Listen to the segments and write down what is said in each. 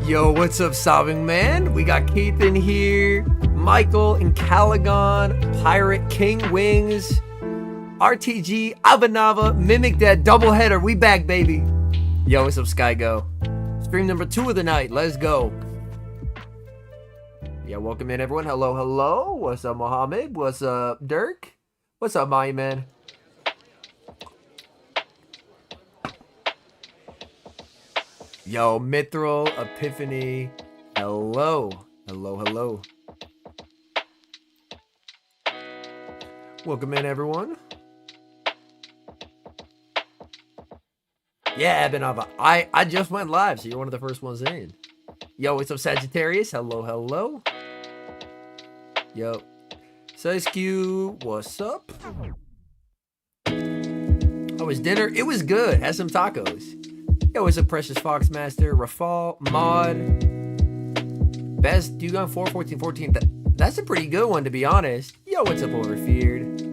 Yo, what's up, sobbing man? We got Keith in here, Michael and Caligon, Pirate King Wings, RTG, Abanava, Mimic Dead, doubleheader. We back, baby. Yo, what's up, Sky Go? Stream number 2 of the night. Let's go. Yeah, welcome in, everyone. Hello, hello. What's up, Mohammed? What's up, Dirk? What's up, my man? Yo, Mithril, Epiphany. Hello. Hello, hello. Welcome in, everyone. Yeah, Abanava. I just went live, so you're one of the first ones in. Yo, what's up, Sagittarius? Hello, hello. Yo. Size-Q, what's up? How was dinner? It was good. Had some tacos. Yo, what's up, Precious Foxmaster? Rafal, Mod. Best Dugon 4, 14, 14. That's a pretty good one, to be honest. Yo, what's up, Overfeared?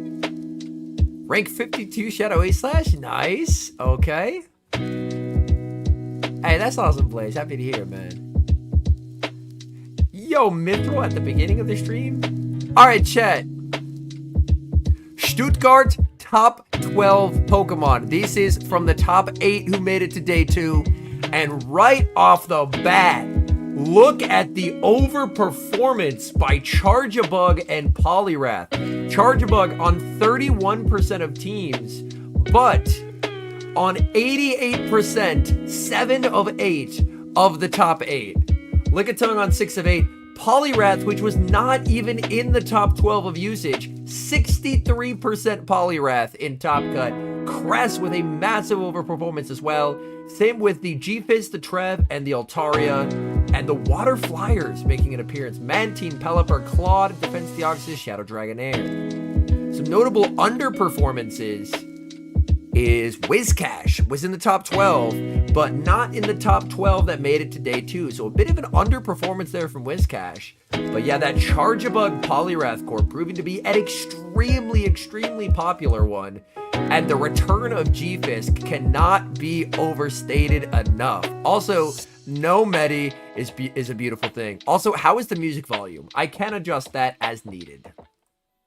Rank 52 Shadow A/. Nice. Okay. Hey, that's awesome plays. Happy to hear, man. Yo, Mithril at the beginning of the stream. All right, chat. STUTTGART top 12 Pokemon. This is from the top 8 who made it to day 2. And right off the bat, look at the overperformance by Charjabug and Poliwrath. Charjabug on 31% of teams, but on 88%, 7 of 8 of the top 8. Lickitung on 6 of 8. Poliwrath, which was not even in the top 12 of usage, 63% Poliwrath in Top Cut. Cress with a massive overperformance as well. Same with the G-Fizz, the Trev, and the Altaria. And the Water Flyers making an appearance. Mantine, Pelipper, Claude, Defense Deoxys, Shadow Dragonair. Some notable underperformances is Whiscash was in the top 12, but not in the top 12 that made it to day 2. So a bit of an underperformance there from Whiscash. But yeah, that Charjabug Poliwrath core proving to be an extremely, extremely popular one. And the return of G-Fisk cannot be overstated enough. Also, no Medi is a beautiful thing. Also, how is the music volume? I can adjust that as needed.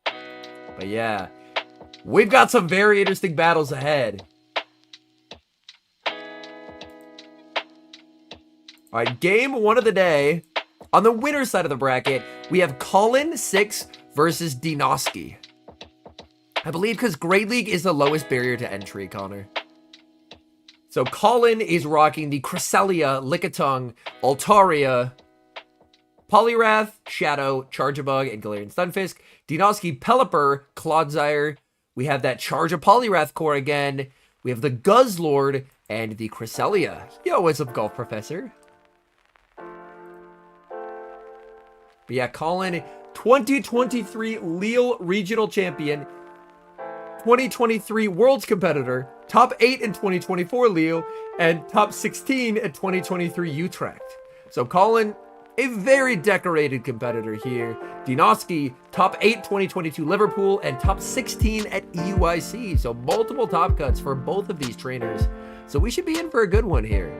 But yeah, we've got some very interesting battles ahead. All right, game 1 of the day. On the winner's side of the bracket, we have Colin 6 versus Dinoski. I believe because Great League is the lowest barrier to entry, Connor. So Colin is rocking the Cresselia, Lickitung, Altaria, Poliwrath, Shadow, Charjabug, and Galarian Stunfisk. Dinoski, Pelipper, Clodsire. We have that Charge Poliwrath core again. We have the Guzzlord and the Cresselia. Yo, what's up, Golf Professor? But yeah, Colin, 2023 Lille Regional Champion, 2023 Worlds Competitor, top 8 in 2024 Lille, and top 16 in 2023 Utrecht. So Colin, a very decorated competitor here. Dinoski, top 8 2022 Liverpool, and top 16 at EUIC. So multiple top cuts for both of these trainers. So we should be in for a good one here.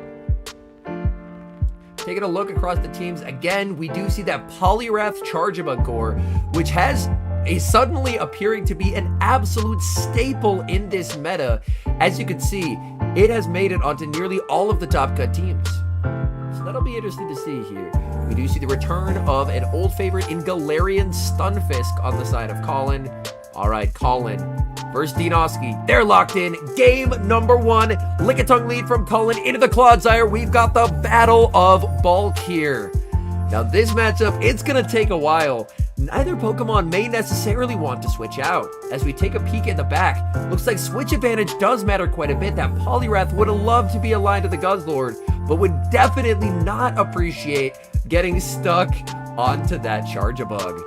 Taking a look across the teams, again, we do see that Poliwrath Charjabug core, which has a suddenly appearing to be an absolute staple in this meta. As you can see, it has made it onto nearly all of the top cut teams. So that'll be interesting to see here. We do see the return of an old favorite in Galarian Stunfisk on the side of Colin. All right, Colin versus Dinoski. They're locked in. Game number 1. Lickitung lead from Colin into the Clodsire. We've got the Battle of Bulk here. Now this matchup, it's going to take a while. Neither Pokemon may necessarily want to switch out. As we take a peek at the back, looks like switch advantage does matter quite a bit. That Poliwrath would have loved to be aligned to the Guzzlord, but would definitely not appreciate getting stuck onto that Charjabug.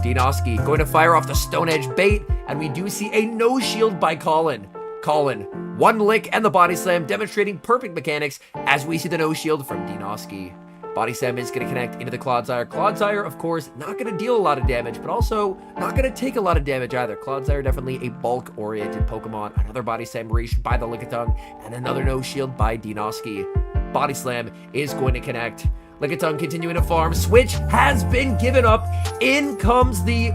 Dinoski going to fire off the Stone Edge bait, and we do see a no shield by Colin. Colin, one lick and the Body Slam, demonstrating perfect mechanics as we see the no shield from Dinoski. Body Slam is going to connect into the Clodsire. Clodsire, of course, not going to deal a lot of damage, but also not going to take a lot of damage either. Clodsire definitely a bulk-oriented Pokemon. Another Body Slam reached by the Lickitung, and another no shield by Dinoski. Body Slam is going to connect. Lickitung continuing to farm. Switch has been given up. In comes the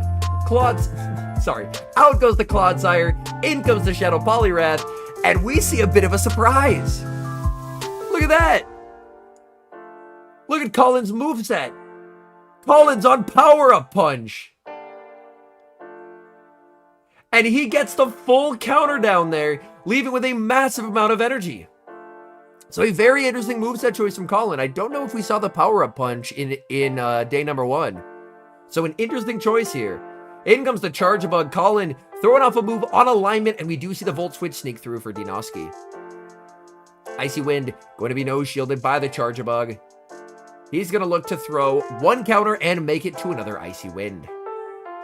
out goes the Clodsire. In comes the Shadow Poliwrath. And we see a bit of a surprise. Look at that. Look at Colin's moveset. Colin's on Power-Up Punch. And he gets the full counter down there, leaving with a massive amount of energy. So a very interesting moveset choice from Colin. I don't know if we saw the Power-Up Punch in day number 1. So an interesting choice here. In comes the Charjabug. Colin throwing off a move on alignment, and we do see the Volt Switch sneak through for Dinoski. Icy Wind going to be no-shielded by the Charjabug. He's going to look to throw one counter and make it to another Icy Wind.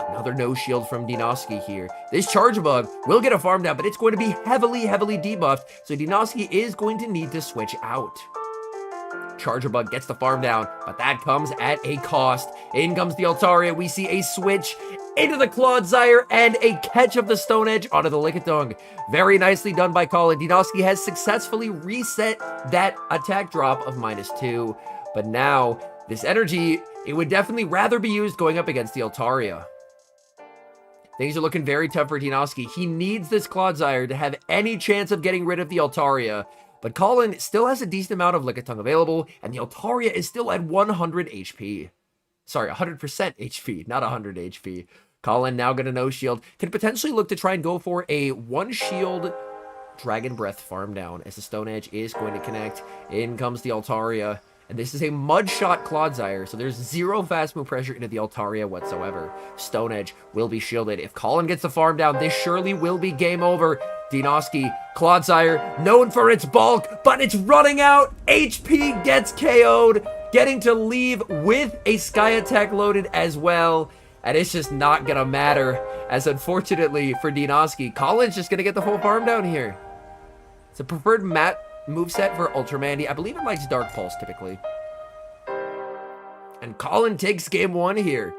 Another no-shield from Dinoski here. This Charjabug will get a farm down, but it's going to be heavily debuffed, so Dinoski is going to need to switch out. Charjabug gets the farm down, but that comes at a cost. In comes the Altaria. We see a switch into the Clodsire and a catch of the Stone Edge onto the Lickitung. Very nicely done by Colin. Dinoski has successfully reset that attack drop of -2. But now, this energy, it would definitely rather be used going up against the Altaria. Things are looking very tough for Dinoski. He needs this Clodsire to have any chance of getting rid of the Altaria. But Colin still has a decent amount of Lickitung available, and the Altaria is still at 100 HP. Sorry, 100% HP, not 100 HP. Colin now going to no-shield. Can potentially look to try and go for a one-shield Dragon Breath farm down as the Stone Edge is going to connect. In comes the Altaria. And this is a Mud Shot Clodsire, so there's zero fast move pressure into the Altaria whatsoever. Stone Edge will be shielded. If Colin gets the farm down, this surely will be game over. Dinoski, Clodsire, known for its bulk, but it's running out. HP gets KO'd, getting to leave with a Sky Attack loaded as well. And it's just not going to matter, as unfortunately for Dinoski, Colin's just going to get the full farm down here. It's a preferred moveset for Ultramandy. I believe it likes Dark Pulse typically. And Colin takes game 1 here.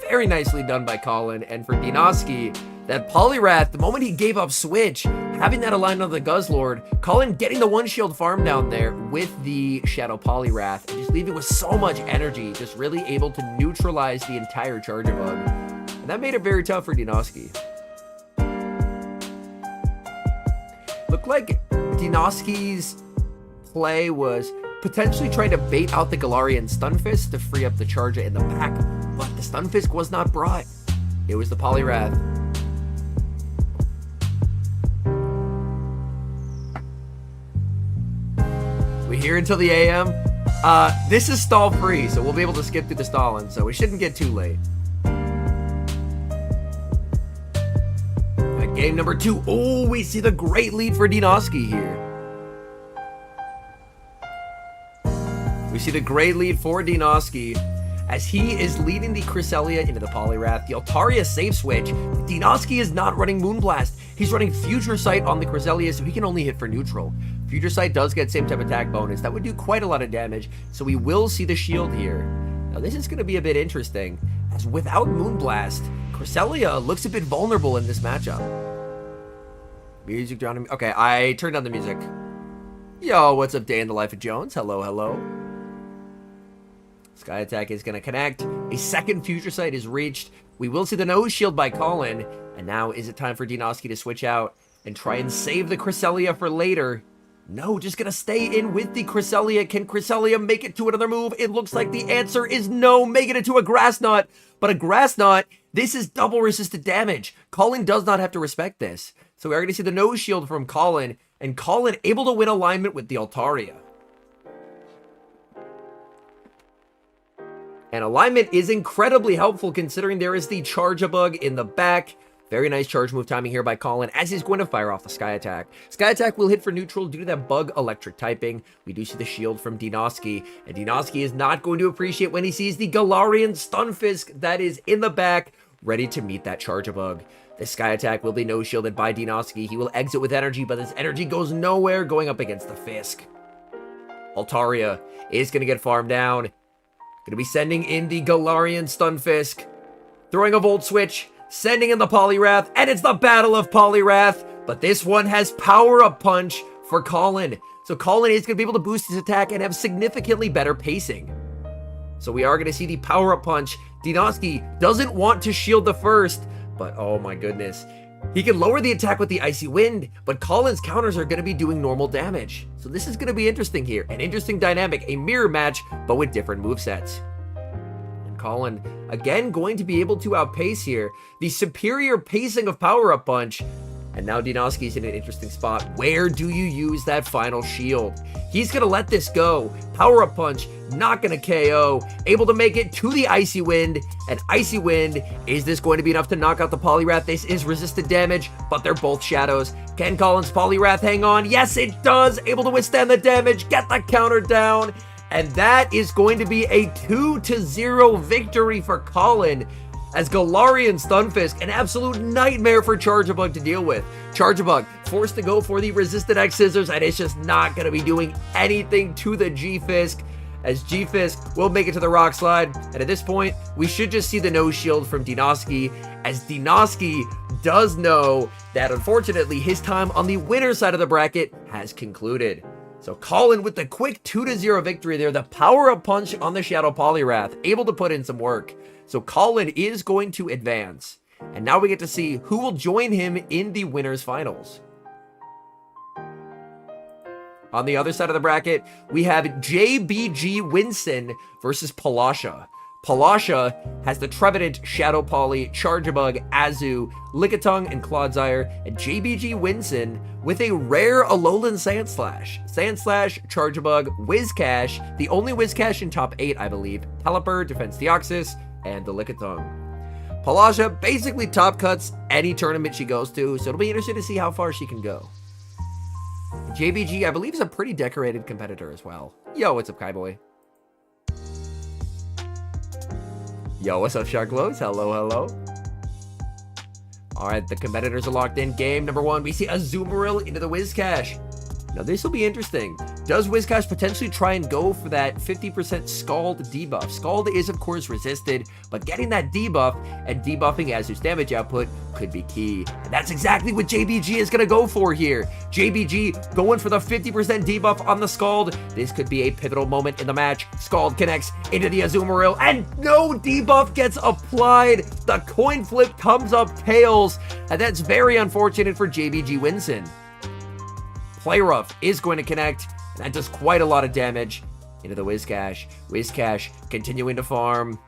Very nicely done by Colin. And for Dinoski, that Poliwrath, the moment he gave up Switch, having that aligned on the Guzzlord, Colin getting the one-shield farm down there with the Shadow Poliwrath, and just leaving with so much energy, just really able to neutralize the entire Charjabug. And that made it very tough for Dinoski. Looked like Dinoski's play was potentially trying to bait out the Galarian Stunfisk to free up the Charger in the back, but the Stunfisk was not brought. It was the Poliwrath. We here until the AM. This is stall free, so we'll be able to skip through the stalling, so we shouldn't get too late. Game number 2. Oh, we see the great lead for Dinoski here. We see the great lead for Dinoski as he is leading the Cresselia into the Poliwrath. The Altaria safe switch. Dinoski is not running Moonblast. He's running Future Sight on the Cresselia, so he can only hit for neutral. Future Sight does get same type attack bonus. That would do quite a lot of damage, so we will see the shield here. Now this is going to be a bit interesting, as without Moonblast, Cresselia looks a bit vulnerable in this matchup. Music drowning. Okay, I turned down the music. Yo, what's up, Day in the Life of Jones? Hello, hello. Sky Attack is going to connect. A second Future Sight is reached. We will see the nose shield by Colin. And now is it time for Dinoski to switch out and try and save the Cresselia for later? No, just going to stay in with the Cresselia. Can Cresselia make it to another move? It looks like the answer is no, making it to a Grass Knot. But a Grass Knot, this is double resisted damage. Colin does not have to respect this. So we are going to see the nose shield from Colin, and Colin able to win alignment with the Altaria. And alignment is incredibly helpful considering there is the Charjabug in the back. Very nice charge move timing here by Colin as he's going to fire off the Sky Attack. Sky Attack will hit for neutral due to that bug electric typing. We do see the shield from Dinoski, and Dinoski is not going to appreciate when he sees the Galarian Stunfisk that is in the back, ready to meet that Charjabug. The Sky Attack will be no-shielded by Dinoski. He will exit with energy, but this energy goes nowhere going up against the Fisk. Altaria is going to get farmed down. Going to be sending in the Galarian Stunfisk. Throwing a Volt Switch, sending in the Poliwrath, and it's the Battle of Poliwrath. But this one has Power-Up Punch for Colin. So Colin is going to be able to boost his attack and have significantly better pacing. So we are going to see the power-up punch. Dinoski doesn't want to shield the first, but oh my goodness. He can lower the attack with the Icy Wind, but Colin's counters are going to be doing normal damage. So this is going to be interesting here. An interesting dynamic, a mirror match, but with different movesets. And Colin, again, going to be able to outpace here. The superior pacing of power-up punch. And now Dinoski's in an interesting spot. Where do you use that final shield? He's going to let this go. Power-up punch, not going to KO. Able to make it to the Icy Wind. And Icy Wind, is this going to be enough to knock out the Poliwrath? This is resisted damage, but they're both shadows. Can Colin's Poliwrath hang on? Yes, it does. Able to withstand the damage, get the counter down. And that is going to be a 2-0 victory for Colin. As Galarian Stunfisk, an absolute nightmare for Charjabug to deal with. Charjabug forced to go for the resisted X Scissors, and it's just not going to be doing anything to the G-Fisk, as G-Fisk will make it to the Rock Slide. And at this point, we should just see the no shield from Dinoski, as Dinoski does know that unfortunately his time on the winner's side of the bracket has concluded. So Colin with the quick 2-0 victory there, the power-up punch on the Shadow Poliwrath, able to put in some work. So Colin is going to advance. And now we get to see who will join him in the winners finals. On the other side of the bracket, we have JBG Winston versus Palasha. Palasha has the Trevenant, Shadow Poly, Charjabug, Azu, Lickitung, and Clodsire, and JBG Winston with a rare Alolan Sandslash. Sandslash, Charjabug, Whiscash, the only Whiscash in top 8, I believe, Pelipper, Defense Deoxys, and the Lickitung. Palasha basically top cuts any tournament she goes to, so it'll be interesting to see how far she can go. JBG, I believe, is a pretty decorated competitor as well. Yo, what's up, Kaiboy? Yo, what's up, Sharklows? Hello, hello. All right, the competitors are locked in. Game number 1, we see Azumarill into the Whiscash. Now, this will be interesting. Does Whiscash potentially try and go for that 50% Scald debuff? Scald is, of course, resisted, but getting that debuff and debuffing Azu's damage output could be key. And that's exactly what JBG is going to go for here. JBG going for the 50% debuff on the Scald. This could be a pivotal moment in the match. Scald connects into the Azumarill, and no debuff gets applied. The coin flip comes up tails, and that's very unfortunate for JBG Winston. Play Rough is going to connect, and that does quite a lot of damage into the Whiscash. Whiscash continuing to farm.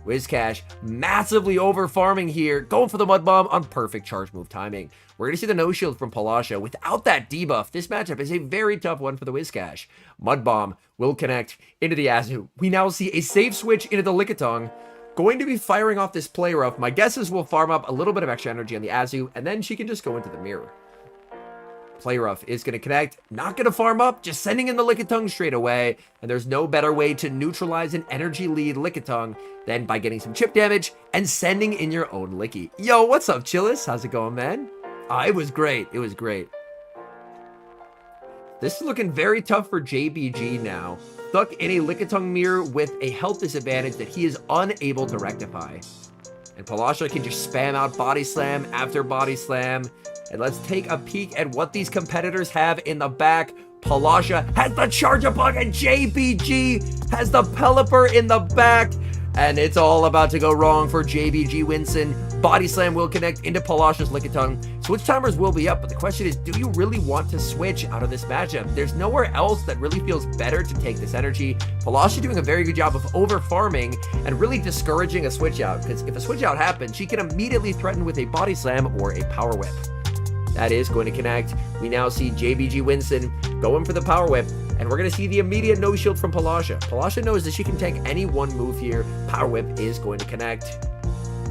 Whiscash massively over farming here, going for the Mud Bomb on perfect charge move timing. We're going to see the no shield from Palasha. Without that debuff, this matchup is a very tough one for the Whiscash. Mud Bomb will connect into the Azu. We now see a safe switch into the Lickitung. Going to be firing off this Play Rough. My guess is we'll farm up a little bit of extra energy on the Azu, and then she can just go into the mirror. Play Rough is going to connect, not going to farm up, just sending in the Lickitung straight away, and there's no better way to neutralize an energy lead Lickitung than by getting some chip damage and sending in your own Licky. Yo, what's up, Chillis? How's it going, man? It was great. It was great. This is looking very tough for JBG now. Stuck in a Lickitung mirror with a health disadvantage that he is unable to rectify. And Palasha can just spam out Body Slam after Body Slam. And let's take a peek at what these competitors have in the back. Palasha has the Charjabug, and JBG has the Pelipper in the back. And it's all about to go wrong for JBG Winston. Body Slam will connect into Palasha's Lickitung. Switch timers will be up, but the question is, do you really want to switch out of this matchup? There's nowhere else that really feels better to take this energy. Palasha doing a very good job of over farming and really discouraging a switch out, because if a switch out happens, she can immediately threaten with a Body Slam or a Power Whip. That is going to connect. We now see JBG Winston going for the Power Whip, and we're going to see the immediate no shield from Palasha. Palasha knows that she can take any one move here. Power Whip is going to connect,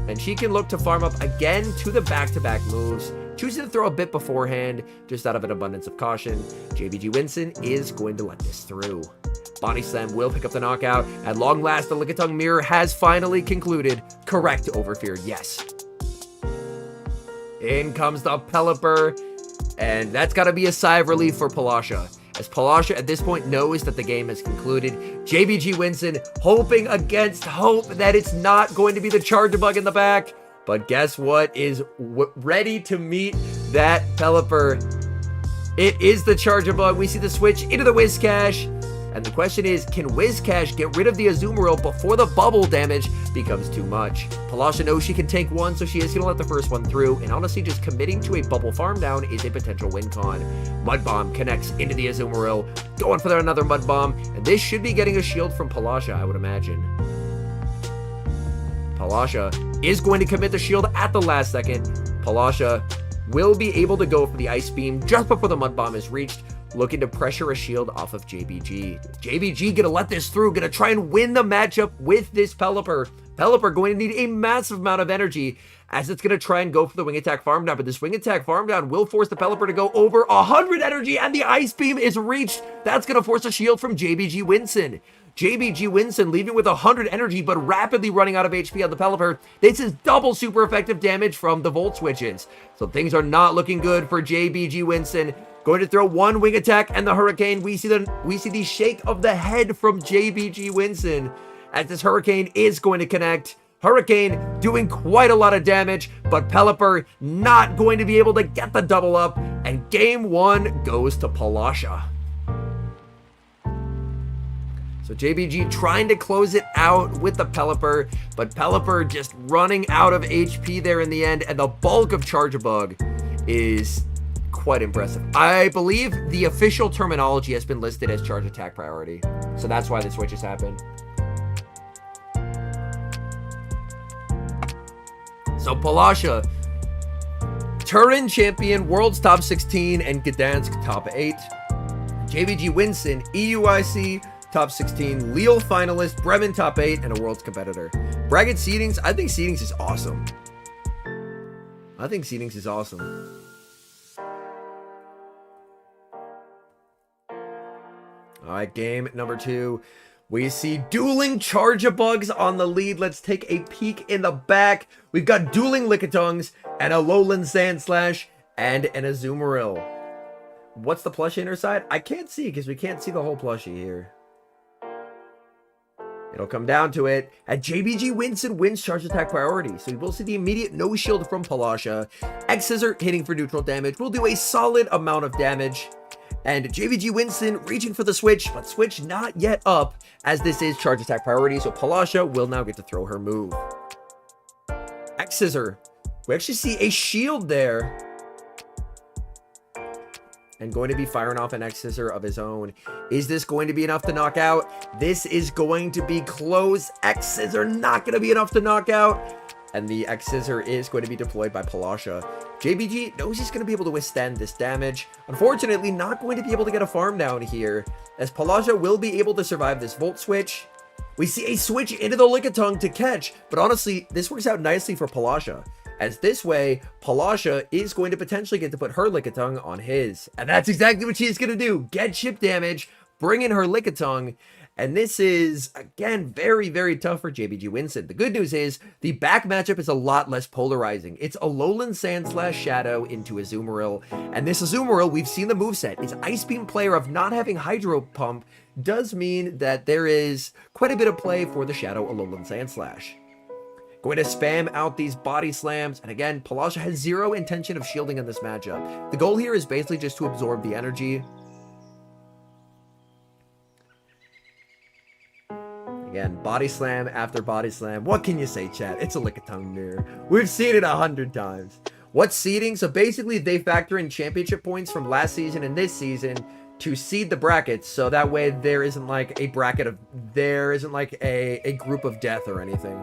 and she can look to farm up again to the back-to-back moves, choosing to throw a bit beforehand, just out of an abundance of caution. JBG Winston is going to let this through. Body Slam will pick up the knockout. At long last, the Lickitung mirror has finally concluded. Correct Overfear, yes. In comes the Pelipper, and that's got to be a sigh of relief for Palasha, as Palasha at this point knows that the game has concluded. JBG Winston hoping against hope that it's not going to be the Charjabug in the back, but guess what is ready to meet that Pelipper? It is the Charjabug. We see the switch into the Whiscash. And the question is, can Whiscash get rid of the Azumarill before the bubble damage becomes too much? Palasha knows she can take one, so she is going to let the first one through. And honestly, just committing to a bubble farm down is a potential win con. Mud Bomb connects into the Azumarill, going for another Mud Bomb. And this should be getting a shield from Palasha, I would imagine. Palasha is going to commit the shield at the last second. Palasha will be able to go for the Ice Beam just before the Mud Bomb is reached, looking to pressure a shield off of JBG. JBG gonna let this through, gonna try and win the matchup with this Pelipper. Pelipper going to need a massive amount of energy as it's gonna try and go for the Wing Attack Farm Down, but this Wing Attack Farm Down will force the Pelipper to go over 100 energy, and the Ice Beam is reached. That's gonna force a shield from JBG Winston. JBG Winston leaving with 100 energy, but rapidly running out of HP on the Pelipper. This is double super effective damage from the Volt Switches. So things are not looking good for JBG Winston. Going to throw one Wing Attack and the Hurricane. We see the shake of the head from JBG Winston as this Hurricane is going to connect. Hurricane doing quite a lot of damage, but Pelipper not going to be able to get the double up, and game one goes to Palasha. So JBG trying to close it out with the Pelipper, but Pelipper just running out of HP there in the end, and the bulk of Charjabug is quite impressive. I believe the official terminology has been listed as charge attack priority, so that's why the switches happen. So Palasha, Turin champion, world's top 16, and Gdansk top 8. JBG Winston, EUIC top 16, Lille finalist, Bremen top 8, and a world's competitor. Bracket seedings, I think seedings is awesome. All right, game number 2. We see dueling Charjabugs on the lead. Let's take a peek in the back. We've got dueling Lickitungs and a Alolan Sandslash and an Azumarill. What's the plushie inner side? I can't see because we can't see the whole plushie here. It'll come down to it. And JBG Winston wins charge attack priority. So we will see the immediate no shield from Palasha. X-Scissor hitting for neutral damage will do a solid amount of damage. And JVG Winston reaching for the switch, but switch not yet up as this is charge attack priority, so Palasha will now get to throw her move. X-Scissor. We actually see a shield there. And going to be firing off an X-Scissor of his own. Is this going to be enough to knock out? This is going to be close. X-Scissor not going to be enough to knock out. And the X-Scissor is going to be deployed by Palasha. JBG knows he's going to be able to withstand this damage. Unfortunately, not going to be able to get a farm down here, as Palasha will be able to survive this Volt Switch. We see a switch into the Lickitung to catch, but honestly, this works out nicely for Palasha, as this way, Palasha is going to potentially get to put her Lickitung on his. And that's exactly what she's going to do. Get chip damage, bring in her Lickitung. And this is, again, very, very tough for JBG Winston. The good news is, the back matchup is a lot less polarizing. It's Alolan Sandslash Shadow into Azumarill. And this Azumarill, we've seen the moveset. Its Ice Beam player of not having Hydro Pump does mean that there is quite a bit of play for the Shadow Alolan Sandslash. Going to spam out these body slams. And again, Palasha has zero intention of shielding in this matchup. The goal here is basically just to absorb the energy. Again, body slam after body slam. What can you say, chat? It's a Lickitung mirror. We've seen it 100 times. What's seeding? So basically, they factor in championship points from last season and this season to seed the brackets. So that way, there isn't like a bracket of... There isn't like a group of death or anything.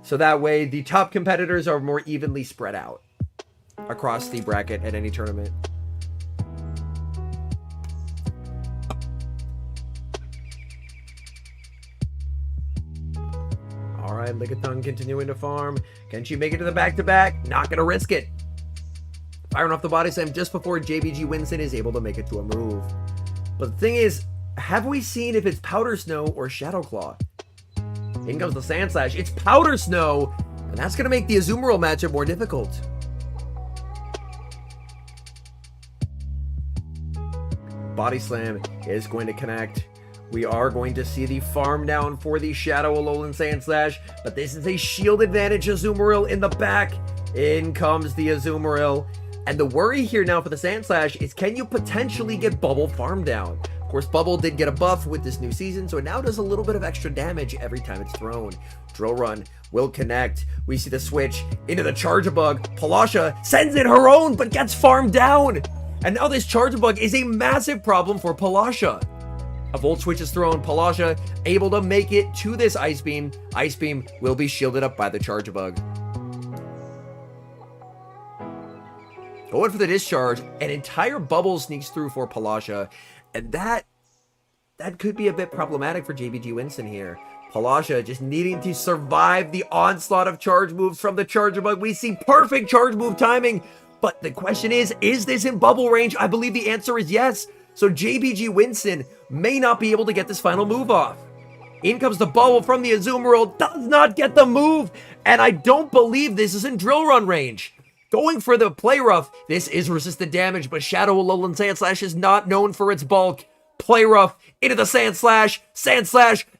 So that way, the top competitors are more evenly spread out across the bracket at any tournament. All right, Lickitung continuing to farm. Can she make it to the back-to-back? Not going to risk it. Firing off the body slam just before JBG Winston is able to make it to a move. But the thing is, have we seen if it's Powder Snow or Shadow Claw? In comes the Sandslash. It's Powder Snow, and that's going to make the Azumarill matchup more difficult. Body Slam is going to connect. We are going to see the farm down for the Shadow Alolan Sandslash, but this is a shield advantage Azumarill in the back. In comes the Azumarill. And the worry here now for the Sand Slash is, can you potentially get Bubble farm down? Of course, Bubble did get a buff with this new season, so it now does a little bit of extra damage every time it's thrown. Drill Run will connect. We see the switch into the Charjabug. Palasha sends in her own, but gets farmed down. And now this Charjabug is a massive problem for Palasha. A Volt Switch is thrown. Palasha able to make it to this Ice Beam. Ice Beam will be shielded up by the Charjabug. Going for the discharge, an entire bubble sneaks through for Palasha, and that could be a bit problematic for JBG Winston here. Palasha just needing to survive the onslaught of charge moves from the Charjabug. We see perfect charge move timing, but the question is this in bubble range? I believe the answer is yes. So JBG Winston may not be able to get this final move off. In comes the bubble from the Azumarill, does not get the move, and I don't believe this is in Drill Run range. Going for the Play Rough, this is resisted damage, but Shadow Alolan Sand Slash is not known for its bulk. Play Rough into the Sand Slash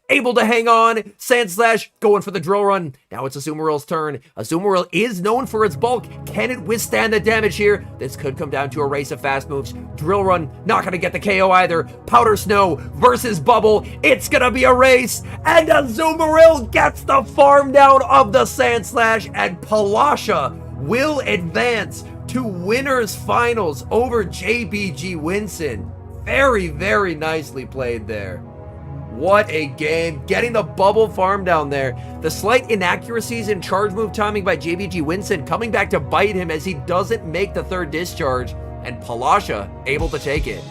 able to hang on. Sand Slash going for the Drill Run. Now it's Azumarill's turn. Azumarill is known for its bulk. Can it withstand the damage here? This could come down to a race of fast moves. Drill Run not going to get the KO either. Powder Snow versus Bubble. It's going to be a race, and Azumarill gets the farm down of the Sand Slash, and Palasha will advance to winners finals over JBG Winston. Very, very nicely played there. What a game. Getting the bubble farm down there. The slight inaccuracies in charge move timing by JBG Winston coming back to bite him as he doesn't make the third discharge, and Palasha able to take it.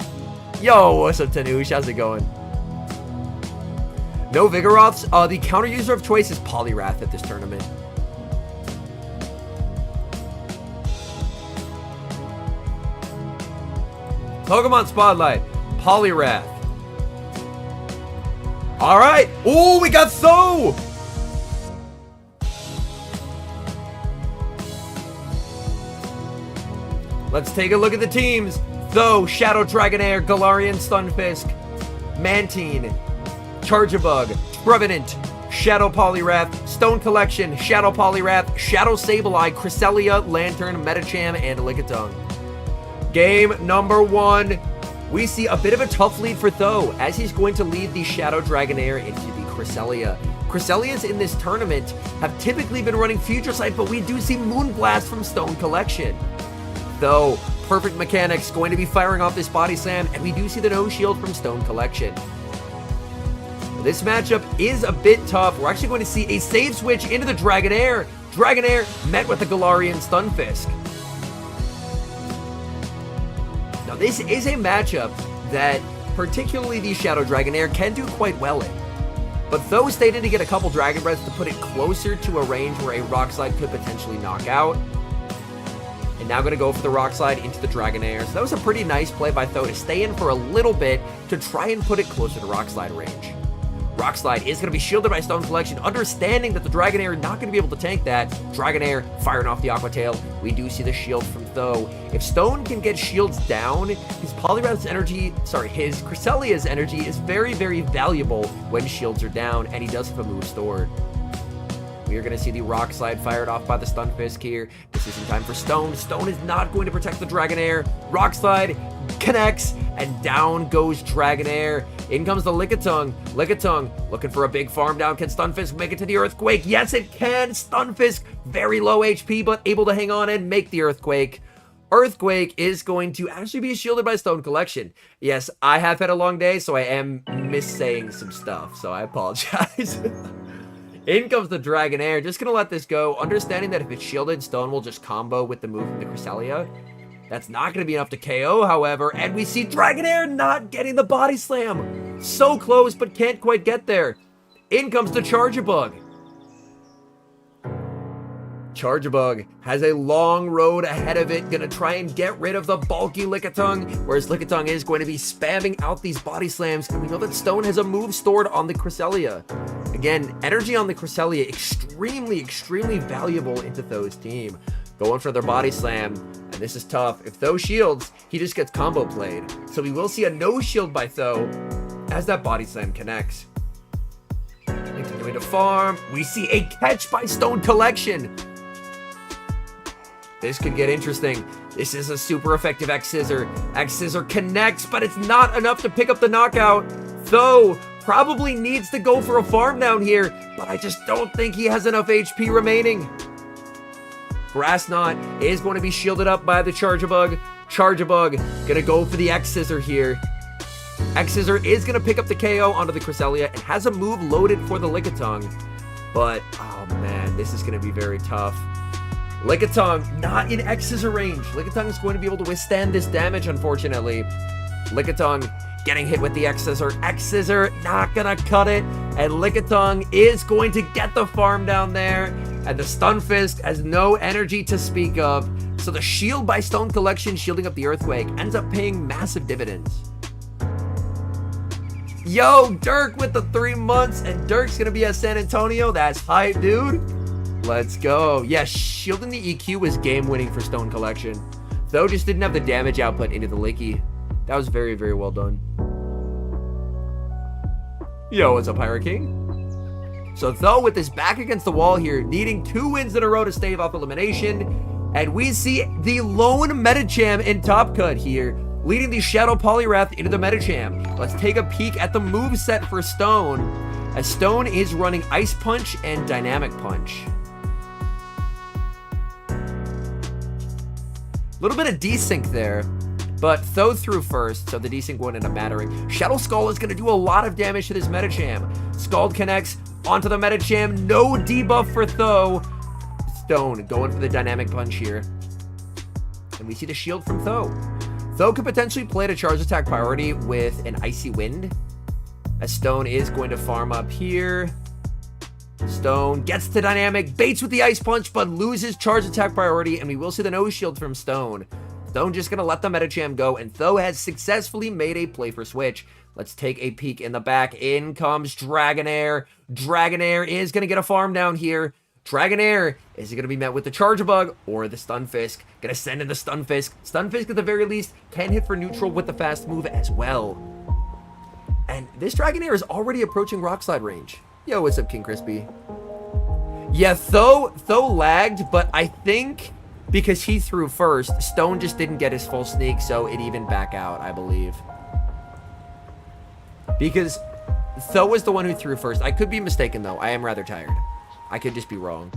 Yo, what's up, Tanush? How's it going? No Vigoroths. The counter user of choice is Poliwrath at this tournament. Pokemon Spotlight, Poliwrath. All right. Oh, we got Tho. Let's take a look at the teams. Tho, Shadow Dragonair, Galarian Stunfisk, Mantine, Charjabug, Trevenant, Shadow Poliwrath, Stone Collection, Shadow Poliwrath, Shadow Sableye, Cresselia, Lantern, Medicham, and Lickitung. Game number 1. We see a bit of a tough lead for Tho, as he's going to lead the Shadow Dragonair into the Cresselia. Cresselias in this tournament have typically been running Future Sight, but we do see Moonblast from Stone Collection. Tho, perfect mechanics, going to be firing off this Body Slam, and we do see the No Shield from Stone Collection. This matchup is a bit tough. We're actually going to see a save switch into the Dragonair. Dragonair met with the Galarian Stunfisk. Now, this is a matchup that particularly the Shadow Dragonair can do quite well in. But Tho stated to get a couple Dragon Breaths to put it closer to a range where a Rock Slide could potentially knock out. And now going to go for the Rock Slide into the Dragonair. So that was a pretty nice play by Tho to stay in for a little bit to try and put it closer to Rock Slide range. Rock Slide is going to be shielded by Stone Collection, understanding that the Dragonair is not going to be able to tank that. Dragonair firing off the Aqua Tail. We do see the shield from Tho. If Stone can get shields down, his Poliwrath's energy, his Cresselia's energy is very, very valuable when shields are down, and he does have a move stored. We are going to see the Rock Slide fired off by the Stunfisk here. This is in time for Stone. Stone is not going to protect the Dragonair. Rock Slide connects, and down goes Dragonair. In comes the Lickitung. Lickitung looking for a big farm down. Can Stunfisk make it to the Earthquake? Yes, it can. Stunfisk, very low HP, but able to hang on and make the Earthquake. Earthquake is going to actually be shielded by Stone Collection. Yes, I have had a long day, so I am missaying some stuff, so I apologize. In comes the Dragonair. Just going to let this go, understanding that if it's shielded, Stone will just combo with the move from the Cresselia. That's not going to be enough to KO, however, and we see Dragonair not getting the Body Slam. So close, but can't quite get there. In comes the Charjabug. Charjabug has a long road ahead of it, going to try and get rid of the bulky Lickitung, whereas Lickitung is going to be spamming out these Body Slams, and we know that Stone has a move stored on the Cresselia. Again, energy on the Cresselia extremely, extremely valuable into Tho's team. Going for their Body Slam, and this is tough. If Tho shields, he just gets combo played. So we will see a no shield by Tho as that Body Slam connects. Continuing to farm, we see a catch by Stone Collection. This could get interesting. This is a super effective X-Scissor. X-Scissor connects, but it's not enough to pick up the knockout. Though, probably needs to go for a farm down here, but I just don't think he has enough HP remaining. Grass Knot is going to be shielded up by the Charjabug. Charjabug gonna go for the X-Scissor here. X-Scissor is gonna pick up the KO onto the Cresselia and has a move loaded for the Lickitung. But, oh man, this is gonna be very tough. Lickitung not in X-Scissor range. Lickitung is going to be able to withstand this damage, unfortunately. Lickitung getting hit with the X-Scissor. X-Scissor not gonna cut it. And Lickitung is going to get the farm down there. And the Stunfisk has no energy to speak of. So the shield by Stone Collection shielding up the Earthquake ends up paying massive dividends. Yo, Dirk with the 3 months, and Dirk's gonna be at San Antonio. That's hype, dude. Let's go. Yeah, shielding the EQ was game-winning for Stone Collection. Though just didn't have the damage output into the Licky. That was very, very well done. Yo, what's up, Pirate King? So Though with his back against the wall here, needing 2 wins in a row to stave off elimination, and we see the lone Medicham in Top Cut here, leading the Shadow Poliwrath into the Medicham. Let's take a peek at the moveset for Stone, as Stone is running Ice Punch and Dynamic Punch. A little bit of desync there, but Though threw first, so the desync won't end up mattering. Shadow Skull is going to do a lot of damage to this Medicham. Scald connects onto the Medicham, no debuff for Though. Stone going for the Dynamic Punch here. And we see the shield from Though. Though could potentially play to charge attack priority with an Icy Wind, as Stone is going to farm up here. Stone gets the Dynamic, baits with the Ice Punch, but loses charge attack priority, and we will see the no shield from Stone. Stone just going to let the Medicham go, and Though has successfully made a play for Switch. Let's take a peek in the back. In comes Dragonair. Dragonair is going to get a farm down here. Dragonair is going to be met with the Charjabug or the Stunfisk. Going to send in the Stunfisk. Stunfisk at the very least can hit for neutral with the fast move as well. And this Dragonair is already approaching Rock Slide range. Yo, what's up, King Crispy? Yeah, Though lagged, but I think because he threw first, Stone just didn't get his full sneak, so it evened back out, I believe. Because Though was the one who threw first. I could be mistaken, though. I am rather tired. I could just be wrong.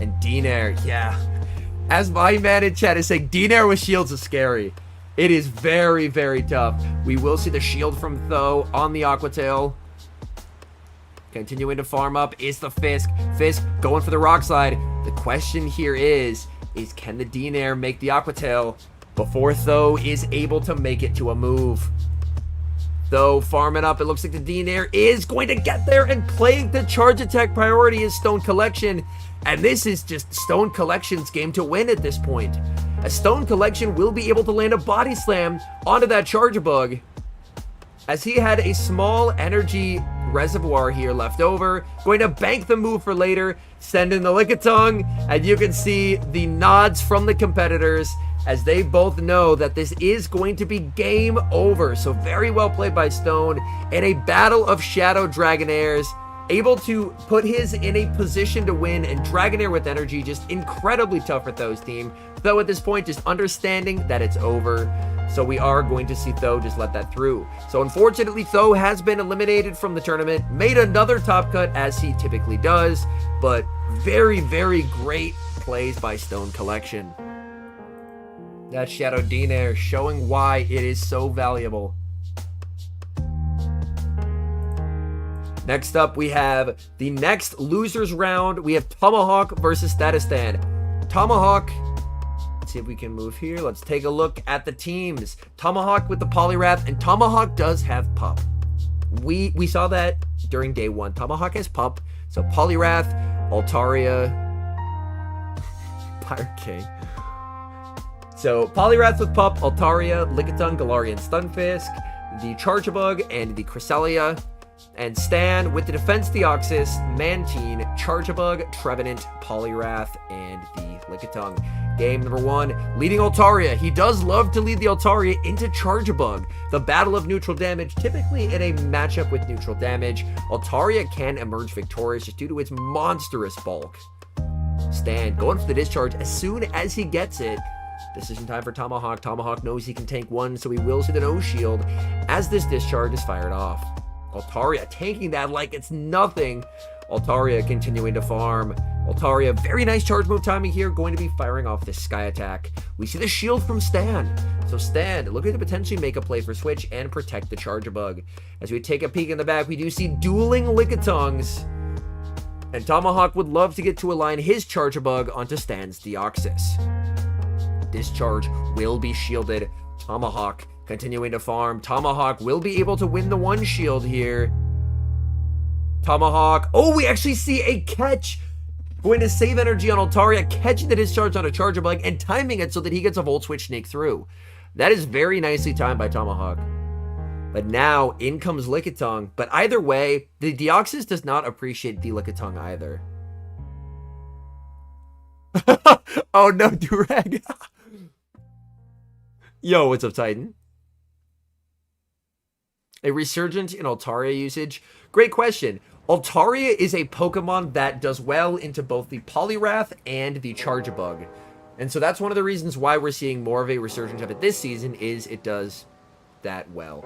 And Dinair, yeah. As my man in chat is saying, Dinair with shields is scary. It is very, very tough. We will see the shield from Though on the Aquatail. Continuing to farm up is the Fisk. Fisk going for the Rock Slide. The question here is can the Dinair make the Aquatail before Though is able to make it to a move? Though farming up, it looks like the Dinair is going to get there and play the charge attack priority as Stone Collection. And this is just Stone Collection's game to win at this point. A Stone Collection will be able to land a Body Slam onto that Charjabug, as he had a small energy reservoir here left over. Going to bank the move for later, send in the Lickitung, and you can see the nods from the competitors as they both know that this is going to be game over. So very well played by Stone in a battle of Shadow Dragonairs, able to put his in a position to win, and Dragonair with energy just incredibly tough for Though's team. Though at this point just understanding that it's over. So we are going to see Though just let that through. So unfortunately, Though has been eliminated from the tournament, made another top cut as he typically does, but very, very great plays by Stone Collection. That Shadow Dinair showing why it is so valuable. Next up, we have the next losers round. We have Tomahawk versus Statistan. Tomahawk, let's see if we can move here. Let's take a look at the teams. Tomahawk with the Poliwrath, and Tomahawk does have Pup. We saw that during day one. Tomahawk has Pup, so Poliwrath, Altaria, Pirate King. So Poliwrath with Pup, Altaria, Lickitung, Galarian, Stunfisk, the Charjabug, and the Cresselia. And Stan with the Defense Deoxys, Mantine, Charjabug, Trevenant, Poliwrath, and the Lickitung. Game number one, leading Altaria. He does love to lead the Altaria into Charjabug. The battle of neutral damage, typically in a matchup with neutral damage, Altaria can emerge victorious just due to its monstrous bulk. Stan going for the discharge as soon as he gets it. Decision time for Tomahawk. Tomahawk knows he can tank one, so he will see the no shield as this discharge is fired off. Altaria tanking that like it's nothing. Altaria continuing to farm. Altaria, very nice charge move timing here, going to be firing off this Sky Attack. We see the shield from Stan. So Stan looking to potentially make a play for Switch and protect the Charjabug. As we take a peek in the back, we do see dueling Lickitungs. And Tomahawk would love to get to align his Charjabug onto Stan's Deoxys. Discharge will be shielded. Tomahawk continuing to farm. Tomahawk will be able to win the one shield here. Tomahawk. Oh, we actually see a catch. Going to save energy on Altaria, catching the discharge on a Charjabug and timing it so that he gets a Volt Switch Snake through. That is very nicely timed by Tomahawk. But now, in comes Lickitung. But either way, the Deoxys does not appreciate the Lickitung either. Oh no, Durag. Yo, what's up, Titan? A resurgence in Altaria usage? Great question. Altaria is a Pokemon that does well into both the Poliwrath and the Charjabug. And so that's one of the reasons why we're seeing more of a resurgence of it this season, is it does that well.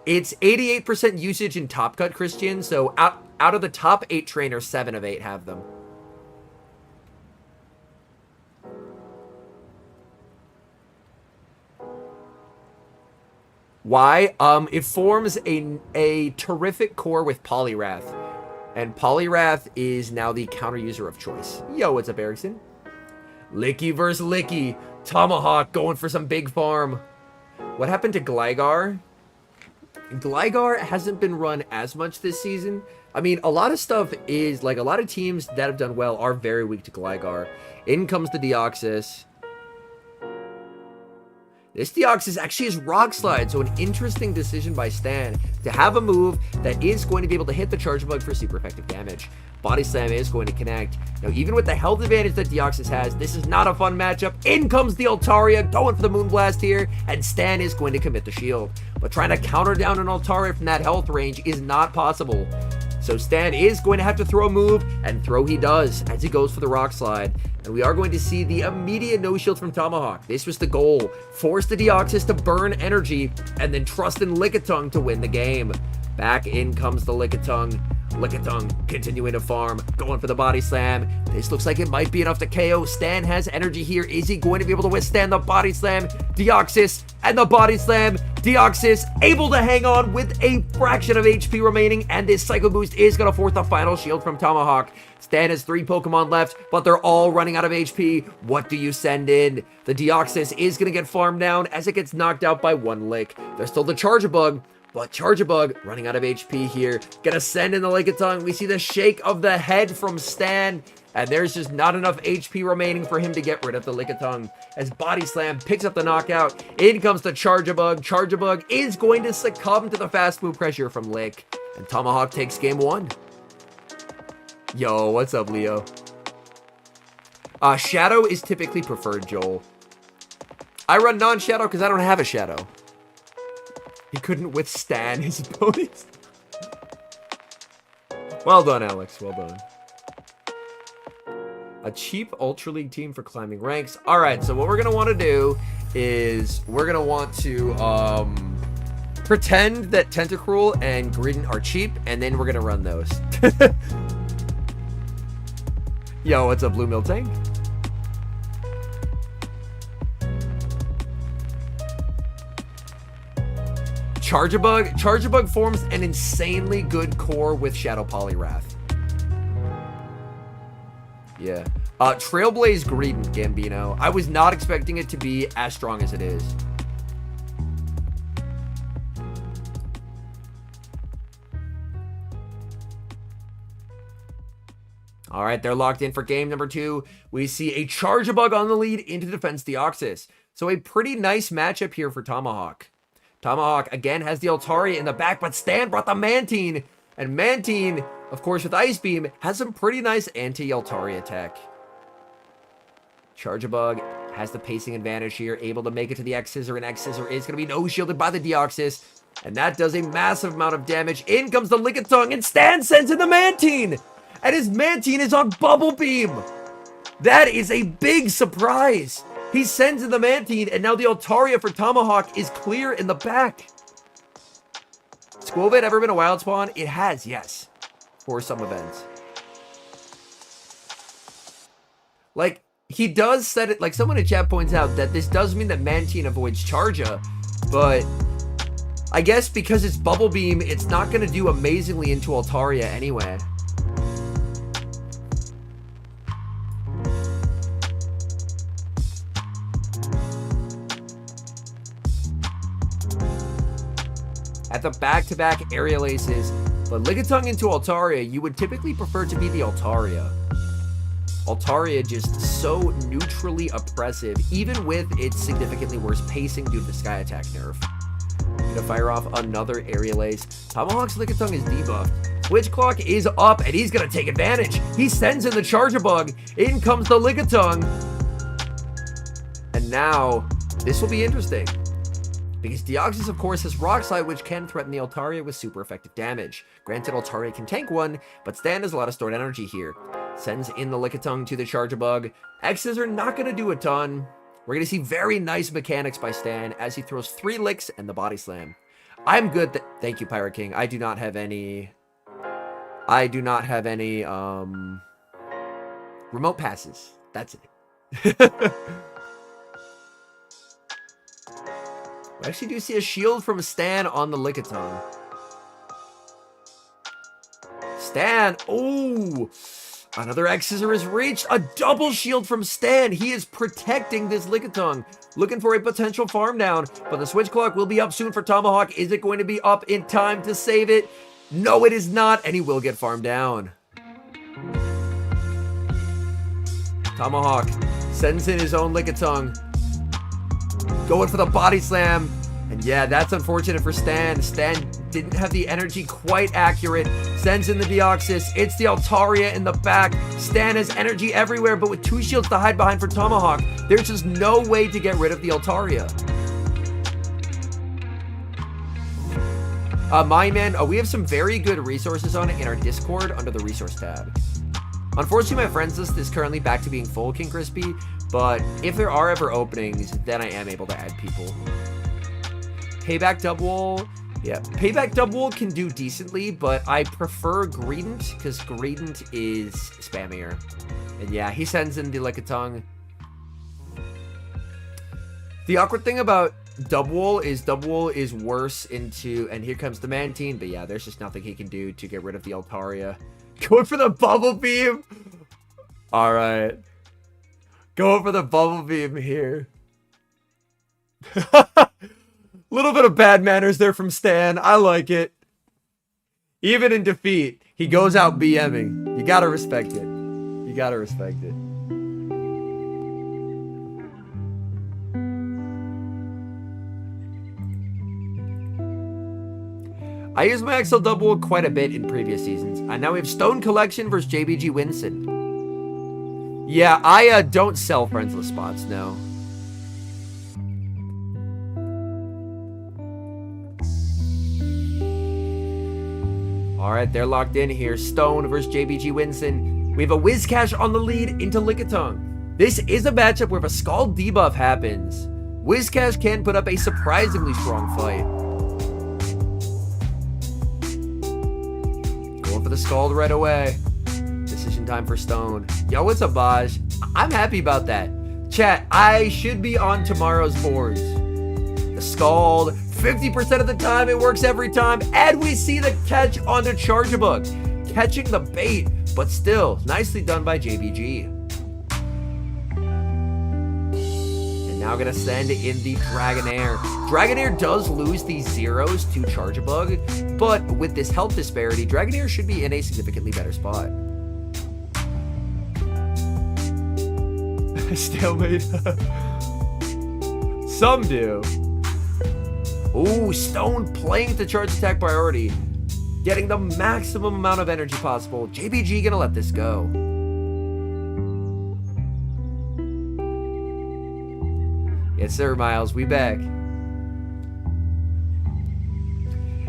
It's 88% usage in Top Cut, Christian, so out of the top 8 trainers, 7 of 8 have them. Why? It forms a terrific core with Poliwrath. And Poliwrath is now the counter user of choice. Yo, what's up, Erickson? Licky versus Licky. Tomahawk going for some big farm. What happened to Gligar? Gligar hasn't been run as much this season. I mean, a lot of stuff is, like, a lot of teams that have done well are very weak to Gligar. In comes the Deoxys. This Deoxys actually is Rock Slide, so an interesting decision by Stan to have a move that is going to be able to hit the Charjabug for super effective damage. Body Slam is going to connect. Now, even with the health advantage that Deoxys has, this is not a fun matchup. In comes the Altaria, going for the Moonblast here, and Stan is going to commit the shield. But trying to counter down an Altaria from that health range is not possible. So Stan is going to have to throw a move, and throw he does as he goes for the Rock Slide. And we are going to see the immediate no shield from Tomahawk. This was the goal. Force the Deoxys to burn energy, and then trust in Lickitung to win the game. Back in comes the Lickitung. Lickitung continuing to farm, going for the Body Slam. This looks like it might be enough to KO. Stan has energy here. Is he going to be able to withstand the Body Slam? Deoxys and the Body Slam. Deoxys able to hang on with a fraction of HP remaining, and this Psycho Boost is going to force the final shield from Tomahawk. Stan has 3 Pokemon left, but they're all running out of HP. What do you send in? The Deoxys is going to get farmed down as it gets knocked out by 1 lick. There's still the Charjabug, but Charjabug running out of HP here. Gonna send in the Lickitung. We see the shake of the head from Stan, and there's just not enough HP remaining for him to get rid of the Lickitung. As Body Slam picks up the knockout, in comes the Charjabug. Charjabug is going to succumb to the fast move pressure from Lick, and Tomahawk takes game 1. Yo, what's up, Leo? Shadow is typically preferred, Joel. I run non-Shadow because I don't have a Shadow. He couldn't withstand his opponents. Well done, Alex. Well done. A cheap Ultra League team for climbing ranks. All right, so what we're going to want to do is we're going to want to pretend that Tentacruel and Greedent are cheap, and then we're going to run those. Yo, what's up, Blue Miltank? Charjabug forms an insanely good core with Shadow Poliwrath. Yeah. Trailblaze Greedent, Gambino. I was not expecting it to be as strong as it is. All right, they're locked in for game number 2. We see a Charjabug on the lead into Defense Deoxys. So a pretty nice matchup here for Tomahawk. Tomahawk, again, has the Altaria in the back, but Stan brought the Mantine. And Mantine, of course, with Ice Beam, has some pretty nice anti-Altaria tech. Charjabug has the pacing advantage here, able to make it to the X-Scissor, and X-Scissor is going to be no-shielded by the Deoxys. And that does a massive amount of damage. In comes the Lickitung, and Stan sends in the Mantine! And his Mantine is on Bubble Beam! That is a big surprise. He sends in the Mantine, and now the Altaria for Tomahawk is clear in the back. Squovet ever been a wild spawn? It has, yes. For some events. Like, he does set it, like someone in chat points out that this does mean that Mantine avoids Charja, but I guess because it's Bubble Beam, it's not going to do amazingly into Altaria anyway. At the back-to-back aerial aces, but Lickitung into Altaria, you would typically prefer to be the Altaria. Altaria just so neutrally oppressive, even with its significantly worse pacing due to the Sky Attack nerf. Gonna fire off another aerial ace. Tomahawk's Lickitung is debuffed. Switch Clock is up, and he's gonna take advantage. He sends in the Charger Bug. In comes the Lickitung. And now, this will be interesting. Because Deoxys, of course, has Rock Slide, which can threaten the Altaria with super effective damage. Granted, Altaria can tank one, but Stan has a lot of stored energy here. Sends in the Lickitung to the Charger Bug. X's are not going to do a ton. We're going to see very nice mechanics by Stan as he throws 3 licks and the Body Slam. I'm good. Thank you, Pirate King. I do not have any remote passes. That's it. I actually do see a shield from Stan on the Lickitung. Stan, oh, another X-Scissor is reached. A double shield from Stan. He is protecting this Lickitung. Looking for a potential farm down, but the Switch Clock will be up soon for Tomahawk. Is it going to be up in time to save it? No, it is not, and he will get farmed down. Tomahawk sends in his own Lickitung. Going for the Body Slam. And yeah, that's unfortunate for Stan. Stan didn't have the energy quite accurate. Sends in the Deoxys. It's the Altaria in the back. Stan has energy everywhere, but with 2 shields to hide behind for Tomahawk, there's just no way to get rid of the Altaria. We have some very good resources on it in our Discord under the resource tab. Unfortunately, my friends list is currently back to being full, King Crispy, but if there are ever openings, then I am able to add people. Payback Double, yeah, Payback Double can do decently, but I prefer Greedent because Greedent is spammier. And yeah, he sends in the Lickitung. The awkward thing about Double is worse into, and here comes the Mantine, but yeah, there's just nothing he can do to get rid of the Altaria. Going for the Bubble Beam. All right. Going for the Bubble Beam here. Little bit of bad manners there from Stan. I like it. Even in defeat, he goes out BMing. You gotta respect it. You gotta respect it. I use my XL Double quite a bit in previous seasons. And now we have Stone Collection versus JBG Winston. Yeah, I don't sell friendless spots, no. Alright, they're locked in here. Stone versus JBG Winston. We have a Whiscash on the lead into Lickitung. This is a matchup where if a Scald debuff happens, Whiscash can put up a surprisingly strong fight. Going for the Scald right away. Decision time for Stone. Yo, what's up, Baj? I'm happy about that. Chat, I should be on tomorrow's boards. The Scald, 50% of the time, it works every time. And we see the catch on the Charger Bug. Catching the bait, but still, nicely done by JBG. And now gonna send in the Dragonair. Dragonair does lose these zeros to Charger Bug, but with this health disparity, Dragonair should be in a significantly better spot. Stalemate. Some do. Ooh, Stone playing the charge attack priority. Getting the maximum amount of energy possible. JBG gonna let this go. Yes, sir, Miles. We back.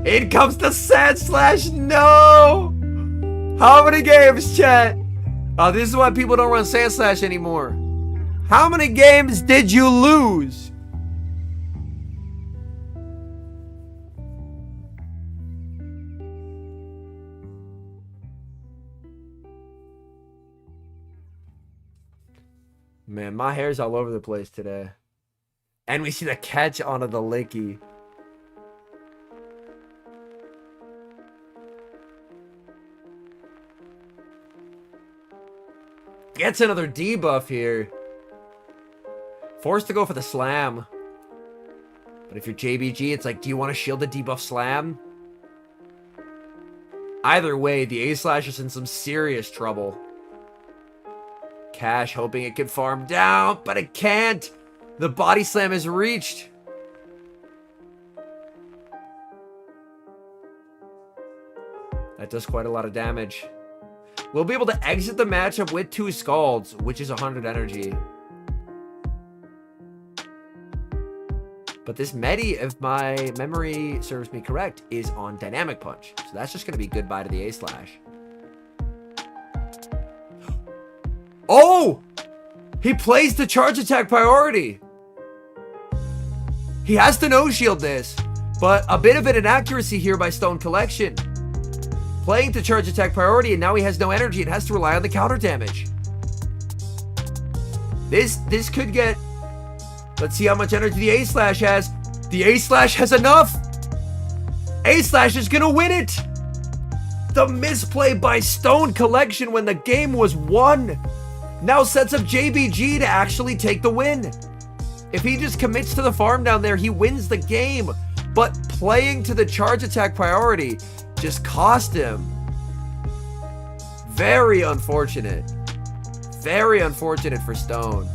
In comes the Sad Slash. No! How many games, chat? Oh, this is why people don't run Sand Slash anymore. How many games did you lose? Man, my hair's all over the place today. And we see the catch onto the Licky. Gets another debuff here. Forced to go for the slam. But if you're JBG, it's like, do you want to shield the debuff slam? Either way, the A-Slash is in some serious trouble. Cash hoping it can farm down, but it can't. The body slam is reached. That does quite a lot of damage. We'll be able to exit the matchup with 2 Scalds, which is 100 energy. But this Medi, if my memory serves me correct, is on Dynamic Punch. So that's just going to be goodbye to the A-Slash. Oh! He plays the charge attack priority. He has to no-shield this, but a bit of an inaccuracy here by Stone Collection. Playing to charge attack priority, and now he has no energy and has to rely on the counter damage. This could get... Let's see how much energy the A-Slash has. The A-Slash has enough. A-Slash is gonna win it. The misplay by Stone Collection when the game was won now sets up JBG to actually take the win. If he just commits to the farm down there, he wins the game. But playing to the charge attack priority just cost him. Very unfortunate. Very unfortunate for Stone.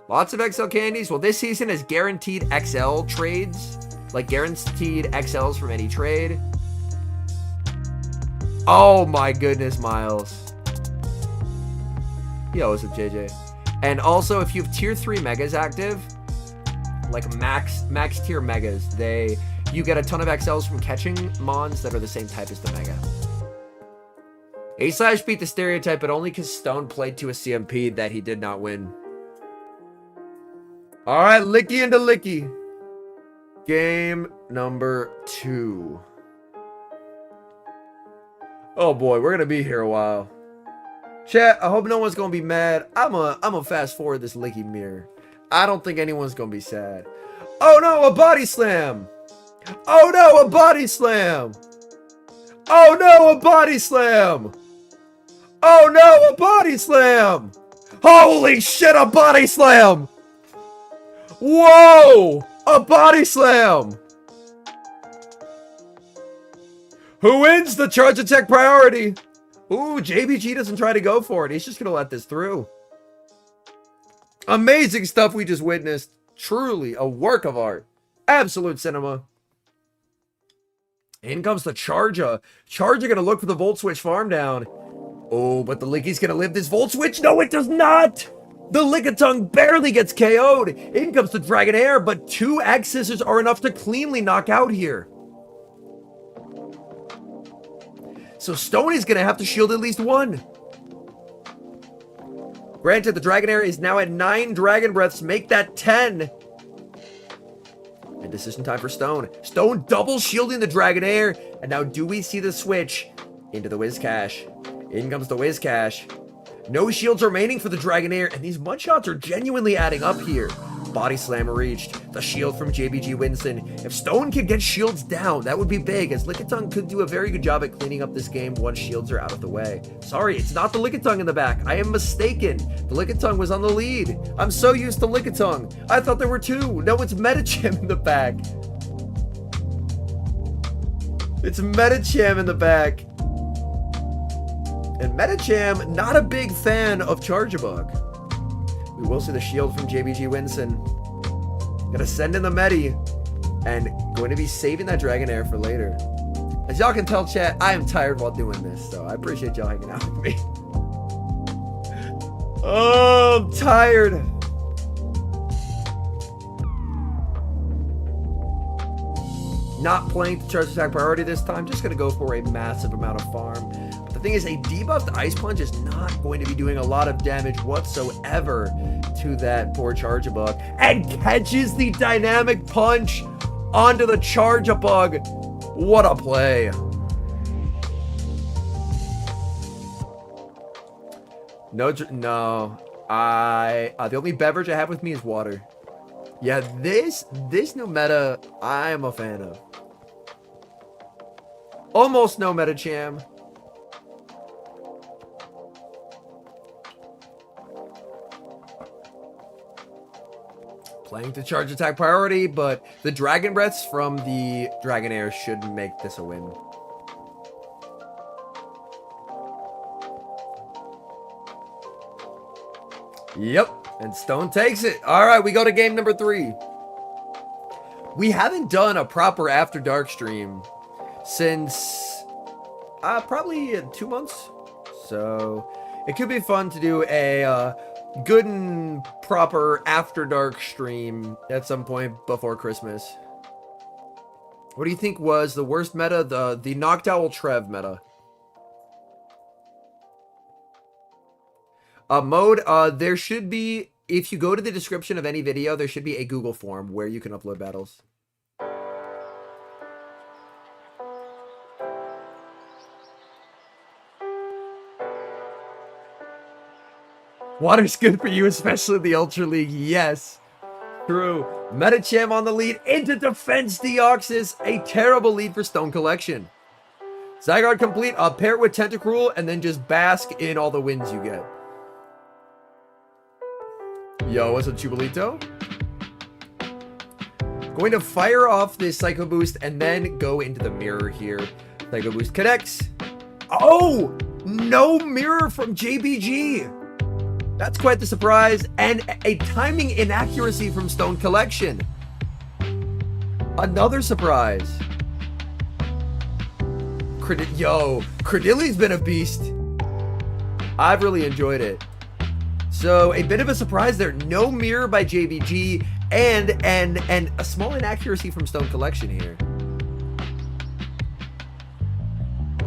Lots of XL candies. Well, this season is guaranteed XL trades. Like guaranteed XLs from any trade. Oh my goodness, Miles. Yo, what's up, JJ? And also, if you have tier 3 megas active, like max tier megas, you get a ton of XLs from catching mons that are the same type as the mega. A-Slash beat the stereotype, but only because Stone played to a CMP that he did not win. Alright, Licky into Licky. Game number 2. Oh boy, we're gonna be here a while. Chat, I hope no one's gonna be mad. I'm a fast forward this Licky mirror. I don't think anyone's gonna be sad. Oh no, a body slam! Oh no, a body slam! Oh no, a body slam! Oh no, a body slam! Holy shit, a body slam! Whoa! A body slam! Who wins the charge attack priority? Ooh, JBG doesn't try to go for it. He's just gonna let this through. Amazing stuff we just witnessed. Truly a work of art. Absolute cinema. In comes the Charger. Charger gonna look for the Volt Switch farm down. Oh, but the Licky's gonna live this Volt Switch. No, it does not. The Lickitung barely gets KO'd. In comes the Dragonair, but 2 X Scissors are enough to cleanly knock out here. So Stone is gonna have to shield at least 1. Granted, the Dragonair is now at 9 Dragon Breaths. Make that 10. And decision time for Stone. Stone double shielding the Dragonair. And now do we see the switch into the Whiscash? In comes the Whiscash. No shields remaining for the Dragonair. And these mud shots are genuinely adding up here. Body slam reached. The shield from JBG Winston. If Stone could get shields down, that would be big, as Lickitung could do a very good job at cleaning up this game once shields are out of the way. Sorry, it's not the Lickitung in the back. I am mistaken. The Lickitung was on the lead. I'm so used to Lickitung. I thought there were 2. No, it's Medicham in the back. It's Medicham in the back. And Medicham, not a big fan of Charjabug. We will see the shield from JBG Winston. Gonna send in the Medi. And going to be saving that Dragonair for later. As y'all can tell, chat, I am tired while doing this. So I appreciate y'all hanging out with me. Oh, I'm tired. Not playing to charge attack priority this time. Just going to go for a massive amount of farm. But the thing is, a debuffed Ice Punch is not going to be doing a lot of damage whatsoever to that poor Charge-a-Bug. And catches the Dynamic Punch onto the Charge-a-Bug. What a play. No. The only beverage I have with me is water. Yeah, this new meta, I am a fan of. Almost no meta cham. Playing to charge attack priority, but the Dragon Breaths from the Dragonair should make this a win. Yep, and Stone takes it. All right, we go to game number 3. We haven't done a proper After Dark stream since probably 2 months. So it could be fun to do a good and proper After Dark stream at some point before Christmas. What do you think was the worst meta? The Noctowl Trev meta. There should be, if you go to the description of any video, there should be a Google form where you can upload battles. Water's good for you, especially the Ultra League. Yes. True. Metacham on the lead into Defense Deoxys. A terrible lead for Stone Collection. Zygarde complete, pair it with Tentacruel, and then just bask in all the wins you get. Yo, what's up, Chubalito? Going to fire off this Psycho Boost and then go into the mirror here. Psycho Boost connects. Oh! No mirror from JBG. That's quite the surprise. And a timing inaccuracy from Stone Collection. Another surprise. Credilli's been a beast. I've really enjoyed it. So a bit of a surprise there. No mirror by JBG and a small inaccuracy from Stone Collection here.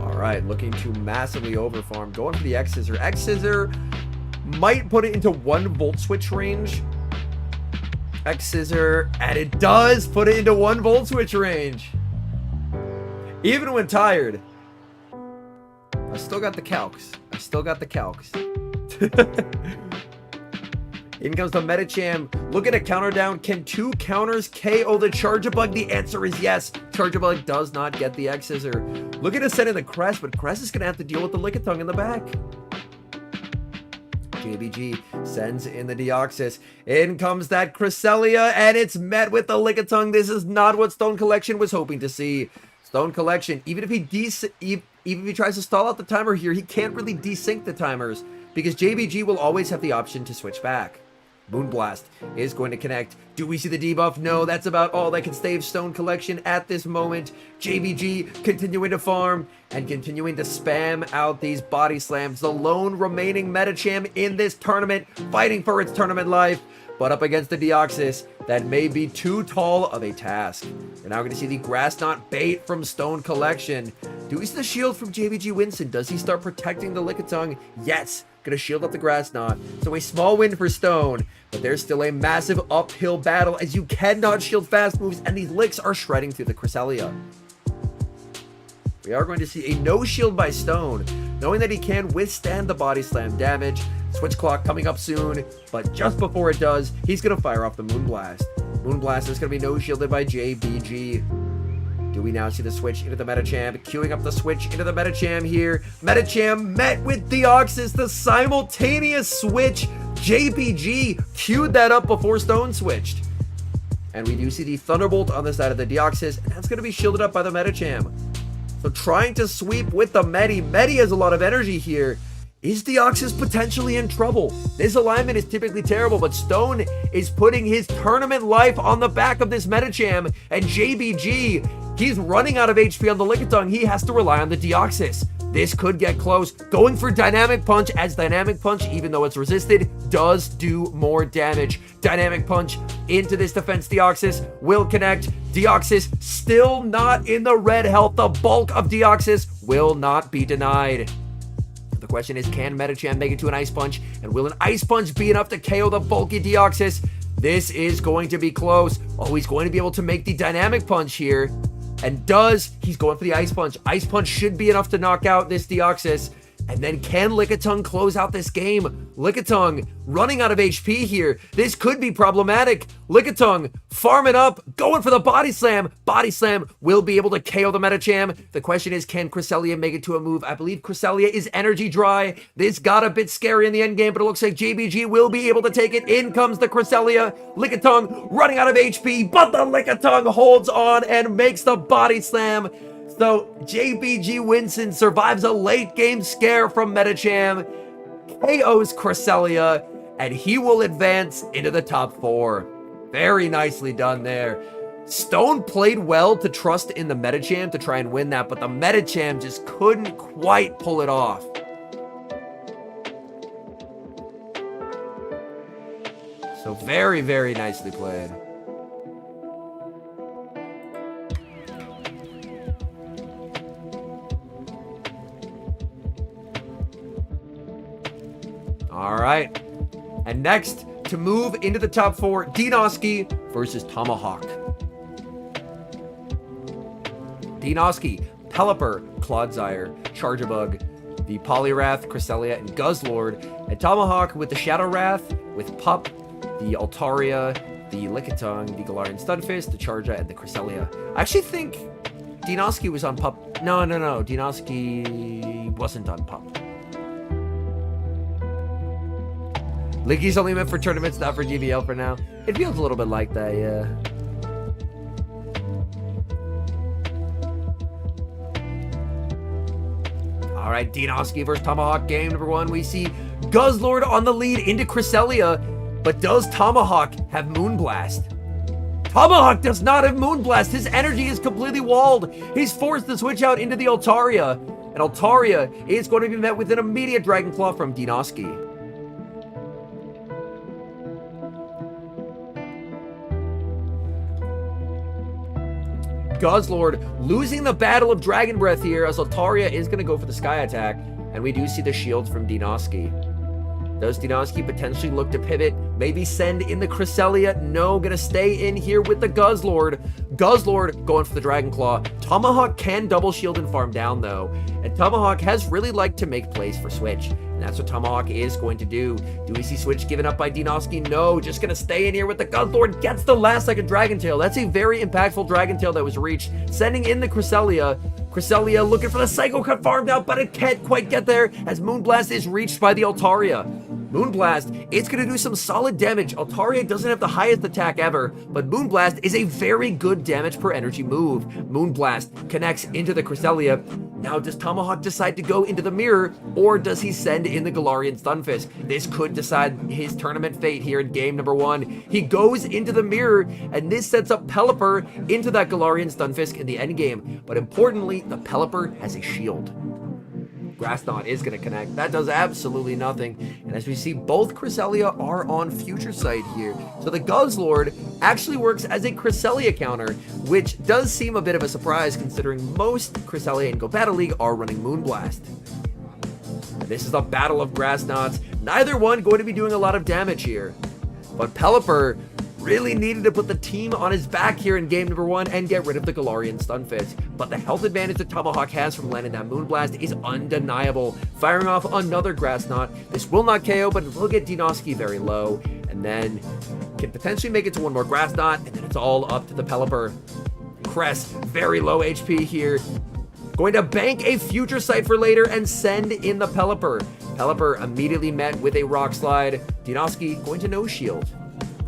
All right, looking to massively overfarm. Going for the X-Scissor. X-Scissor might put it into 1 Volt Switch range. X-Scissor, and it does put it into 1 Volt Switch range. Even when tired. I still got the calcs. In comes the Metacham. Looking at counter down. Can 2 counters KO the Charge-a-Bug? The answer is yes. Charge-a-Bug does not get the X-Scissor. Looking to send in the Crest, but Crest is going to have to deal with the Lickitung in the back. JBG sends in the Deoxys. In comes that Cresselia, and it's met with the Lickitung. This is not what Stone Collection was hoping to see. Stone Collection, even if he tries to stall out the timer here, he can't really desync the timers because JBG will always have the option to switch back. Moonblast is going to connect. Do we see the debuff? No, that's about all that can save Stone Collection at this moment. JBG continuing to farm and continuing to spam out these body slams. The lone remaining Metacham in this tournament, fighting for its tournament life, but up against the Deoxys, that may be too tall of a task. We're now going to see the Grass Knot bait from Stone Collection. Do we see the shield from JBG Winston? Does he start protecting the Lickitung? Yes. Gonna shield up the Grass Knot. So a small win for Stone, but there's still a massive uphill battle as you cannot shield fast moves, and these licks are shredding through the Cresselia. We are going to see a no shield by Stone, knowing that he can withstand the body slam damage. Switch clock coming up soon, but just before it does, he's gonna fire off the Moonblast. Moonblast is gonna be no shielded by JBG. Do we now see the switch into the Metacham? Queuing up the switch into the Metacham here. Metacham met with Deoxys, the simultaneous switch. JBG queued that up before Stone switched. And we do see the Thunderbolt on the side of the Deoxys, and that's going to be shielded up by the Metacham. So trying to sweep with the Medi. Medi has a lot of energy here. Is Deoxys potentially in trouble? This alignment is typically terrible, but Stone is putting his tournament life on the back of this Metacham, and JBG, he's running out of HP on the Lickitung. He has to rely on the Deoxys. This could get close. Going for Dynamic Punch, as Dynamic Punch, even though it's resisted, does do more damage. Dynamic Punch into this Defense Deoxys will connect. Deoxys still not in the red health. The bulk of Deoxys will not be denied. The question is, can Medicham make it to an Ice Punch? And will an Ice Punch be enough to KO the bulky Deoxys? This is going to be close. Oh, he's going to be able to make the Dynamic Punch here. And he's going for the Ice Punch. Ice Punch should be enough to knock out this Deoxys. And then can Lickitung close out this game? Lickitung running out of HP here. This could be problematic. Lickitung farming up, going for the Body Slam. Body Slam will be able to KO the Medicham. The question is, can Cresselia make it to a move? I believe Cresselia is energy dry. This got a bit scary in the end game, but it looks like JBG will be able to take it. In comes the Cresselia. Lickitung running out of HP, but the Lickitung holds on and makes the Body Slam. So JBG Winston survives a late game scare from Medicham, KOs Cresselia, and he will advance into the top 4. Very nicely done there. Stone played well to trust in the Medicham to try and win that, but the Medicham just couldn't quite pull it off. So very, very nicely played. All right, and next to move into the top 4, Dinoski versus Tomahawk. Dinoski, Pelipper, Clodsire, Charjabug, the Poliwrath, Cresselia, and Guzzlord, and Tomahawk with the Shadow Wrath, with Pup, the Altaria, the Lickitung, the Galarian Stunfisk, the Charja, and the Cresselia. I actually think Dinoski was on Pup. No, Dinoski wasn't on Pup. Licky's only meant for tournaments, not for GBL for now. It feels a little bit like that, yeah. All right, Dinoski versus Tomahawk, game number 1. We see Guzzlord on the lead into Cresselia, but does Tomahawk have Moonblast? Tomahawk does not have Moonblast. His energy is completely walled. He's forced to switch out into the Altaria, and Altaria is going to be met with an immediate Dragon Claw from Dinoski. Guzzlord losing the Battle of Dragon Breath here, as Altaria is going to go for the Sky Attack, and we do see the shields from Dinoski. Does Dinoski potentially look to pivot? Maybe send in the Cresselia? No, gonna stay in here with the Guzzlord. Guzzlord going for the Dragon Claw. Tomahawk can double shield and farm down though, and Tomahawk has really liked to make plays for Switch, and that's what Tomahawk is going to do. Do we see Switch given up by Dinoski? No, just gonna stay in here with the Guzzlord. Gets the last second Dragon Tail. That's a very impactful Dragon Tail that was reached. Sending in the Cresselia. Cresselia looking for the Psycho Cut farmed out, but it can't quite get there as Moonblast is reached by the Altaria. Moonblast, it's going to do some solid damage. Altaria doesn't have the highest attack ever, but Moonblast is a very good damage per energy move. Moonblast connects into the Cresselia. Now, does Tomahawk decide to go into the mirror, or does he send in the Galarian Stunfisk? This could decide his tournament fate here in game number 1. He goes into the mirror, and this sets up Pelipper into that Galarian Stunfisk in the endgame. But importantly, the Pelipper has a shield. Grass Knot is going to connect. That does absolutely nothing. And as we see, both Cresselia are on Future Sight here. So the Guzzlord actually works as a Cresselia counter, which does seem a bit of a surprise considering most Cresselia in Go Battle League are running Moonblast. And this is a battle of Grass Knots. Neither one going to be doing a lot of damage here. But Pelipper really needed to put the team on his back here in game number 1 and get rid of the Galarian Stunfisk. But the health advantage that Tomahawk has from landing that Moonblast is undeniable. Firing off another Grass Knot. This will not KO, but it will get Dinoski very low. And then can potentially make it to one more Grass Knot, and then it's all up to the Pelipper. Cress, very low HP here. Going to bank a Future Sight for later and send in the Pelipper. Pelipper immediately met with a Rock Slide. Dinoski going to no shield.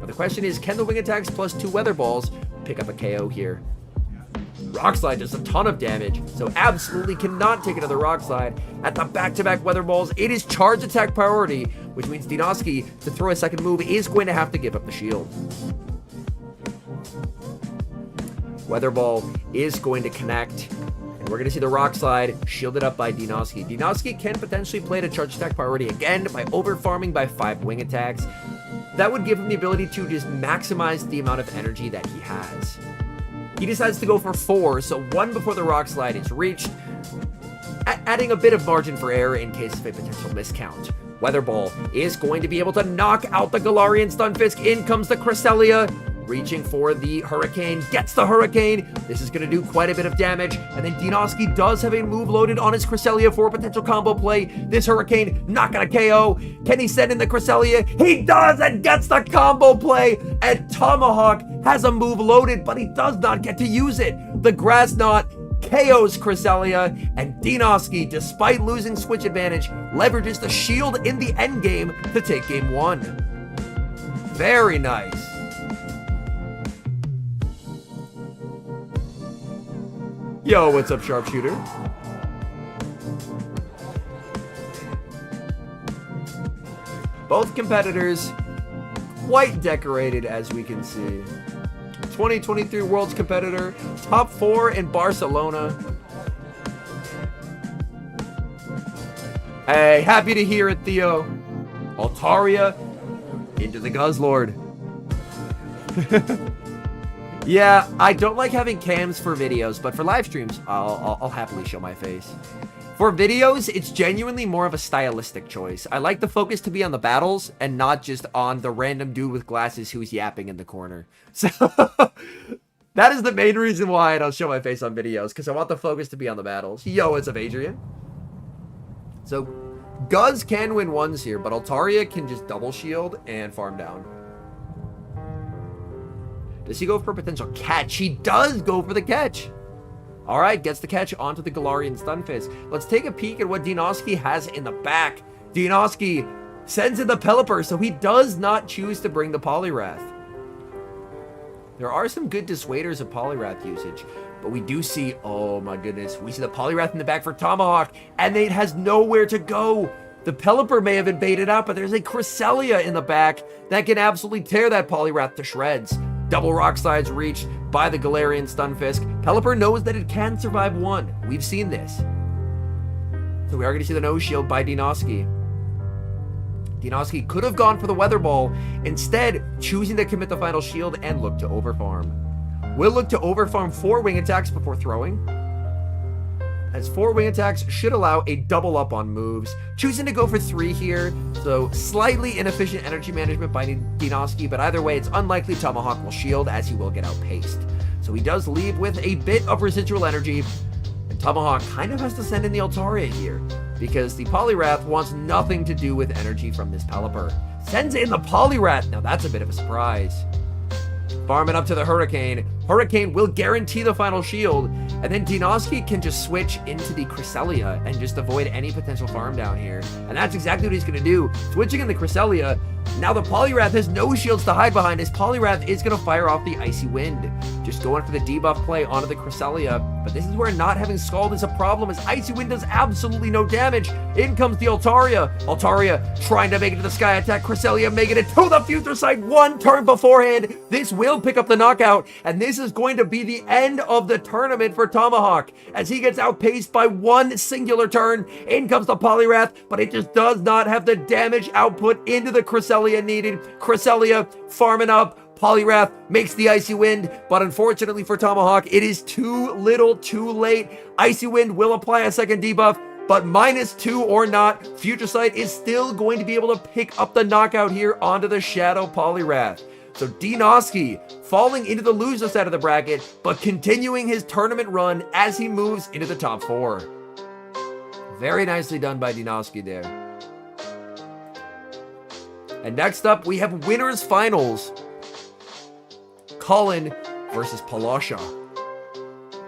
The question is, can the Wing Attacks plus 2 Weather Balls pick up a KO here? Rock Slide does a ton of damage, so absolutely cannot take another Rock Slide. At the back-to-back Weather Balls, it is Charge Attack priority, which means Dinoski, to throw a second move, is going to have to give up the shield. Weather Ball is going to connect, and we're going to see the Rock Slide shielded up by Dinoski. Dinoski can potentially play to Charge Attack priority again by over-farming by 5 Wing Attacks. That would give him the ability to just maximize the amount of energy that he has. He decides to go for 4, so 1 before the Rock Slide is reached, adding a bit of margin for error in case of a potential miscount. Weather Ball is going to be able to knock out the Galarian Stunfisk. In comes the Cresselia, reaching for the Hurricane, gets the Hurricane. This is going to do quite a bit of damage, and then Dinoski does have a move loaded on his Cresselia for a potential combo play. This Hurricane not going to KO. Can he send in the Cresselia? He does, and gets the combo play, and Tomahawk has a move loaded, but he does not get to use it. The Grass Knot KOs Cresselia, and Dinoski, despite losing switch advantage, leverages the shield in the endgame to take game 1. Very nice. Yo, what's up, Sharpshooter? Both competitors quite decorated, as we can see. 2023 Worlds competitor, top 4 in Barcelona. Hey, happy to hear it, Theo. Altaria into the Guzzlord. Yeah, I don't like having cams for videos, but for live streams, I'll happily show my face. For videos, it's genuinely more of a stylistic choice. I like the focus to be on the battles and not just on the random dude with glasses who's yapping in the corner. So that is the main reason why I don't show my face on videos, because I want the focus to be on the battles. Yo, what's up, Adrian? So Guz can win ones here, but Altaria can just double shield and farm down. Does he go for a potential catch? He does go for the catch. All right, gets the catch onto the Galarian Stunfisk. Let's take a peek at what Dinoski has in the back. Dinoski sends in the Pelipper, so he does not choose to bring the Poliwrath. There are some good dissuaders of Poliwrath usage, but we do see, oh my goodness, we see the Poliwrath in the back for Tomahawk, and it has nowhere to go. The Pelipper may have been baited out, but there's a Cresselia in the back that can absolutely tear that Poliwrath to shreds. Double Rock Slides reached by the Galarian Stunfisk. Pelipper knows that it can survive 1. We've seen this. So we are going to see the no shield by Dinoski. Dinoski could have gone for the Weather Ball, instead choosing to commit the final shield and look to overfarm. We'll look to overfarm 4 wing attacks before throwing, as 4 wing attacks should allow a double up on moves. Choosing to go for 3 here, so slightly inefficient energy management by Dinoski, but either way, it's unlikely Tomahawk will shield, as he will get outpaced. So he does leave with a bit of residual energy, and Tomahawk kind of has to send in the Altaria here, because the Poliwrath wants nothing to do with energy from this Pelipper. Sends in the Poliwrath. Now that's a bit of a surprise. Farming up to the Hurricane. Hurricane will guarantee the final shield, and then Dinoski can just switch into the Cresselia and just avoid any potential farm down here. And that's exactly what he's going to do. Switching in the Cresselia. Now the Poliwrath has no shields to hide behind. His Poliwrath is going to fire off the Icy Wind. Just going for the debuff play onto the Cresselia. But this is where not having Scald is a problem, as Icy Wind does absolutely no damage. In comes the Altaria. Altaria trying to make it to the Sky Attack. Cresselia making it to the future side 1 turn beforehand. This will pick up the knockout, and this is going to be the end of the tournament for Tomahawk, as he gets outpaced by 1 singular turn. In comes the Poliwrath, but it just does not have the damage output into the Cresselia needed. Cresselia farming up. Poliwrath makes the Icy Wind, but unfortunately for Tomahawk, it is too little too late. Icy Wind will apply a second debuff, but -2 or not, Future Sight is still going to be able to pick up the knockout here onto the Shadow Poliwrath. So Dinoski falling into the loser side of the bracket, but continuing his tournament run as he moves into the top 4. Very nicely done by Dinoski there. And next up, we have winners finals. Colin versus Palasha.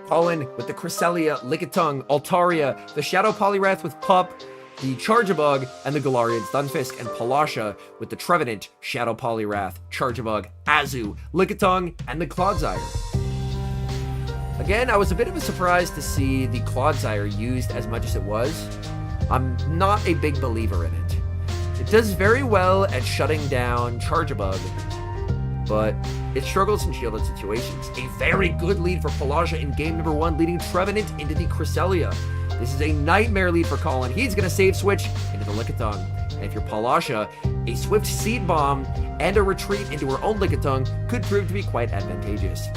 Colin with the Cresselia, Lickitung, Altaria, the Shadow Poliwrath with Pup, the Charjabug, and the Galarian Stunfisk, and Palasha with the Trevenant, Shadow Poliwrath, Charjabug, Azu, Lickitung, and the Clodsire. Again, I was a bit of a surprise to see the Clodsire used as much as it was. I'm not a big believer in it. It does very well at shutting down Charjabug, but it struggles in shielded situations. A very good lead for Palasha in game number 1, leading Trevenant into the Cresselia. This is a nightmare lead for Colin. He's going to save switch into the Lickitung. And if you're Palasha, a swift Seed Bomb and a retreat into her own Lickitung could prove to be quite advantageous.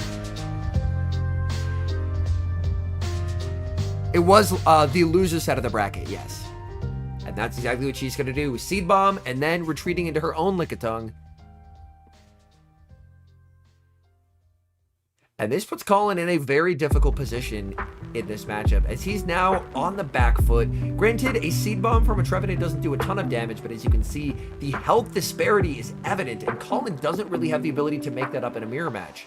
It was the loser set of the bracket, yes. And that's exactly what she's going to do. Seed Bomb, and then retreating into her own Lickitung. And this puts Colin in a very difficult position in this matchup, as he's now on the back foot. Granted, a Seed Bomb from a Trevenant doesn't do a ton of damage, but as you can see, the health disparity is evident, and Colin doesn't really have the ability to make that up in a mirror match.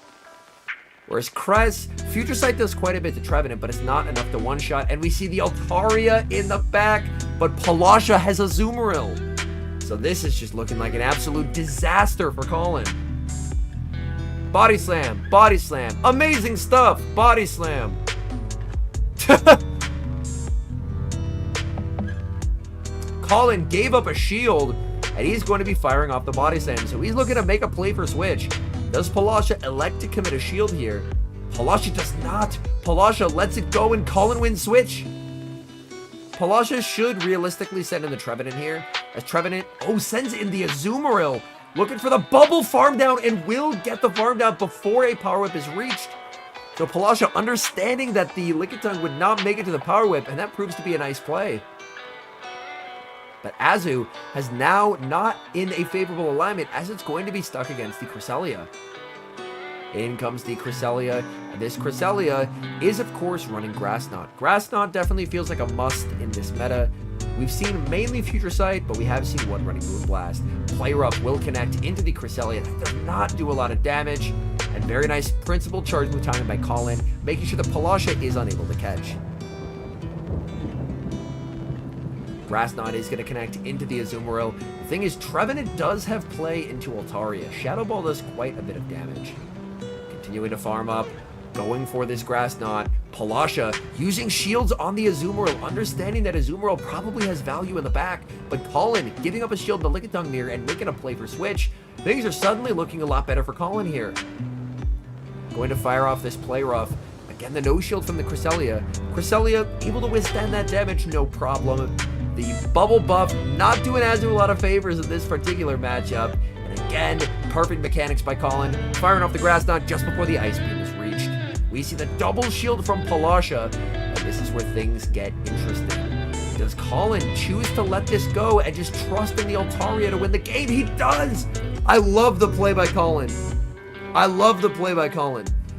Whereas Krez, Future Sight does quite a bit to Trevenant, but it's not enough to one-shot, and we see the Altaria in the back, but Palasha has a Azumarill. So this is just looking like an absolute disaster for Colin. Body slam, amazing stuff, body slam. Colin gave up a shield, and he's going to be firing off the body slam, so he's looking to make a play for switch. Does Palasha elect to commit a shield here? Palasha does not. Palasha lets it go, and Colin wins switch. Palasha should realistically send in the Trevenant here, as Trevenant, sends in the Azumarill. Looking for the bubble farm down, and will get the farm down before a power whip is reached. So Palasha understanding that the Lickitung would not make it to the power whip, and that proves to be a nice play. But Azu has now not in a favorable alignment, as it's going to be stuck against the Cresselia. In comes the Cresselia, and this Cresselia is of course running Grass Knot. Grass Knot definitely feels like a must in this meta. We've seen mainly Future Sight, but we have seen one running Moonblast. Play Rough will connect into the Cresselia. That does not do a lot of damage. And very nice principal charge move timing by Colin, making sure that Palasha is unable to catch. Grass Knot is going to connect into the Azumarill. The thing is, Trevenant does have play into Altaria. Shadow Ball does quite a bit of damage. Continuing to farm up. Going for this Grass Knot. Palasha using shields on the Azumarill, understanding that Azumarill probably has value in the back, but Colin giving up a shield to Lickitung near and making a play for switch. Things are suddenly looking a lot better for Colin here. Going to fire off this Play Rough. Again, the no shield from the Cresselia. Cresselia able to withstand that damage, no problem. The bubble buff not doing Azu a lot of favors in this particular matchup. And again, perfect mechanics by Colin, firing off the Grass Knot just before the Ice Beam is reached. We see the double shield from Palasha, and this is where things get interesting. Does Colin choose to let this go and just trust in the Altaria to win the game? He does! I love the play by Colin.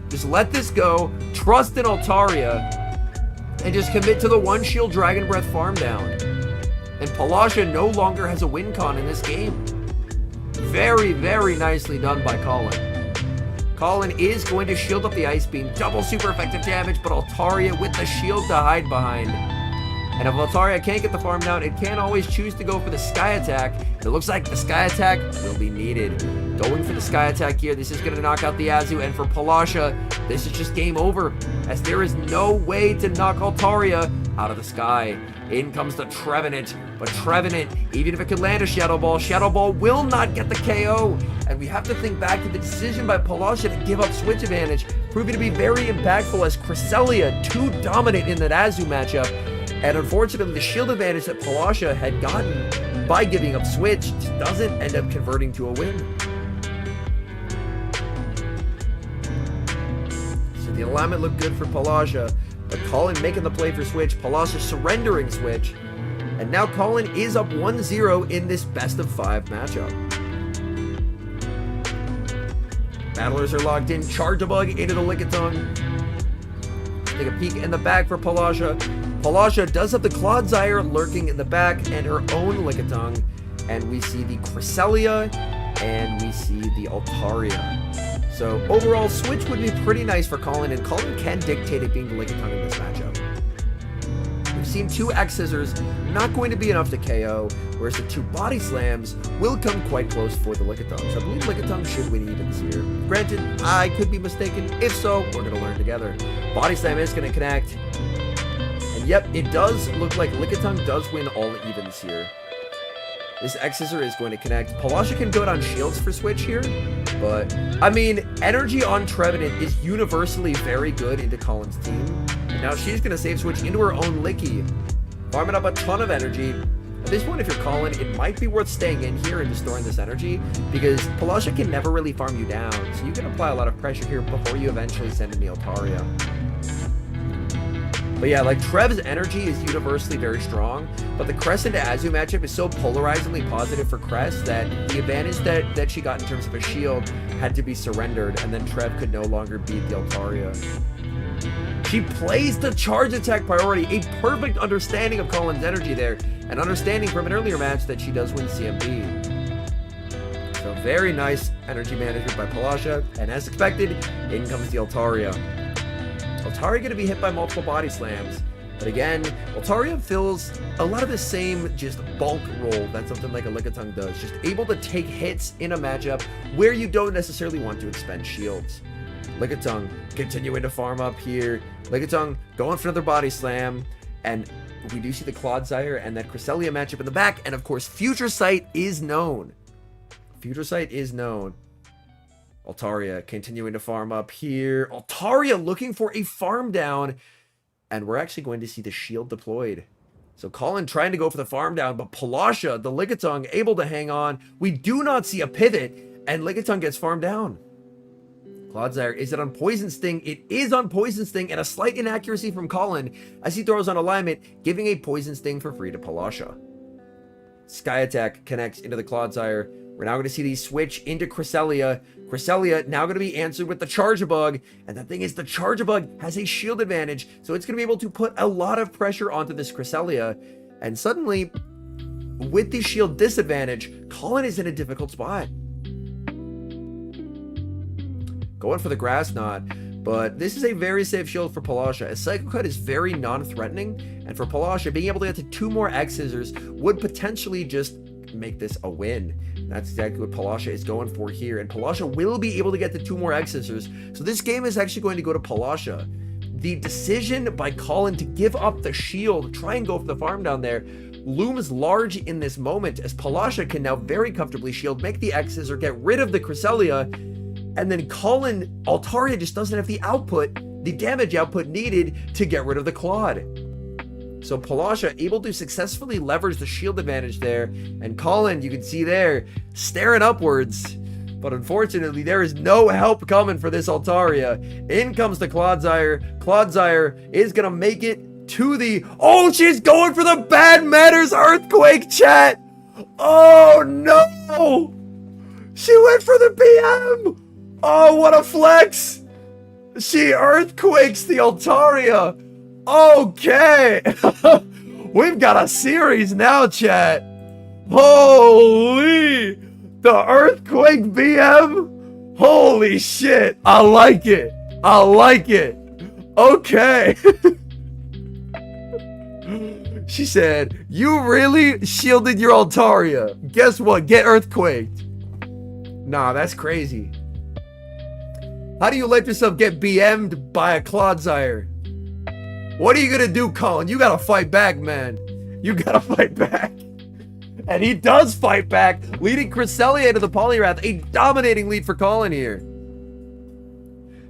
Just let this go, trust in Altaria, and just commit to the one shield Dragon Breath farm down. And Palasha no longer has a win con in this game. Very, very nicely done by Colin. Colin is going to shield up the Ice Beam, double super effective damage, but Altaria with the shield to hide behind. And if Altaria can't get the farm down, it can always choose to go for the Sky Attack. And it looks like the Sky Attack will be needed. Going for the Sky Attack here, this is going to knock out the Azu, and for Palasha, this is just game over, as there is no way to knock Altaria out of the sky. In comes the Trevenant, but Trevenant, even if it could land a Shadow Ball will not get the KO. And we have to think back to the decision by Palasha to give up switch advantage, proving to be very impactful as Cresselia too dominant in that Azu matchup. And unfortunately, the shield advantage that Palasha had gotten by giving up switch doesn't end up converting to a win. So the alignment looked good for Palasha, but Colin making the play for switch, Palasha surrendering switch, and now Colin is up 1-0 in this best of 5 matchup. Battlers are locked in, Charge-a-Bug into the Lickitung. Take a peek in the back for Palasha. Palasha does have the Clodsire lurking in the back and her own Lickitung. And we see the Cresselia and we see the Altaria. So overall, switch would be pretty nice for Colin, and Colin can dictate it being the Lickitung in this matchup. We've seen 2 X Scissors, not going to be enough to KO, whereas the 2 Body Slams will come quite close for the Lickitung. So I believe Lickitung should win evens here. Granted, I could be mistaken. If so, we're going to learn together. Body Slam is going to connect. And yep, it does look like Lickitung does win all evens here. This X Scissor is going to connect. Palasha can go down shields for switch here, but I mean, energy on Trevenant is universally very good into Colin's team. And now she's going to save switch into her own Licky, farming up a ton of energy. At this point, if you're Colin, it might be worth staying in here and just storing this energy, because Palasha can never really farm you down, so you can apply a lot of pressure here before you eventually send in the Altaria. But But yeah, like Trev's energy is universally very strong, but the Cress into Azu matchup is so polarizingly positive for Cress that the advantage that she got in terms of a shield had to be surrendered, and then Trev could no longer beat the Altaria. She plays the charge attack priority, a perfect understanding of Colin's energy there, and understanding from an earlier match that she does win CMB. So very nice energy management by Palasha, and as expected, in comes the Altaria. Altaria going to be hit by multiple body slams, but again, Altaria fills a lot of the same just bulk role that something like a Lickitung does, just able to take hits in a matchup where you don't necessarily want to expend shields. Lickitung continuing to farm up here. Lickitung going for another body slam, and we do see the Clodsire and that Cresselia matchup in the back, and of course Future Sight is known. Future Sight is known. Altaria continuing to farm up here. Altaria looking for a farm down, and we're actually going to see the shield deployed. So Colin trying to go for the farm down, but Palasha, the Lickitung, able to hang on. We do not see a pivot, and Lickitung gets farmed down. Clodsire, is it on Poison Sting? It is on Poison Sting, and a slight inaccuracy from Colin as he throws on alignment, giving a Poison Sting for free to Palasha. Sky Attack connects into the Clodsire. We're now going to see the switch into Cresselia. Cresselia now going to be answered with the Charge-a-Bug, and the thing is, the Charge-a-Bug has a shield advantage, so it's going to be able to put a lot of pressure onto this Cresselia, and suddenly, with the shield disadvantage, Colin is in a difficult spot. Going for the Grass Knot, but this is a very safe shield for Palasha, as Psycho Cut is very non-threatening, and for Palasha, being able to get to 2 more X-Scissors would potentially just make this a win. That's exactly what Palasha is going for here, and Palasha will be able to get the 2 more X-Scissors, so this game is actually going to go to Palasha. The decision by Colin to give up the shield, try and go for the farm down there, looms large in this moment, as Palasha can now very comfortably shield, make the X-Scissor, get rid of the Cresselia, and then Colin, Altaria just doesn't have the output, the damage output needed to get rid of the Claude. So Palasha able to successfully leverage the shield advantage there, and Colin, you can see there, staring upwards. But unfortunately, there is no help coming for this Altaria. In comes the Clodsire. Clodsire is going to make it to the... Oh, she's going for the Bad Manners Earthquake, chat! Oh, no! She went for the BM! Oh, what a flex! She earthquakes the Altaria. Okay. We've got a series now, chat. Holy. The earthquake BM. Holy shit. I like it. I like it. Okay. She said, you really shielded your Altaria. Guess what? Get earthquaked. Nah, that's crazy. How do you let yourself get BM'd by a Clodsire? What are you gonna do, Colin? You gotta fight back, man. You gotta fight back. And he does fight back, leading Cresselia into the Poliwrath. A dominating lead for Colin here.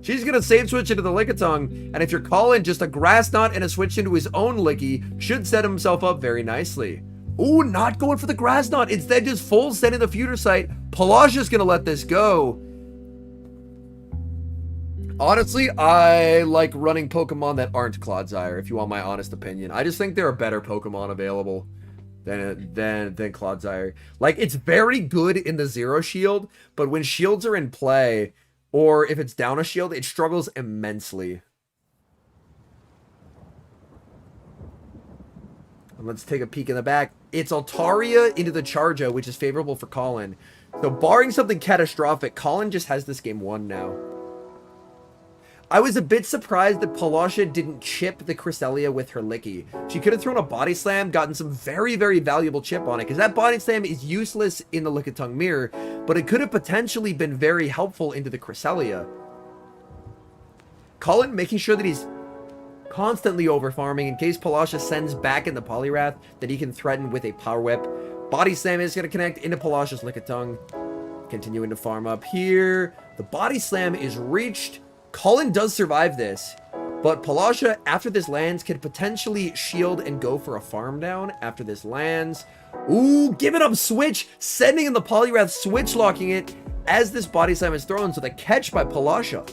She's gonna save switch into the Lickitung, and if you're Colin, just a Grass Knot and a switch into his own Licky should set himself up very nicely. Ooh, not going for the Grass Knot. Instead, just full sending the Future Sight. Palasha's gonna let this go. Honestly, I like running Pokemon that aren't Clodsire, if you want my honest opinion. I just think there are better Pokemon available than Clodsire. Like, it's very good in the Zero Shield, but when shields are in play, or if it's down a shield, it struggles immensely. And let's take a peek in the back. It's Altaria into the Chargia, which is favorable for Colin. So barring something catastrophic, Colin just has this game won now. I was a bit surprised that Palasha didn't chip the Cresselia with her Licky. She could have thrown a Body Slam, gotten some very, very valuable chip on it, because that Body Slam is useless in the Lickitung Mirror, but it could have potentially been very helpful into the Cresselia. Colin making sure that he's constantly over farming in case Palasha sends back in the Poliwrath that he can threaten with a Power Whip. Body Slam is going to connect into Palasha's Lickitung. Continuing to farm up here. The Body Slam is reached. Colin does survive this, but Palasha, after this lands, can potentially shield and go for a farm down after this lands. Ooh, giving up switch, sending in the Poliwrath, switch locking it as this Body Slam is thrown, so the catch by Palasha.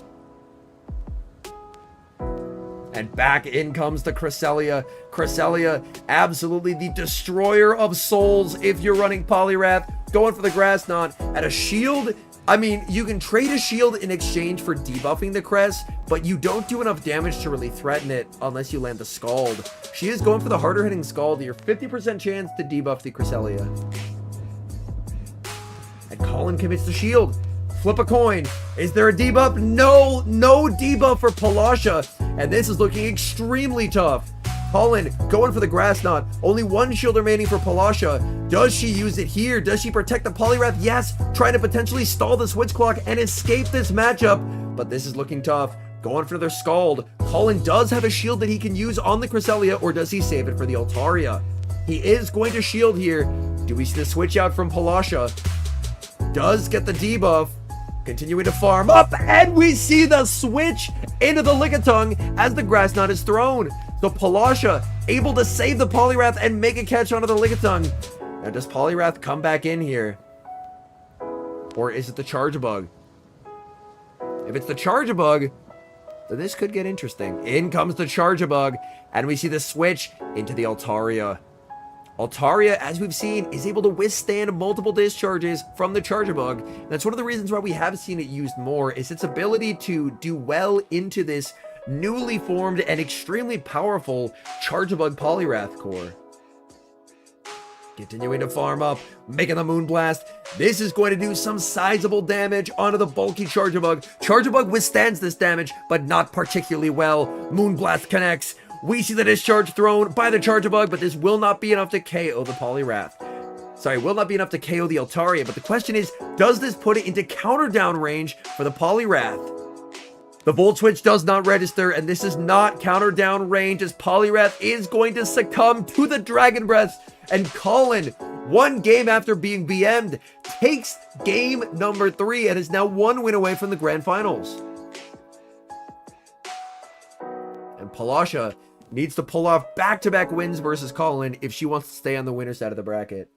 And back in comes the Cresselia. Cresselia, absolutely the destroyer of souls if you're running Poliwrath. Going for the Grass Knot. At a shield, I mean, you can trade a shield in exchange for debuffing the Cress, but you don't do enough damage to really threaten it unless you land the Scald. She is going for the harder hitting Scald, your 50% chance to debuff the Cresselia. And Colin commits the shield. Flip a coin. Is there a debuff? No debuff for Palasha. And this is looking extremely tough. Colin going for the Grass Knot. Only one shield remaining for Palasha. Does she use it here? Does she protect the Poliwrath? Yes. Trying to potentially stall the Switch Clock and escape this matchup. But this is looking tough. Going for their Scald. Colin does have a shield that he can use on the Cresselia, or does he save it for the Altaria? He is going to shield here. Do we see the switch out from Palasha? Does get the debuff. Continuing to farm up, and we see the switch into the Lickitung as the Grass Knot is thrown. So Palasha able to save the Poliwrath and make a catch onto the Lickitung. Now does Poliwrath come back in here? Or is it the Charge-a-Bug? If it's the Charge-a-Bug, then this could get interesting. In comes the Charge-a-Bug, and we see the switch into the Altaria. Altaria, as we've seen, is able to withstand multiple discharges from the Charge-a-Bug. And that's one of the reasons why we have seen it used more, is its ability to do well into this newly formed and extremely powerful Charge-a-Bug Poliwrath core. Continuing to farm up, making the Moonblast. This is going to do some sizable damage onto the bulky Charge-a-Bug. Charge-a-Bug withstands this damage, but not particularly well. Moonblast connects. We see the discharge thrown by the Charge-a-Bug, but this will not be enough to KO the Poliwrath. Sorry, will not be enough to KO the Altaria, but the question is, does this put it into counter down range for the Poliwrath? The Volt Switch does not register, and this is not counter down range, as Poliwrath is going to succumb to the Dragon Breath, and Colin, one game after being BM'd, takes game number 3 and is now 1 win away from the Grand Finals. And Palasha needs to pull off back-to-back wins versus Colin if she wants to stay on the winner's side of the bracket.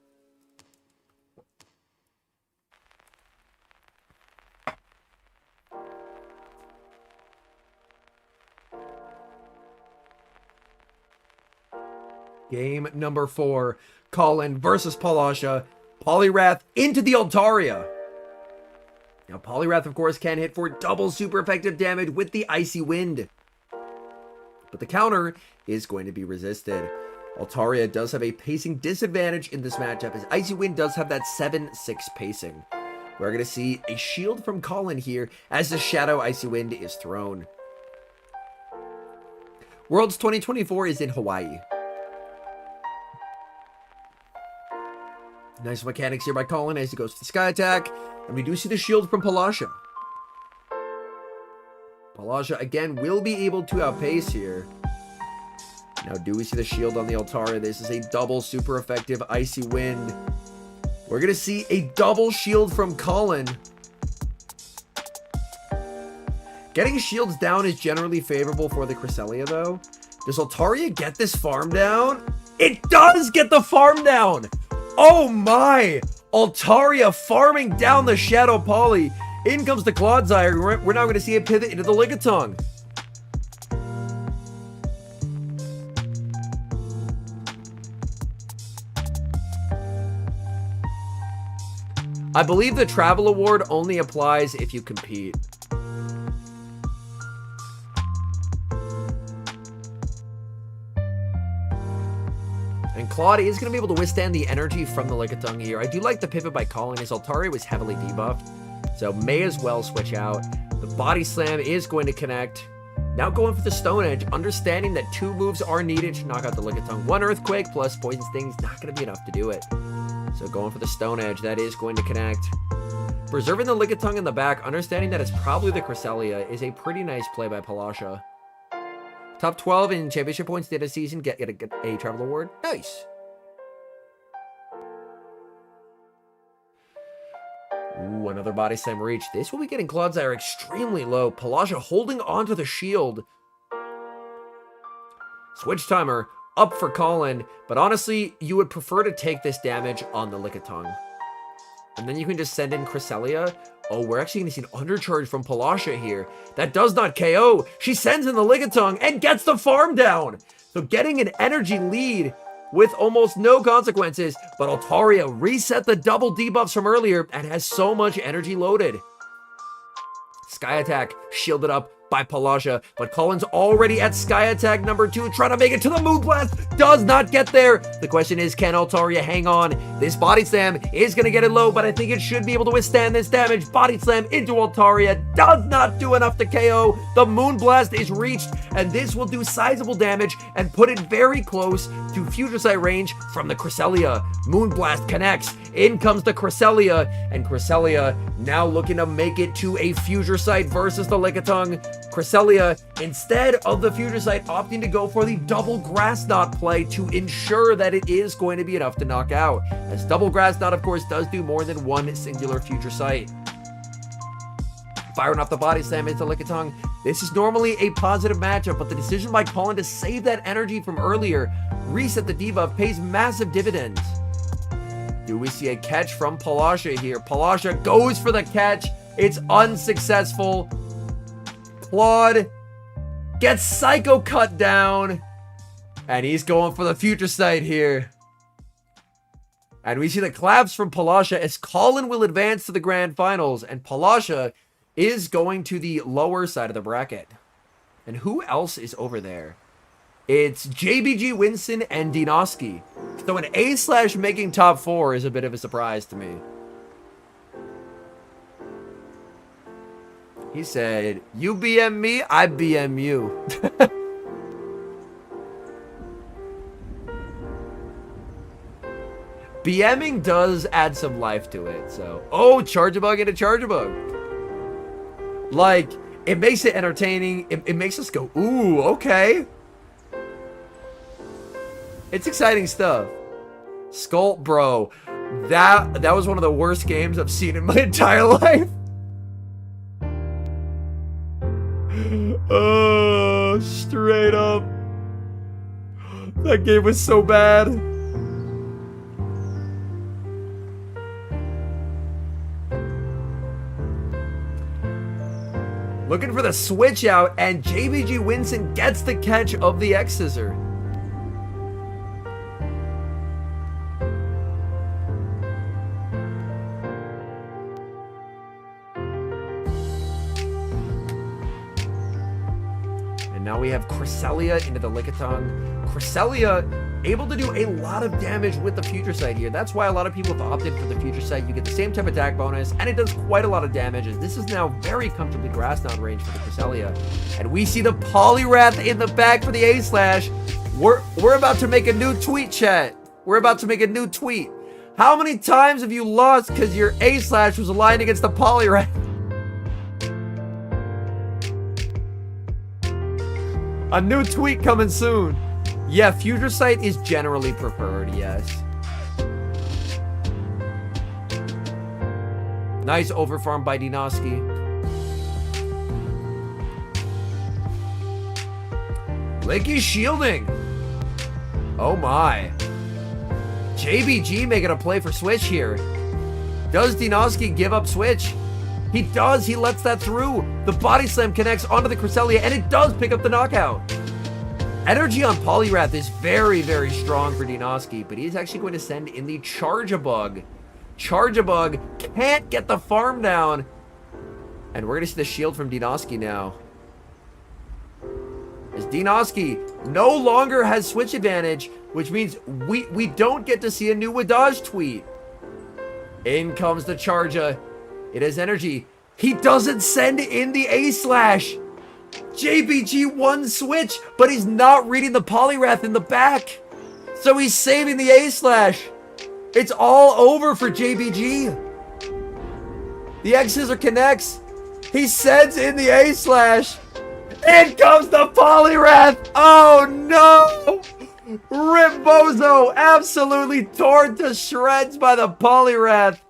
Game number 4, Colin versus Palasha. Poliwrath into the Altaria. Now, Poliwrath, of course, can hit for double super effective damage with the Icy Wind. But the counter is going to be resisted. Altaria does have a pacing disadvantage in this matchup, as Icy Wind does have that 7-6 pacing. We're going to see a shield from Colin here as the Shadow Icy Wind is thrown. Worlds 2024 is in Hawaii. Nice mechanics here by Colin as he goes to the Sky Attack. And we do see the shield from Palasha. Palasha, again, will be able to outpace here. Now, do we see the shield on the Altaria? This is a double super effective Icy Wind. We're going to see a double shield from Colin. Getting shields down is generally favorable for the Cresselia, though. Does Altaria get this farm down? It does get the farm down! Oh my! Altaria farming down the Shadow Poly. In comes the Clodsire. We're now going to see a pivot into the Lickitung. I believe the Travel Award only applies if you compete. And Claude is going to be able to withstand the energy from the Lickitung here. I do like the pivot by Colin, as Altaria was heavily debuffed, so may as well switch out. The Body Slam is going to connect. Now going for the Stone Edge, understanding that 2 moves are needed to knock out the Lickitung. 1 Earthquake plus Poison Sting is not going to be enough to do it. So going for the Stone Edge, that is going to connect. Preserving the Lickitung in the back, understanding that it's probably the Cresselia, is a pretty nice play by Palasha. Top 12 in championship points did a season, get a Travel Award. Nice. Ooh, another Body Slam reach. This will be getting Clodsire extremely low. Palasha holding onto the shield. Switch timer up for Colin, but honestly, you would prefer to take this damage on the Lickitung. And then you can just send in Cresselia, Oh, we're actually going to see an undercharge from Palasha here. That does not KO. She sends in the Lickitung and gets the farm down. So getting an energy lead with almost no consequences. But Altaria reset the double debuffs from earlier and has so much energy loaded. Sky Attack shielded up by Palasha, but Cullen's already at Sky Attack number 2, trying to make it to the Moonblast, does not get there. The question is, can Altaria hang on? This Body Slam is going to get it low, but I think it should be able to withstand this damage. Body Slam into Altaria, does not do enough to KO. The Moonblast is reached, and this will do sizable damage and put it very close to Future Sight range from the Cresselia. Moonblast connects, in comes the Cresselia, and Cresselia now looking to make it to a Future Sight versus the Lickitung. Cresselia, instead of the Future Sight, opting to go for the double Grass Knot play to ensure that it is going to be enough to knock out, as double Grass Knot, of course, does do more than one singular Future Sight. Firing off the Body Slam into Lickitung. This is normally a positive matchup, but the decision by Cullen to save that energy from earlier, reset the debuff, pays massive dividends. Do we see a catch from Palasha here? Palasha goes for the catch. It's unsuccessful. Claude gets Psycho cut down, and he's going for the Future Sight here. And we see the claps from Palasha as Colin will advance to the grand finals, and Palasha is going to the lower side of the bracket. And who else is over there? It's JBG Winston and Dinoski. So an A/ making top 4 is a bit of a surprise to me. He said, you BM me, I BM you. BMing does add some life to it, so. Oh, Charge-a-Bug into Charge-a-Bug. Like, it makes it entertaining. It makes us go, ooh, okay. It's exciting stuff. Skull, bro. That was one of the worst games I've seen in my entire life. Oh, straight up. That game was so bad. Looking for the switch out, and JBG Winston gets the catch of the X-Scissor. Now we have Cresselia into the Lickitung. Cresselia able to do a lot of damage with the Future Sight here. That's why a lot of people have opted for the Future Sight. You get the same type of attack bonus, and it does quite a lot of damage, as this is now very comfortably Grass Knot range for the Cresselia. And we see the Poliwrath in the back for the A/. We're about to make a new tweet, chat. We're about to make a new tweet. How many times have you lost because your A/ was aligned against the Poliwrath? A new tweet coming soon. Yeah, Future Sight is generally preferred, yes. Nice overfarm by Dinoski. Licky shielding. Oh my. JBG making a play for Switch here. Does Dinoski give up Switch? He does. He lets that through. The Body Slam connects onto the Cresselia, and it does pick up the knockout. Energy on Poliwrath is very, very strong for Dinoski, but he's actually going to send in the Charge-a-Bug. Charge-a-Bug can't get the farm down. And we're going to see the shield from Dinoski now. As Dinoski no longer has switch advantage, which means we don't get to see a new Wadaj tweet. In comes the Charge-a. It has energy. He doesn't send in the A/. JBG won switch, but he's not reading the Poliwrath in the back. So he's saving the A/. It's all over for JBG. The X-Scissor connects. He sends in the A/. In comes the Poliwrath. Oh no! Rip Bozo absolutely torn to shreds by the Poliwrath.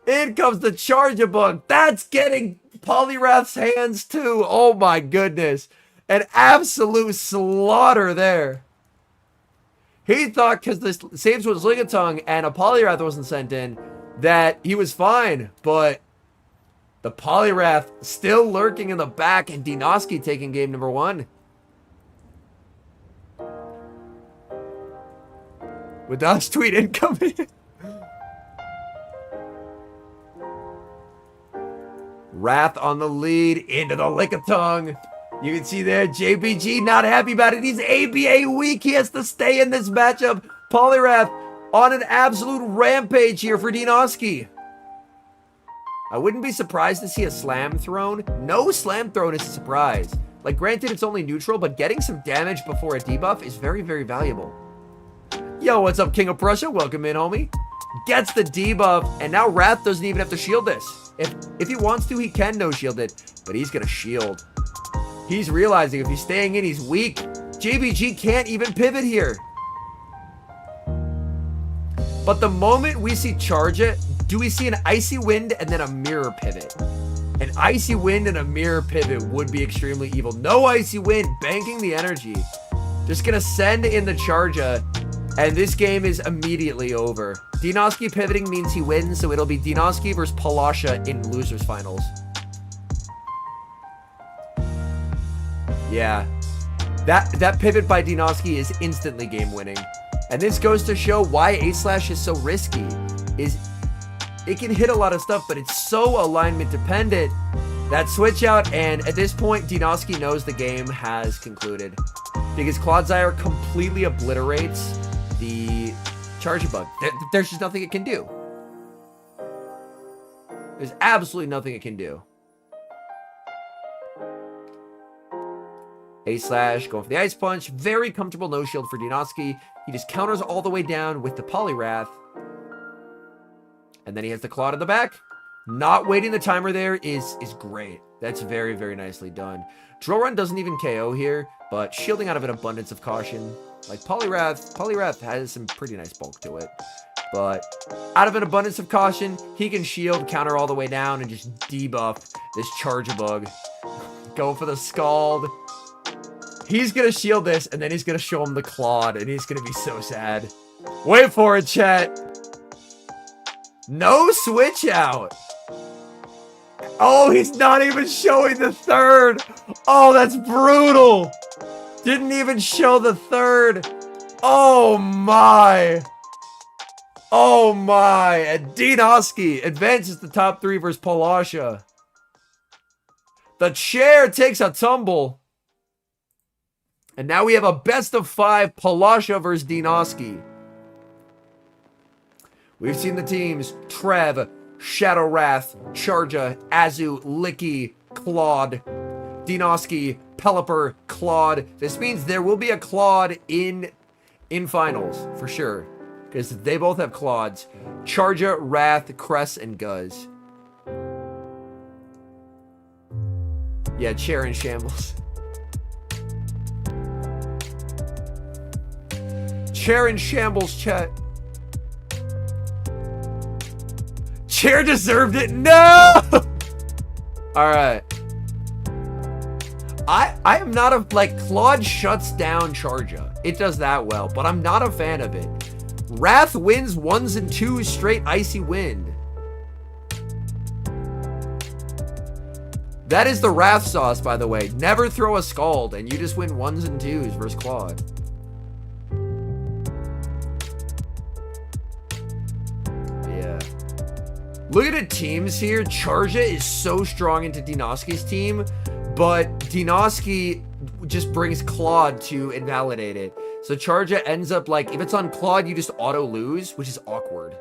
In comes the Charge-a-Bug. That's getting Poliwrath's hands too. Oh my goodness. An absolute slaughter there. He thought because the saves was Lickitung and a Poliwrath wasn't sent in that he was fine. But The Poliwrath still lurking in the back, and Dinoski taking game number 1. With Dodge tweet incoming. Wrath on the lead into the Lickitung. You can see there, JBG not happy about it. He's ABA weak. He has to stay in this matchup. Poliwrath on an absolute rampage here for Dinoski. I wouldn't be surprised to see a Slam Throne. No Slam Throne is a surprise. Like, granted, it's only neutral, but getting some damage before a debuff is very, very valuable. Yo, what's up, King of Prussia? Welcome in, homie. Gets the debuff, and now Wrath doesn't even have to shield this. If he wants to, he can no-shield it, but he's gonna shield. He's realizing if he's staying in, he's weak. JBG can't even pivot here. But the moment we see charge it, do we see an Icy Wind and then a Mirror Pivot? An Icy Wind and a Mirror Pivot would be extremely evil. No Icy Wind, banking the energy. Just gonna send in the Charger, and this game is immediately over. Dinoski pivoting means he wins, so it'll be Dinoski versus Palasha in losers finals. Yeah, that pivot by Dinoski is instantly game winning. And this goes to show why A-Slash is so risky. Is it can hit a lot of stuff, but it's so alignment dependent. That switch out, and at this point, Dinoski knows the game has concluded. Because Clodsire completely obliterates the Charge Bug. There's just nothing it can do. There's absolutely nothing it can do. A-Slash going for the Ice Punch. Very comfortable no shield for Dinoski. He just counters all the way down with the Poliwrath. And then he has the Claw in the back. Not waiting the timer there is great. That's very, very nicely done. Drill Run doesn't even KO here, but shielding out of an abundance of caution. Like Poliwrath has some pretty nice bulk to it. But out of an abundance of caution, he can shield, counter all the way down, and just debuff this Charge Bug. Go for the Scald. He's gonna shield this, and then he's gonna show him the Claude, and he's gonna be so sad. Wait for it, chat. No switch out. Oh, he's not even showing the third. Oh, that's brutal. Didn't even show the third. Oh my. Oh my. And Dinoski advances the top 3 versus Palasha. The chair takes a tumble. And now we have a best of 5 Palasha versus Dinoski. We've seen the teams Trev, Shadow Wrath, Charja, Azu, Licky, Claude, Dinoski, Pelipper, Claude. This means there will be a Claude in finals for sure, because they both have Claudes. Charja, Wrath, Cress, and Guz. Yeah, chair in shambles. Chair in shambles, chat. Chair deserved it. No! Alright. I am not a, like, Claude shuts down Charja. It does that well, but I'm not a fan of it. Wrath wins 1s and 2s straight Icy Wind. That is the Wrath sauce, by the way. Never throw a Scald, and you just win 1s and 2s versus Claude. Look at the teams here. Charja is so strong into Dinoski's team, but Dinoski just brings Claude to invalidate it. So Charja ends up like, if it's on Claude, you just auto lose, which is awkward.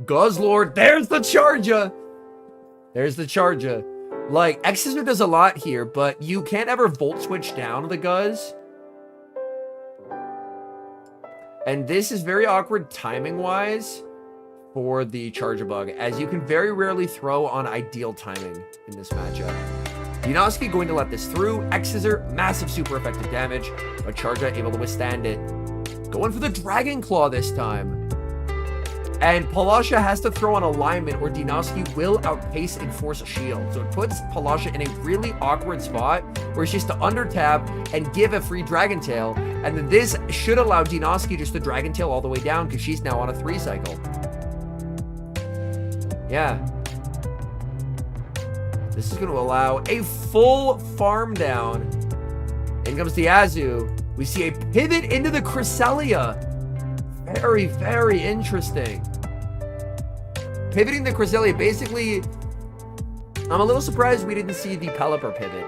Guzzlord, there's the Charja. There's the Charja. Like, X-Scissor does a lot here, but you can't ever Volt Switch down the Guz. And this is very awkward timing-wise for the Charger Bug, as you can very rarely throw on ideal timing in this matchup. Dinoski going to let this through. X-Scissor, massive super effective damage, but Charger able to withstand it. Going for the Dragon Claw this time. And Palasha has to throw on alignment or Dinoski will outpace and force a shield. So it puts Palasha in a really awkward spot where she has to under-tap and give a free Dragon Tail. And then this should allow Dinoski just to Dragon Tail all the way down because she's now on a 3 cycle. Yeah. This is going to allow a full farm down. In comes the Azu. We see a pivot into the Cresselia. Very, very interesting. Pivoting the Cresselia, basically, I'm a little surprised we didn't see the Pelipper pivot,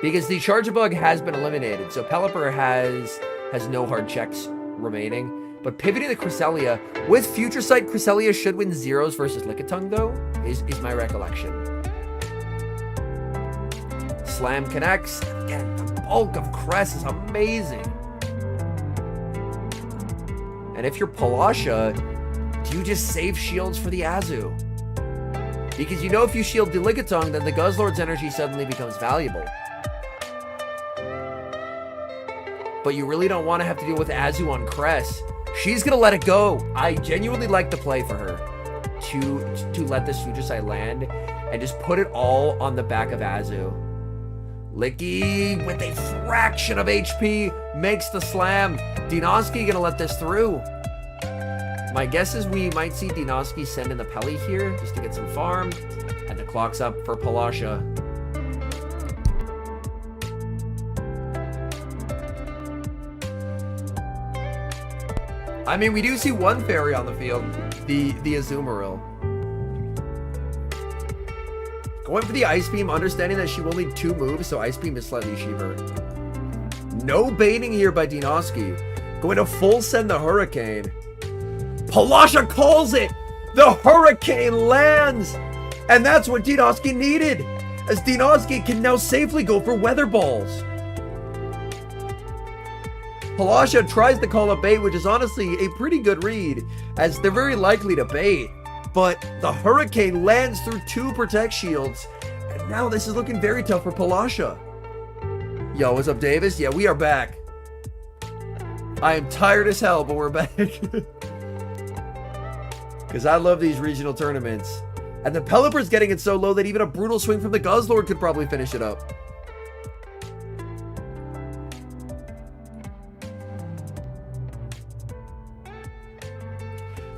because the Charjabug has been eliminated, so Pelipper has no hard checks remaining. But pivoting the Cresselia, with Future Sight, Cresselia should win zeros versus Lickitung, though, is my recollection. Slam connects. Again, the bulk of Cress is amazing. And if you're Palasha, do you just save shields for the Azu? Because you know if you shield the Lickitung, then the Guzzlord's energy suddenly becomes valuable. But you really don't want to have to deal with Azu on Cress. She's going to let it go. I genuinely like the play for her to let this Future Sight land and just put it all on the back of Azu. Licky, with a fraction of HP, makes the slam. Dinoski going to let this through. My guess is we might see Dinoski send in the Pelly here just to get some farm. And the clock's up for Palasha. I mean, we do see one fairy on the field, the Azumarill. Going for the Ice Beam, understanding that she will need 2 moves, so Ice Beam is slightly cheaper. No baiting here by Dinoski. Going to full send the Hurricane. Palasha calls it! The Hurricane lands! And that's what Dinoski needed, as Dinoski can now safely go for Weather Balls. Palasha tries to call a bait, which is honestly a pretty good read, as they're very likely to bait. But the Hurricane lands through 2 Protect Shields, and now this is looking very tough for Palasha. Yo, what's up, Davis? Yeah, we are back. I am tired as hell, but we're back. Because I love these regional tournaments. And the Pelipper's getting it so low that even a brutal swing from the Guzzlord could probably finish it up.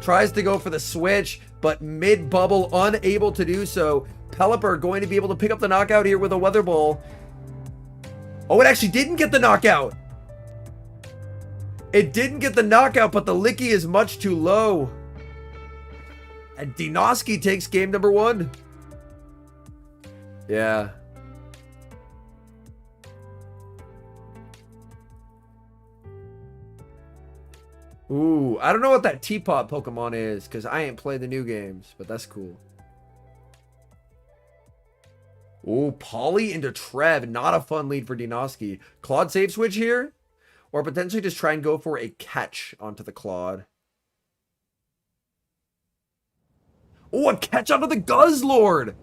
Tries to go for the switch, but mid-bubble, unable to do so. Pelipper going to be able to pick up the knockout here with a Weather Ball. Oh, it actually didn't get the knockout. It didn't get the knockout, but the Licky is much too low. And Dinoski takes game number 1. Yeah. Ooh, I don't know what that Teapot Pokemon is, because I ain't played the new games, but that's cool. Ooh, Polly into Trev. Not a fun lead for Dinoski. Claude save switch here? Or potentially just try and go for a catch onto the Claude. Oh, a catch onto the Guzzlord.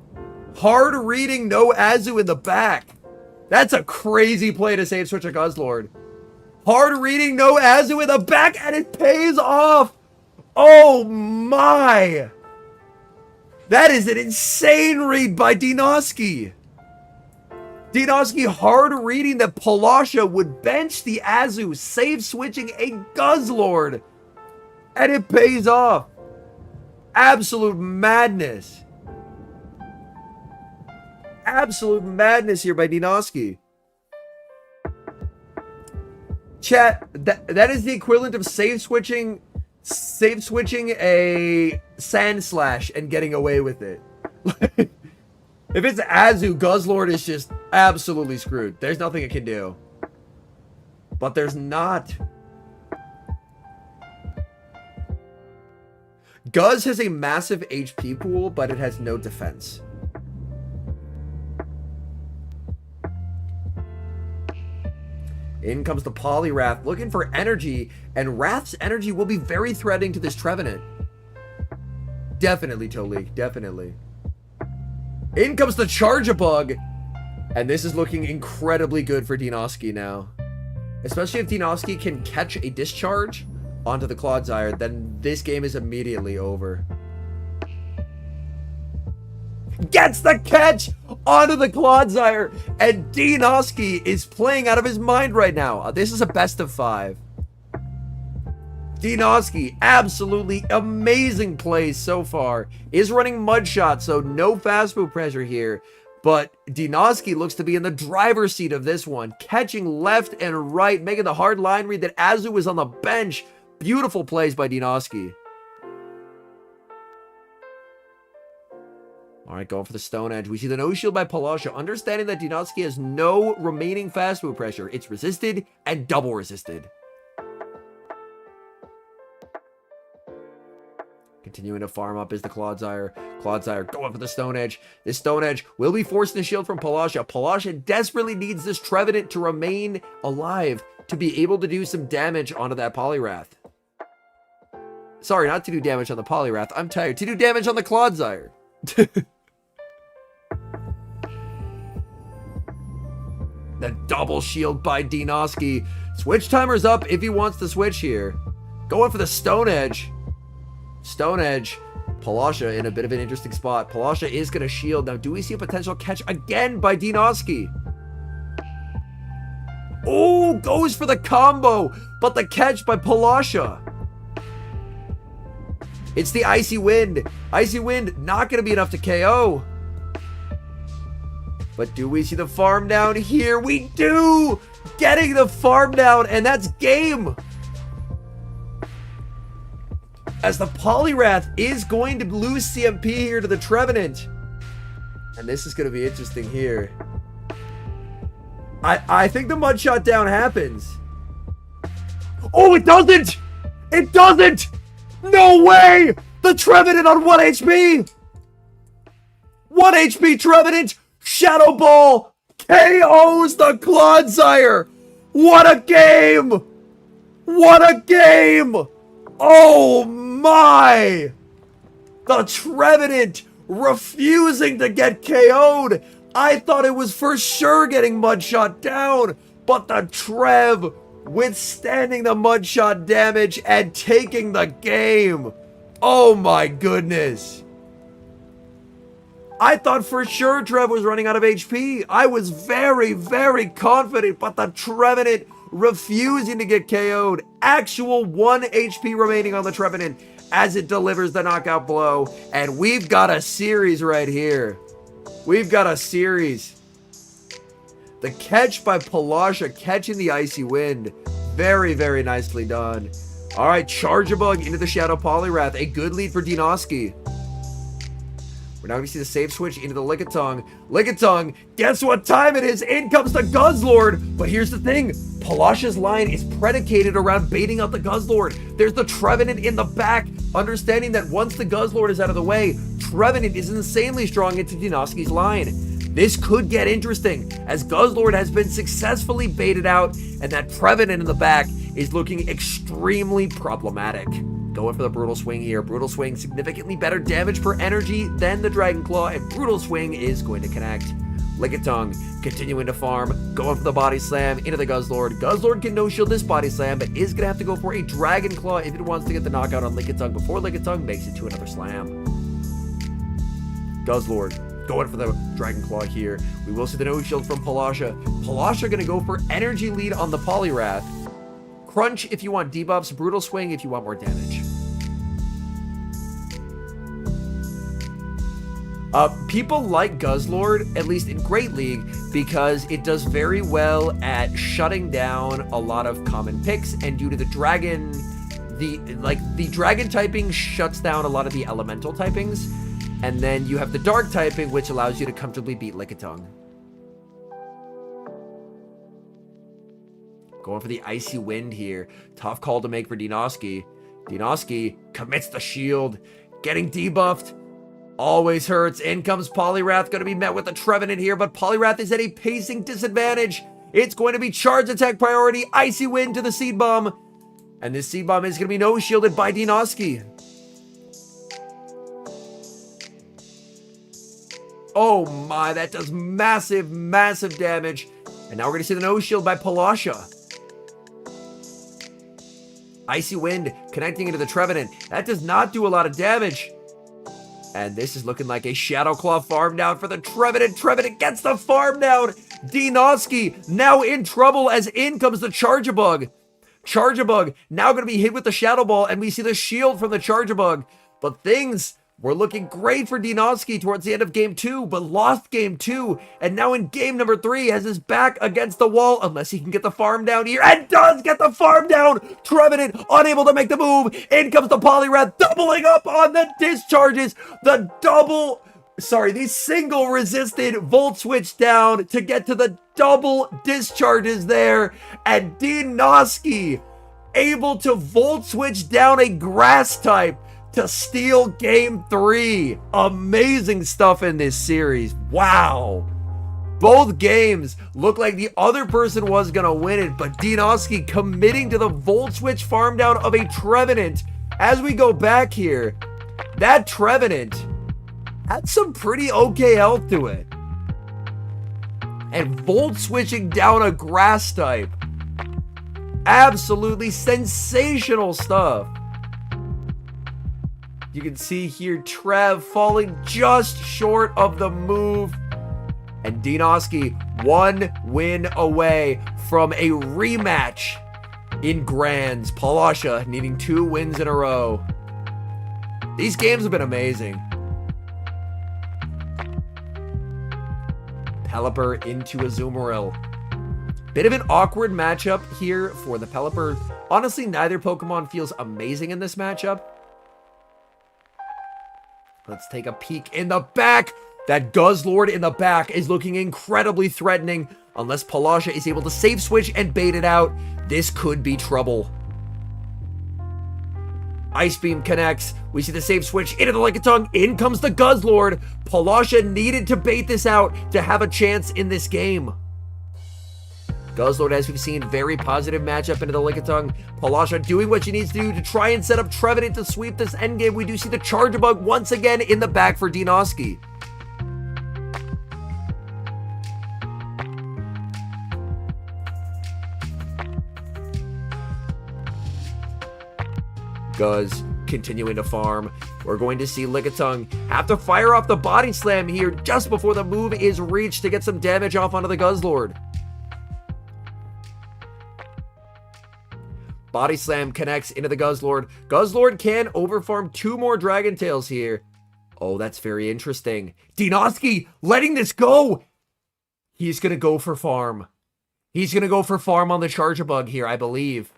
Hard reading, no Azu in the back. That's a crazy play to save switch a Guzzlord. Hard reading, no Azu in the back, and it pays off. Oh my. That is an insane read by Dinoski. Dinoski hard reading that Palasha would bench the Azu, save switching a Guzzlord. And it pays off. Absolute madness. Absolute madness here by Dinoski. Chat, that is the equivalent of save switching a Sand Slash and getting away with it. If it's Azu, Guzzlord is just absolutely screwed. There's nothing it can do. But there's not. Guzz has a massive HP pool, but it has no defense. In comes the Poliwrath, looking for energy, and Wrath's energy will be very threatening to this Trevenant. Definitely, Tolik, definitely. In comes the Charjabug, and this is looking incredibly good for Dinoski now. Especially if Dinoski can catch a discharge onto the Clodsire, then this game is immediately over. Gets the catch onto the Clodsire, and Dinoski is playing out of his mind right now. This is a best of 5. Dinoski, absolutely amazing plays so far. Is running Mud Shot, so no fast move pressure here. But Dinoski looks to be in the driver's seat of this one, catching left and right, making the hard line read that Azu was on the bench. Beautiful plays by Dinoski. All right, going for the Stone Edge. We see the no shield by Palasha, understanding that Dinoski has no remaining fast move pressure. It's resisted and double resisted. Continuing to farm up is the Clodsire. Clodsire going for the Stone Edge. This Stone Edge will be forcing the shield from Palasha. Palasha desperately needs this Trevenant to remain alive to be able to do some damage onto that Poliwrath. Sorry, not to do damage on the Poliwrath. I'm tired. To do damage on the Clodsire. The double shield by Dinoski. Switch timer's up if he wants to switch here. Going for the Stone Edge. Stone Edge. Palasha in a bit of an interesting spot. Palasha is going to shield. Now, do we see a potential catch again by Dinoski? Oh, goes for the combo, but the catch by Palasha. It's the Icy Wind. Icy Wind not going to be enough to KO. But do we see the farm down here? We do! Getting the farm down, and that's game! As the Poliwrath is going to lose CMP here to the Trevenant. And this is going to be interesting here. I think the mud shot down happens. Oh, it doesn't! It doesn't! No way! The Trevenant on 1 HP! 1 HP Trevenant! Shadow Ball KOs the Clodsire! What a game! What a game! Oh my! The Trevenant refusing to get KO'd. I thought it was for sure getting Mudshot down, but the Trev withstanding the Mudshot damage and taking the game. Oh my goodness. I thought for sure Trev was running out of HP. I was very, very confident, but the Trevenant refusing to get KO'd. Actual 1 HP remaining on the Trevenant as it delivers the knockout blow. And we've got a series right here. We've got a series. The catch by Palasha catching the Icy Wind. Very, very nicely done. All right, Charjabug into the Shadow Poliwrath. A good lead for Dinoski. We're now going to see the save switch into the Lickitung. Lickitung, guess what time it is? In comes the Guzzlord. But here's the thing. Palasha's line is predicated around baiting out the Guzzlord. There's the Trevenant in the back, understanding that once the Guzzlord is out of the way, Trevenant is insanely strong into Dinoski's line. This could get interesting, as Guzzlord has been successfully baited out, and that Trevenant in the back is looking extremely problematic. Going for the Brutal Swing here. Brutal Swing, significantly better damage per energy than the Dragon Claw, and Brutal Swing is going to connect. Lickitung continuing to farm, going for the Body Slam into the Guzzlord. Guzzlord can no-shield this Body Slam, but is going to have to go for a Dragon Claw if it wants to get the knockout on Lickitung before Lickitung makes it to another Slam. Guzzlord going for the Dragon Claw here. We will see the no-shield from Palasha. Palasha going to go for energy lead on the Poliwrath. Crunch if you want debuffs, Brutal Swing if you want more damage. People like Guzzlord, at least in Great League, because it does very well at shutting down a lot of common picks, and due to the dragon, the dragon typing shuts down a lot of the elemental typings, and then you have the dark typing, which allows you to comfortably beat Lickitung. Going for the Icy Wind here. Tough call to make for Dinoski. Dinoski commits the shield. Getting debuffed. Always hurts. In comes Poliwrath. Going to be met with a Trevenant here, but Poliwrath is at a pacing disadvantage. It's going to be charge attack priority. Icy Wind to the Seed Bomb. And this Seed Bomb is going to be no-shielded by Dinoski. Oh my, that does massive, massive damage. And now we're going to see the no-shield by Palasha. Icy Wind connecting into the Trevenant. That does not do a lot of damage. And this is looking like a Shadow Claw farm down for the Trevenant. Trevenant gets the farm down. Dinoski now in trouble as in comes the Charjabug. Charjabug now going to be hit with the Shadow Ball, and we see the shield from the Charjabug. But things We're looking great for Dinoski towards the end of game 2, but lost game 2, and now in game number 3 has his back against the wall unless he can get the farm down here, and does get the farm down! Trevenant unable to make the move, in comes the Poliwrath, doubling up on the discharges, the single resisted Volt Switch down to get to the double discharges there, and Dinoski able to Volt Switch down a grass type to steal game 3. Amazing stuff in this series. Wow. Both games look like the other person was gonna win it, but Dinoski committing to the Volt Switch farm down of a Trevenant. As we go back here, that Trevenant had some pretty okay health to it. And Volt Switching down a grass type. Absolutely sensational stuff. You can see here Trev falling just short of the move. And Dinoski 1 win away from a rematch in Grands. Polasha needing 2 wins in a row. These games have been amazing. Pelipper into Azumarill. Bit of an awkward matchup here for the Pelipper. Honestly, neither Pokemon feels amazing in this matchup. Let's take a peek in the back. That Guzzlord in the back is looking incredibly threatening. Unless Polasha is able to safe switch and bait it out, this could be trouble. Ice Beam connects. We see the safe switch into the Lickitung. In comes the Guzzlord. Polasha needed to bait this out to have a chance in this game. Guzzlord, as we've seen, very positive matchup into the Lickitung. Polasha doing what she needs to do to try and set up Trevenant to sweep this endgame. We do see the Charjabug once again in the back for Dinoski. Guzz continuing to farm. We're going to see Lickitung have to fire off the Body Slam here just before the move is reached to get some damage off onto the Guzzlord. Body Slam connects into the Guzzlord. Guzzlord can overfarm 2 more Dragon Tails here. Oh, that's very interesting. Dinoski letting this go. He's going to go for farm. He's going to go for farm on the Charjabug here, I believe.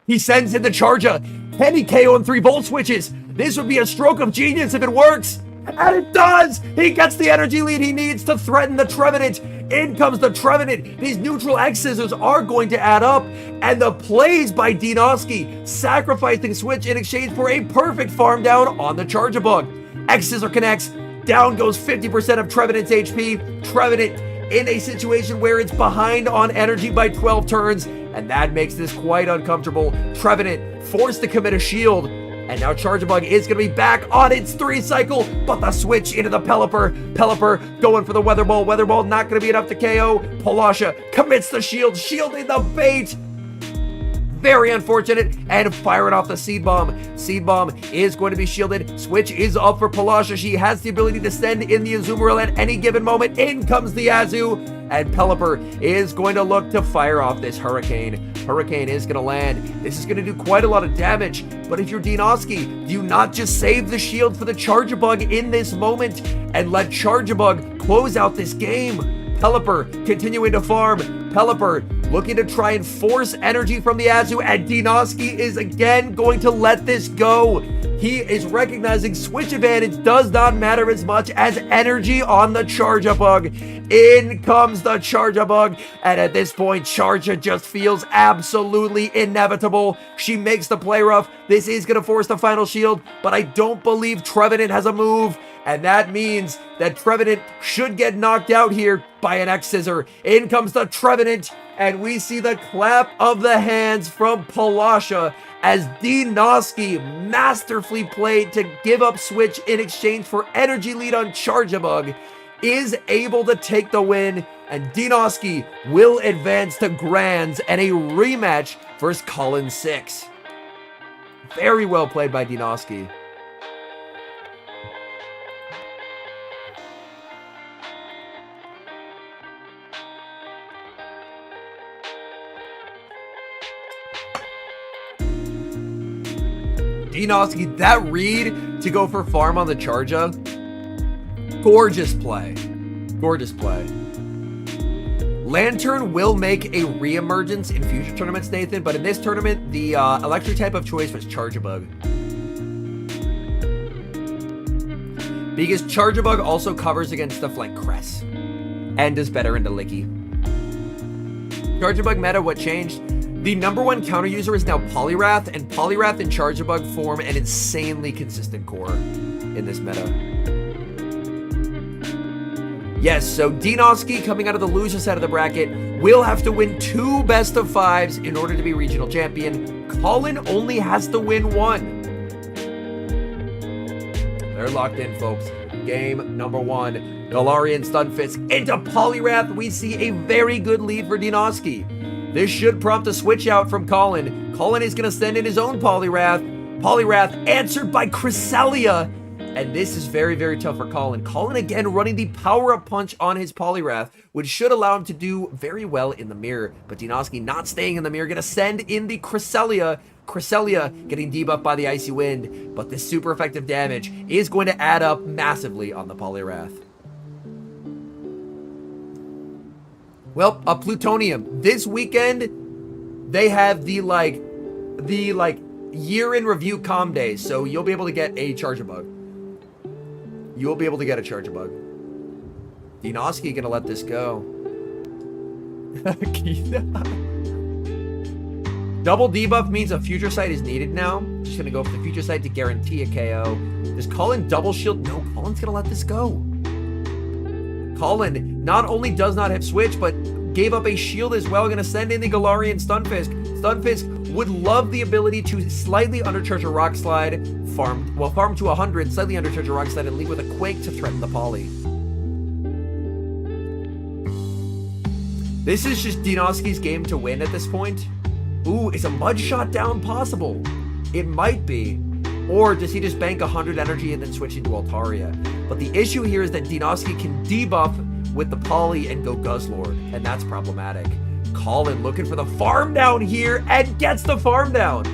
He sends in the Charger. Can he KO in 3 Volt Switches? This would be a stroke of genius if it works. And it does! He gets the energy lead he needs to threaten the Trevenant. In comes the Trevenant. These neutral X scissors are going to add up. And the plays by Dinoski, sacrificing Switch in exchange for a perfect farm down on the Charjabug. X scissor connects. Down goes 50% of Trevenant's HP. Trevenant in a situation where it's behind on energy by 12 turns. And that makes this quite uncomfortable. Trevenant forced to commit a shield. And now Charjabug is going to be back on its 3 cycle, but the switch into the Pelipper. Pelipper going for the Weather Ball. Weather Ball not going to be enough to KO. Polasha commits the shield, shielding the bait. Very unfortunate, and firing off the Seed Bomb. Seed Bomb is going to be shielded. Switch is up for Polasha. She has the ability to send in the Azumarill at any given moment. In comes the Azu, and Pelipper is going to look to fire off this Hurricane. Hurricane is going to land. This is going to do quite a lot of damage, but if you're Dinoski, do you not just save the shield for the Charjabug in this moment and let Charjabug close out this game? Pelipper continuing to farm. Pelipper looking to try and force energy from the Azu, and Dinoski is again going to let this go. He is recognizing switch advantage does not matter as much as energy on the Charjabug. In comes the Charjabug, and at this point, Charja just feels absolutely inevitable. She makes the play rough. This is going to force the final shield, but I don't believe Trevenant has a move. And that means that Trevenant should get knocked out here by an X-Scissor. In comes the Trevenant, and we see the clap of the hands from Polasha as Dinoski masterfully played to give up Switch in exchange for energy lead on Charjabug, is able to take the win, and Dinoski will advance to Grands and a rematch versus Cullen 6. Very well played by Dinoski. Dinoski, that read to go for farm on the Charger. Gorgeous play. Gorgeous play. Lantern will make a re-emergence in future tournaments, Nathan, but in this tournament, the electric type of choice was Charjabug. Because Charjabug also covers against stuff like Cress and does better into Licky. Charjabug meta, what changed? The #1 counter user is now Poliwrath, and Poliwrath and Charjabug form an insanely consistent core in this meta. Yes, so Dinoski, coming out of the loser side of the bracket, will have to win 2 best of 5s in order to be regional champion. Colin only has to win 1. They're locked in, folks. Game #1. Galarian Stunfisk into Poliwrath. We see a very good lead for Dinoski. This should prompt a switch out from Colin. Colin is going to send in his own Poliwrath. Poliwrath answered by Cresselia. And this is very, very tough for Colin. Colin again running the power-up punch on his Poliwrath, which should allow him to do very well in the mirror. But Dinoski not staying in the mirror, going to send in the Cresselia. Cresselia getting debuffed by the Icy Wind. But this super effective damage is going to add up massively on the Poliwrath. Well, Plutonium. This weekend, they have the year in review comm days. So you'll be able to get a Charjabug. You'll be able to get a Charjabug. Dinoski gonna let this go. Double debuff means a future sight is needed now. Just gonna go for the future sight to guarantee a KO. Does Colin double shield? No, Colin's gonna let this go. Colin not only does not have switch, but gave up a shield as well. Gonna send in the Galarian Stunfisk. Stunfisk would love the ability to slightly undercharge a Rock Slide, farm to 100, slightly undercharge a Rock Slide, and leave with a Quake to threaten the Poly. This is just Dinoski's game to win at this point. Ooh, is a Mud Shot down possible? It might be. Or does he just bank 100 energy and then switch into Altaria? But the issue here is that Dinoski can debuff with the Poly and go Guzzlord, and that's problematic. Colin looking for the farm down here and gets the farm down.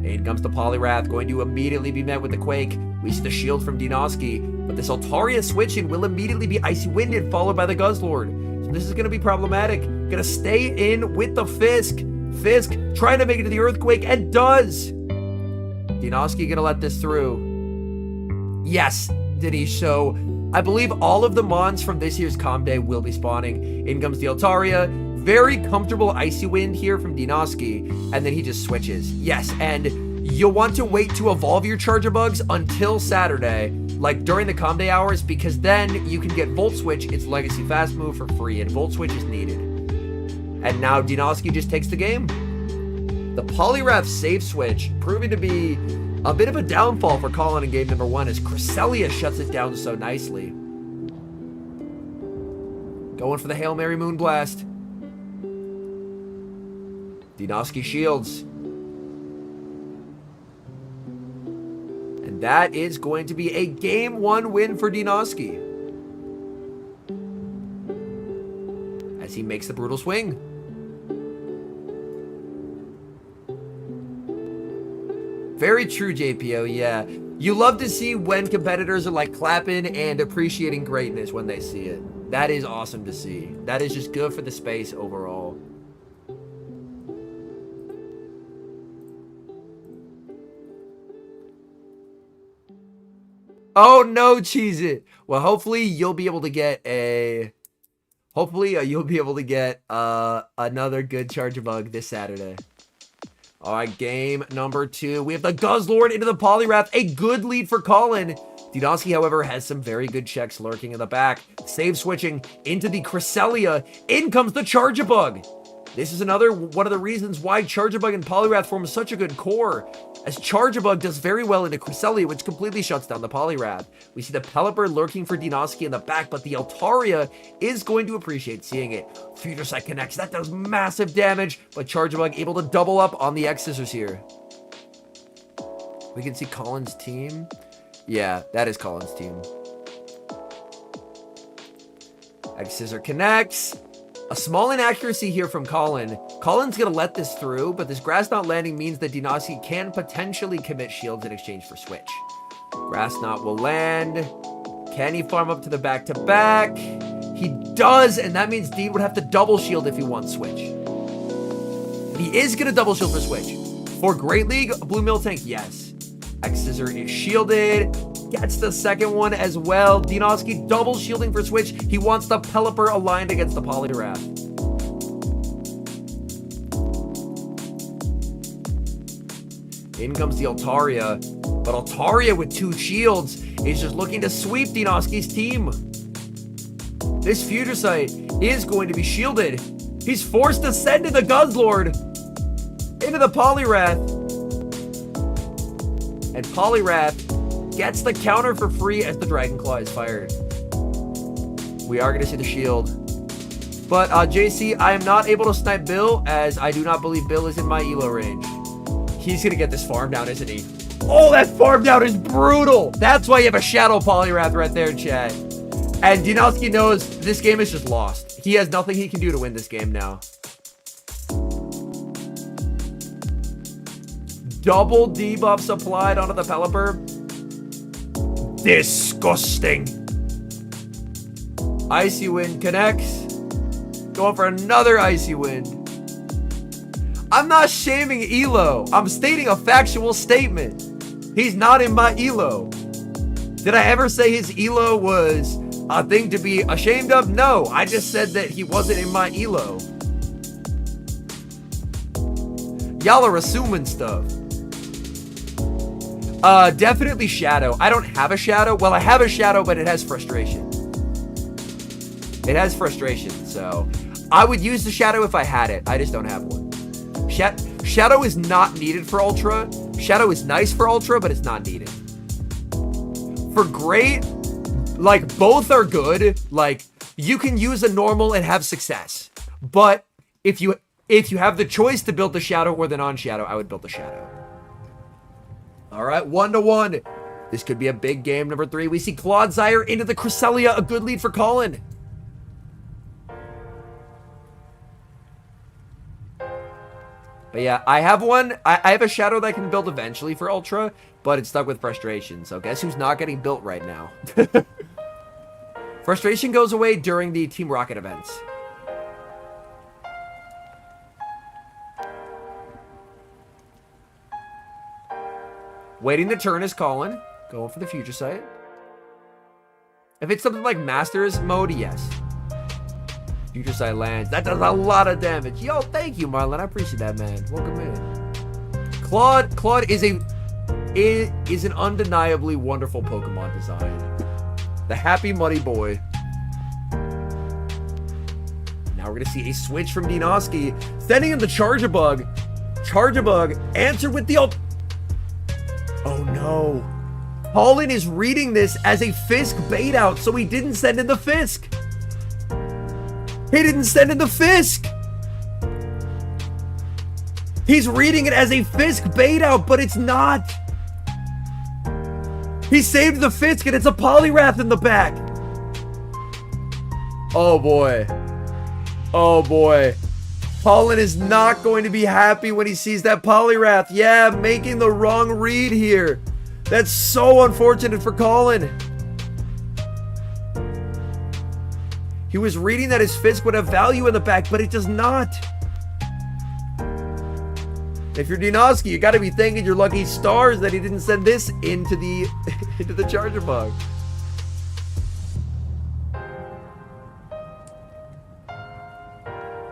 In comes the Poliwrath, going to immediately be met with the Quake. We see the shield from Dinoski, but this Altaria switching will immediately be Icy Winded, followed by the Guzzlord. So this is going to be problematic. Gonna stay in with the Fisk. Fisk trying to make it to the Earthquake, and does. Dinoski gonna let this through. Yes, did he? So I believe all of the mons from this year's comm day will be spawning. In comes the Altaria. Very comfortable Icy Wind here from Dinoski, and then he just switches. Yes, and you'll want to wait to evolve your Charjabugs until Saturday, like during the comm day hours, because then you can get Volt Switch, its legacy fast move, for free, and Volt Switch is needed. And now Dinoski just takes the game. The Poliwrath save switch proving to be a bit of a downfall for Colin in game #1 as Cresselia shuts it down so nicely. Going for the Hail Mary Moonblast. Dinoski shields. And that is going to be a game 1 win for Dinoski, as he makes the brutal swing. Very true, JPO, yeah. You love to see when competitors are like clapping and appreciating greatness when they see it. That is awesome to see. That is just good for the space overall. Oh no, Cheese It. Well, hopefully you'll be able to get a... you'll be able to get another good Charjabug this Saturday. All right, game #2. We have the Guzzlord into the Poliwrath. A good lead for Colin. Dinoski, however, has some very good checks lurking in the back. Save switching into the Cresselia. In comes the Charjabug. This is another one of the reasons why Charjabug and Poliwrath form such a good core, as Charjabug does very well into Cresselia, which completely shuts down the Poliwrath. We see the Pelipper lurking for Dinoski in the back, but the Altaria is going to appreciate seeing it. Future Sight connects. That does massive damage, but Charjabug able to double up on the X-Scissors here. We can see Colin's team. Yeah, that is Colin's team. X-Scissor connects. A small inaccuracy here from Colin. Colin's gonna let this through, but this Grass Knot landing means that Dinoski can potentially commit shields in exchange for switch. Grass Knot will land. Can he farm up to the back-to-back? He does, and that means Dean would have to double shield if he wants switch. He is gonna double shield for switch. For Great League, Blue Miltank, yes. X-Scissor is shielded. Gets the second one as well. Dinoski double shielding for switch. He wants the Pelipper aligned against the Poliwrath. In comes the Altaria. But Altaria with 2 shields is just looking to sweep Dinoski's team. This Future Sight is going to be shielded. He's forced to send to the Guzzlord into the Poliwrath. And Poliwrath gets the counter for free as the Dragon Claw is fired. We are going to see the shield. But JC, I am not able to snipe Bill as I do not believe Bill is in my elo range. He's going to get this farm down, isn't he? Oh, that farm down is brutal. That's why you have a Shadow Poliwrath right there, chat. And Dinoski knows this game is just lost. He has nothing he can do to win this game now. Double debuffs applied onto the Pelipper. Disgusting. Icy Wind connects. Going for another Icy Wind. I'm not shaming Elo. I'm stating a factual statement. He's not in my Elo. Did I ever say his Elo was a thing to be ashamed of? No, I just said that he wasn't in my Elo. Y'all are assuming stuff. Definitely Shadow. I don't have a Shadow. Well, I have a Shadow, but it has Frustration. It has Frustration, so I would use the Shadow if I had it. I just don't have one. Shadow is not needed for Ultra. Shadow is nice for Ultra, but it's not needed. For Great, like, both are good. Like, you can use a normal and have success. But if you have the choice to build the Shadow or the non-Shadow, I would build the Shadow. All right, 1-1. This could be a big game. Number 3, we see Clodsire into the Cresselia. A good lead for Colin. But yeah, I have one. I have a Shadow that I can build eventually for Ultra, but it's stuck with Frustration. So guess who's not getting built right now? Frustration goes away during the Team Rocket events. Waiting the turn is Colin. Going for the Future Sight. If it's something like Masters mode, yes. Future Sight lands. That does a lot of damage. Yo, thank you, Marlon. I appreciate that, man. Welcome in. Claude is an undeniably wonderful Pokemon design. The happy muddy boy. Now we're gonna see a switch from Dinoski, sending him the Charjabug. Charjabug answered with the Oh no. Colin is reading this as a Fisk bait out, so he didn't send in the Fisk. He didn't send in the Fisk. He's reading it as a Fisk bait out, but it's not. He saved the Fisk and it's a Poliwrath in the back. Oh boy. Oh boy. Colin is not going to be happy when he sees that Poliwrath. Yeah, making the wrong read here. That's so unfortunate for Colin. He was reading that his Fisk would have value in the back, but it does not. If you're Dinoski, you got to be thanking your lucky stars that he didn't send this into the Charjabug.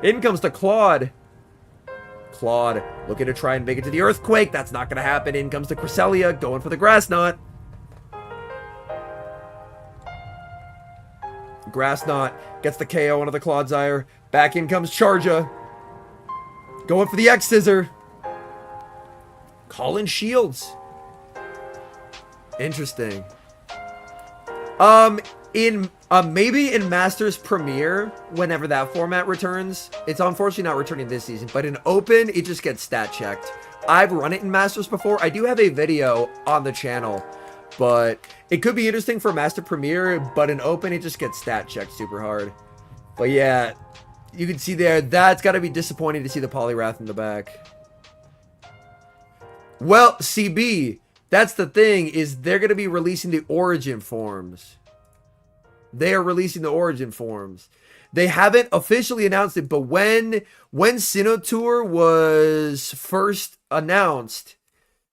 In comes the Claude. Claude looking to try and make it to the Earthquake. That's not going to happen. In comes the Cresselia going for the Grass Knot. Grass Knot gets the KO onto the Clodsire. Back in comes Charja. Going for the X-Scissor. Colin shields. Interesting. Maybe in Masters Premier, whenever that format returns. It's unfortunately not returning this season, but in Open, it just gets stat checked. I've run it in Masters before. I do have a video on the channel, but it could be interesting for Master Premier, but in Open, it just gets stat checked super hard. But yeah, You can see there, that's got to be disappointing to see the Poliwrath in the back. Well, CB, that's the thing, is they're going to be releasing the origin forms. They are releasing the origin forms. They haven't officially announced it, but when Sinnoh was first announced,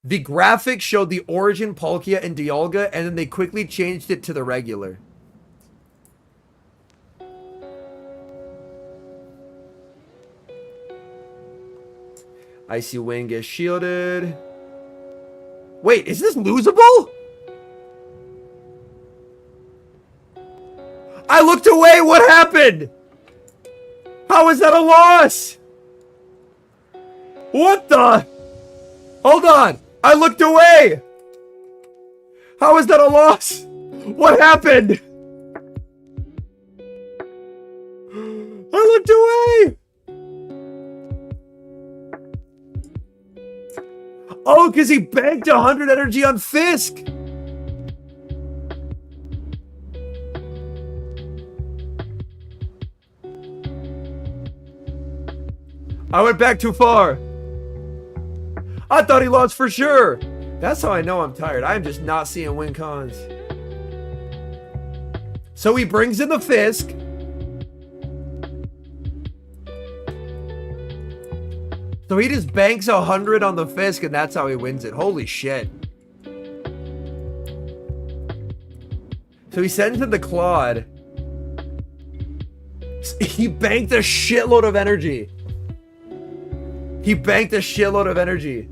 the graphics showed the origin Palkia and Dialga, and then they quickly changed it to the regular. Icy Wind gets shielded. Wait, is this losable? I looked away. What happened? How is that a loss? What the? Hold on. I looked away. How is that a loss? What happened? I looked away. Oh, because he banked 100 energy on Fisk. I went back too far. I thought he lost for sure. That's how I know I'm tired. I am just not seeing win cons. So he brings in the Fisk. So he just banks 100 on the Fisk, and that's how he wins it. Holy shit. So he sends in the Claude. He banked a shitload of energy. He banked a shitload of energy.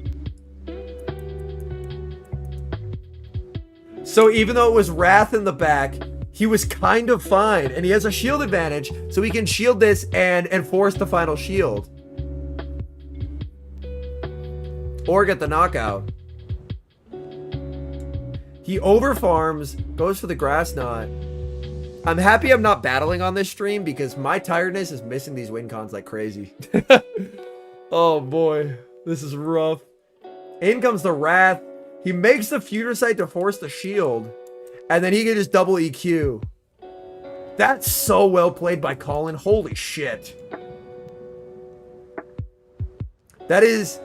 So even though it was Wrath in the back, he was kind of fine. And he has a shield advantage, so he can shield this and enforce the final shield. Or get the knockout. He overfarms, goes for the Grass Knot. I'm happy I'm not battling on this stream because my tiredness is missing these win cons like crazy. Oh boy, this is rough. In comes the Wrath. He makes the Future Sight to force the shield. And then he can just double EQ. That's so well played by Colin. Holy shit. That is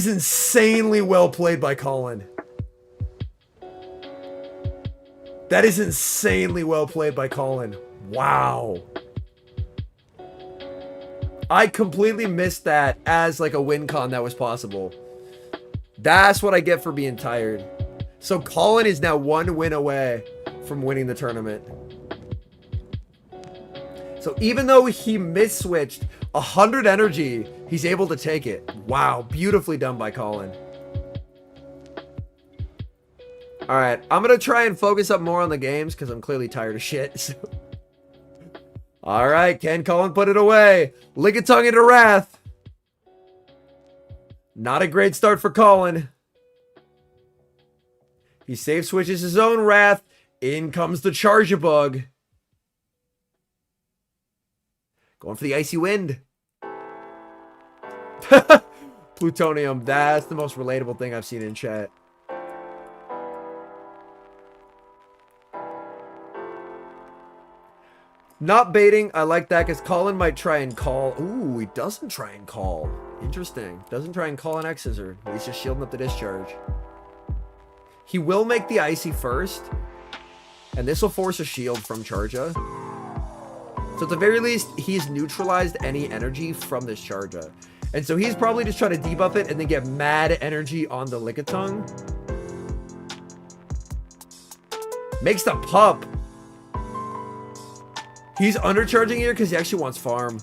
insanely well played by Colin. That is insanely well played by Colin. Wow. I completely missed that as like a win con that was possible. That's what I get for being tired. So Colin is now 1 win away from winning the tournament. So even though he miss-switched 100 energy, he's able to take it. Wow, beautifully done by Colin. Alright, I'm going to try and focus up more on the games because I'm clearly tired of shit. So. Alright, can Colin put it away? Lickitung into Wrath. Not a great start for Colin. He safe switches his own Wrath. In comes the Charjabug. Going for the Icy Wind. Plutonium, that's the most relatable thing I've seen in chat. Not baiting. I like that because Colin might try and call. Ooh, he doesn't try and call. Interesting. Doesn't try and call an X-Scissor. He's just shielding up the discharge. He will make the Icy first. And this will force a shield from Charja. So at the very least, he's neutralized any energy from this Charja. And so he's probably just trying to debuff it and then get mad energy on the Lickitung. Makes the pup. He's undercharging here because he actually wants farm.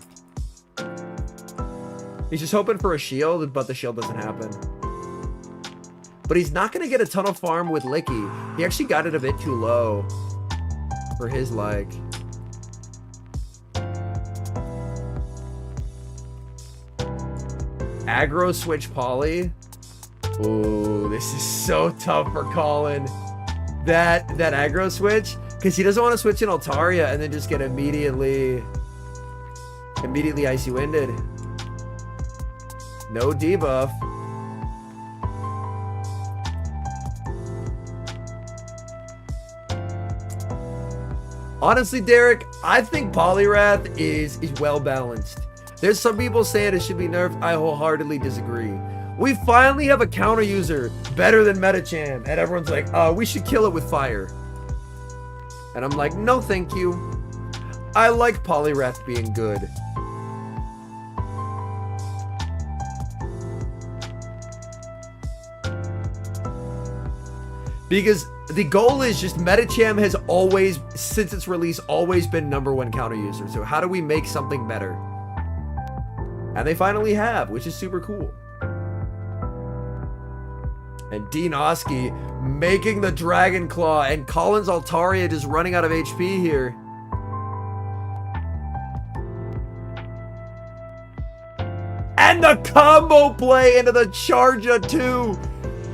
He's just hoping for a shield, but the shield doesn't happen. But he's not going to get a ton of farm with Licky. He actually got it a bit too low for his like. Aggro switch Poly. Ooh, this is so tough for Colin. That aggro switch. Because he doesn't want to switch in Altaria and then just get immediately Icy Winded. No debuff. Honestly, Derek, I think Poliwrath is well balanced. There's some people saying it should be nerfed. I wholeheartedly disagree. We finally have a counter user better than Medicham, and everyone's like, we should kill it with fire. And I'm like, no thank you. I like Poliwrath being good. Because the goal is just Medicham has always, since its release, always been #1 counter user. So how do we make something better? And they finally have, which is super cool. And Dinosky making the Dragon Claw, and Colin's Altaria just running out of HP here. And the combo play into the Charger too.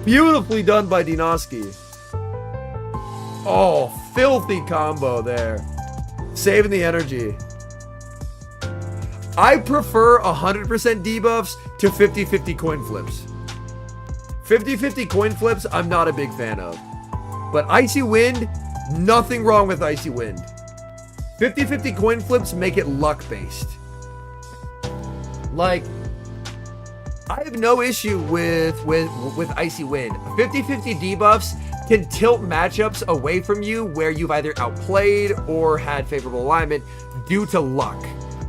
Beautifully done by Dinosky. Oh, filthy combo there. Saving the energy. I prefer 100% debuffs to 50-50 coin flips. 50-50 coin flips, I'm not a big fan of. But Icy Wind, nothing wrong with Icy Wind. 50-50 coin flips make it luck-based. Like, I have no issue with Icy Wind. 50-50 debuffs can tilt matchups away from you where you've either outplayed or had favorable alignment due to luck.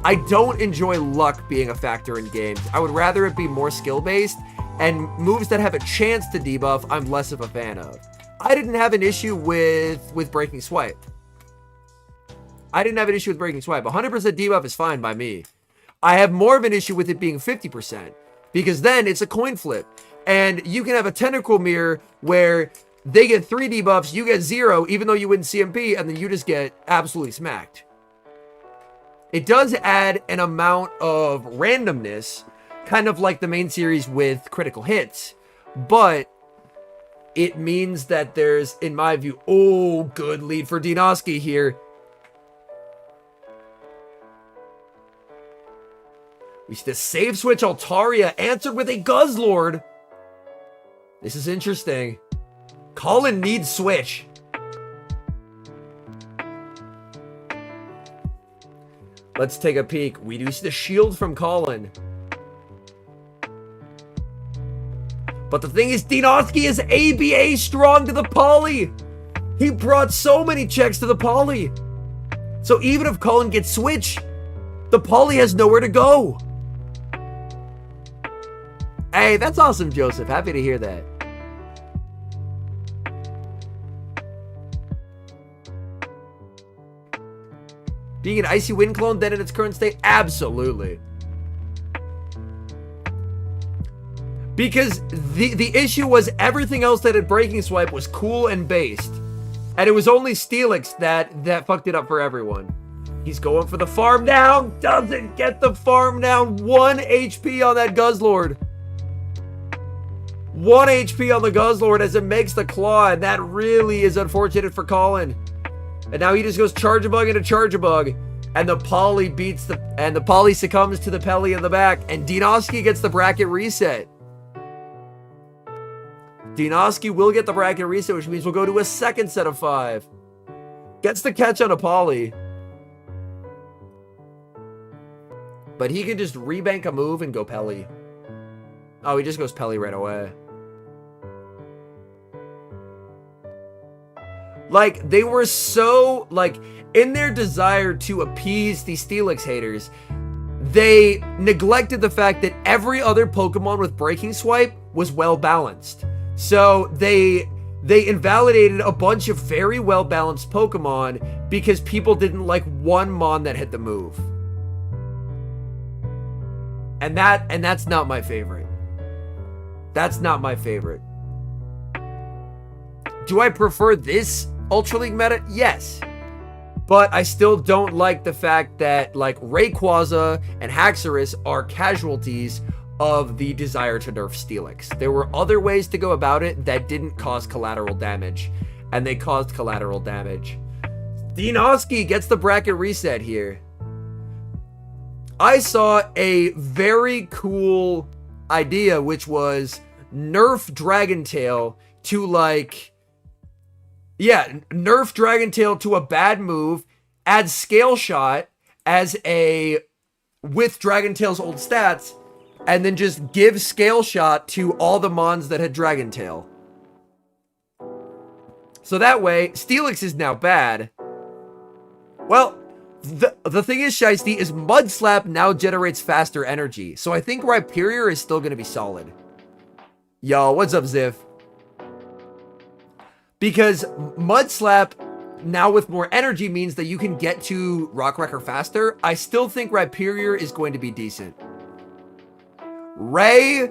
I don't enjoy luck being a factor in games. I would rather it be more skill-based, and moves that have a chance to debuff, I'm less of a fan of. I didn't have an issue with Breaking Swipe. 100% debuff is fine by me. I have more of an issue with it being 50%, because then it's a coin flip. And you can have a Tentacle Mirror where they get 3 debuffs, you get 0, even though you win CMP, and then you just get absolutely smacked. It does add an amount of randomness, kind of like the main series with critical hits, but it means that there's, in my view, oh, good lead for Dinosky here. We see the save switch Altaria answered with a Guzzlord. This is interesting. Colin needs switch. Let's take a peek. We do see the shield from Colin. But the thing is, Dinosky is ABA strong to the poly. He brought so many checks to the poly. So even if Colin gets switch, the poly has nowhere to go. Hey, that's awesome, Joseph. Happy to hear that. Being an Icy Wind clone then in its current state? Absolutely. Because the issue was everything else that had Breaking Swipe was cool and based. And it was only Steelix that fucked it up for everyone. He's going for the farm down. Doesn't get the farm down. 1 HP on that Guzzlord. 1 HP on the Guzzlord as it makes the claw. And that really is unfortunate for Colin. And now he just goes Charge-a-Bug into Charge-a-Bug. And the poly succumbs to the Pelly in the back. And Dinosky gets the bracket reset. Dinosky will get the bracket reset, which means we'll go to a second set of 5. Gets the catch on a poly. But he can just rebank a move and go Pelly. Oh, he just goes Pelly right away. Like, they were so, like, in their desire to appease the Steelix haters, they neglected the fact that every other Pokemon with Breaking Swipe was well balanced. So they invalidated a bunch of very well balanced Pokemon because people didn't like one Mon that hit the move. And that's not my favorite. That's not my favorite. Do I prefer this Ultra League meta? Yes. But I still don't like the fact that, like, Rayquaza and Haxorus are casualties of the desire to nerf Steelix. There were other ways to go about it that didn't cause collateral damage, and they caused collateral damage. Dinosky gets the bracket reset here. I saw a very cool idea, which was nerf Dragon Tail to, like, yeah, nerf Dragon Tail to a bad move, add Scale Shot as a with Dragon Tail's old stats, and then just give Scale Shot to all the mons that had Dragon Tail. So that way, Steelix is now bad. Well, the thing is, Shiesty, is Mud Slap now generates faster energy. So I think Rhyperior is still going to be solid. Yo, what's up, Ziff? Because Mud Slap, now with more energy, means that you can get to Rock Wrecker faster. I still think Rhyperior is going to be decent. Ray,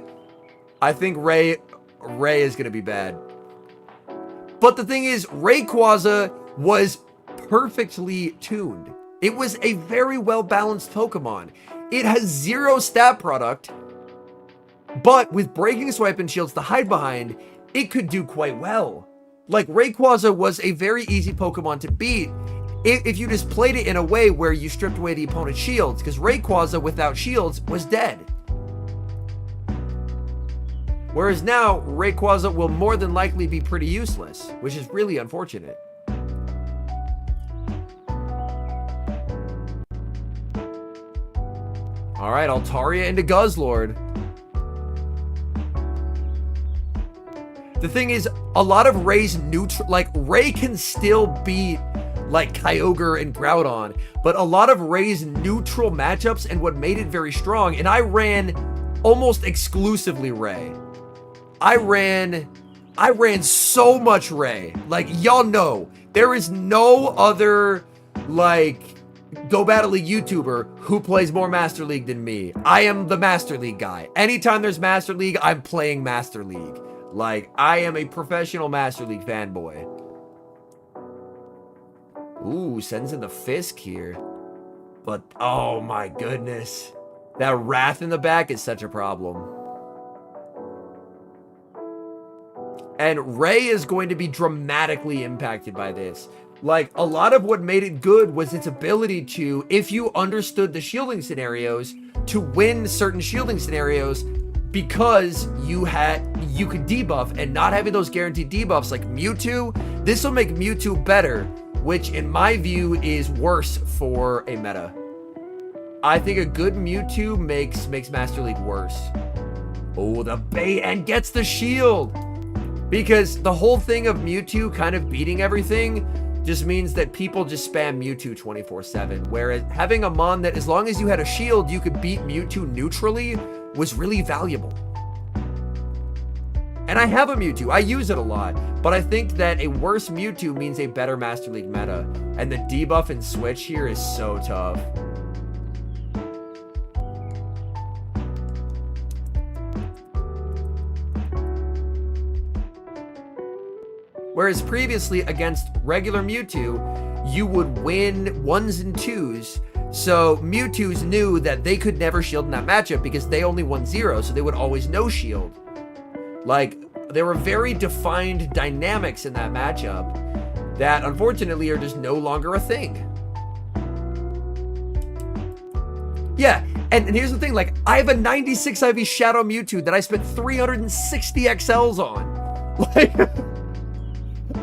I think Ray is going to be bad. But the thing is, Rayquaza was perfectly tuned. It was a very well-balanced Pokemon. It has 0 stat product, but with Breaking Swipe and Shields to hide behind, it could do quite well. Like, Rayquaza was a very easy Pokemon to beat if you just played it in a way where you stripped away the opponent's shields, because Rayquaza without shields was dead. Whereas now, Rayquaza will more than likely be pretty useless, which is really unfortunate. Alright, Altaria into Guzzlord. The thing is, a lot of Ray's neutral, like, Ray can still beat, like, Kyogre and Groudon, but a lot of Ray's neutral matchups and what made it very strong, and I ran almost exclusively Ray. I ran so much Ray. Like, y'all know, there is no other, like, Go Battle League YouTuber who plays more Master League than me. I am the Master League guy. Anytime there's Master League, I'm playing Master League. Like, I am a professional Master League fanboy. Ooh, sends in the Fisk here. But, oh my goodness. That Wrath in the back is such a problem. And Ray is going to be dramatically impacted by this. Like, a lot of what made it good was its ability to, if you understood the shielding scenarios, to win certain shielding scenarios because you could debuff, and not having those guaranteed debuffs like Mewtwo, this will make Mewtwo better, which in my view is worse for a meta. I think a good Mewtwo makes Master League worse. Oh, the bait, and gets the shield! Because the whole thing of Mewtwo kind of beating everything just means that people just spam Mewtwo 24/7. Whereas having a Mon that, as long as you had a shield, you could beat Mewtwo neutrally was really valuable. And I have a Mewtwo. I use it a lot. But I think that a worse Mewtwo means a better Master League meta. And the debuff and switch here is so tough. Whereas previously, against regular Mewtwo, you would win 1s and 2s. So Mewtwo's knew that they could never shield in that matchup because they only won 0, so they would always no shield. Like, there were very defined dynamics in that matchup that unfortunately are just no longer a thing. Yeah, and here's the thing, like, I have a 96 IV Shadow Mewtwo that I spent 360 XLs on. Like,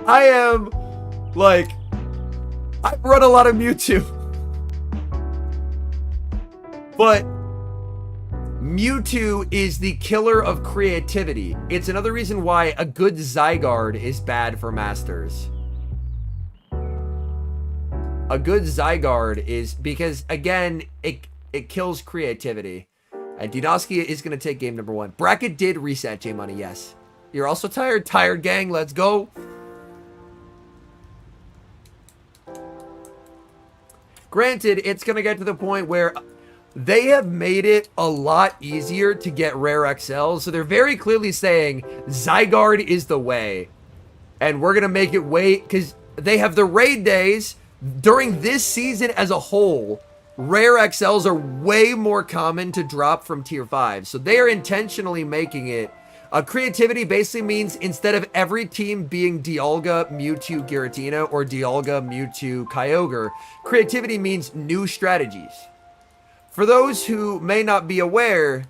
I am, like, I run a lot of Mewtwo. But Mewtwo is the killer of creativity. It's another reason why a good Zygarde is bad for Masters. A good Zygarde is because, again, it kills creativity. And Dudowski is going to take game number 1. Bracket did reset, J-Money, yes. You're also tired? Tired, gang. Let's go. Granted, it's going to get to the point where they have made it a lot easier to get rare XLs. So they're very clearly saying Zygarde is the way. And we're going to make it wait because they have the raid days. During this season as a whole, rare XLs are way more common to drop from tier 5. So they are intentionally making it. Creativity basically means instead of every team being Dialga, Mewtwo, Giratina, or Dialga, Mewtwo, Kyogre, creativity means new strategies. For those who may not be aware,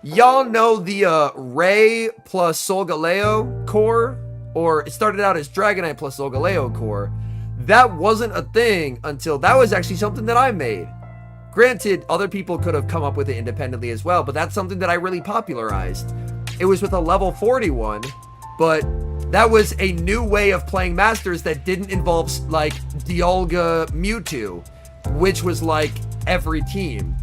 y'all know the Ray plus Solgaleo core, or it started out as Dragonite plus Solgaleo core. that wasn't a thing until that was actually something that I made. Granted, other people could have come up with it independently as well, but that's something that I really popularized. It was with a level 41, but that was a new way of playing Masters that didn't involve, like, Dialga Mewtwo, which was like every team.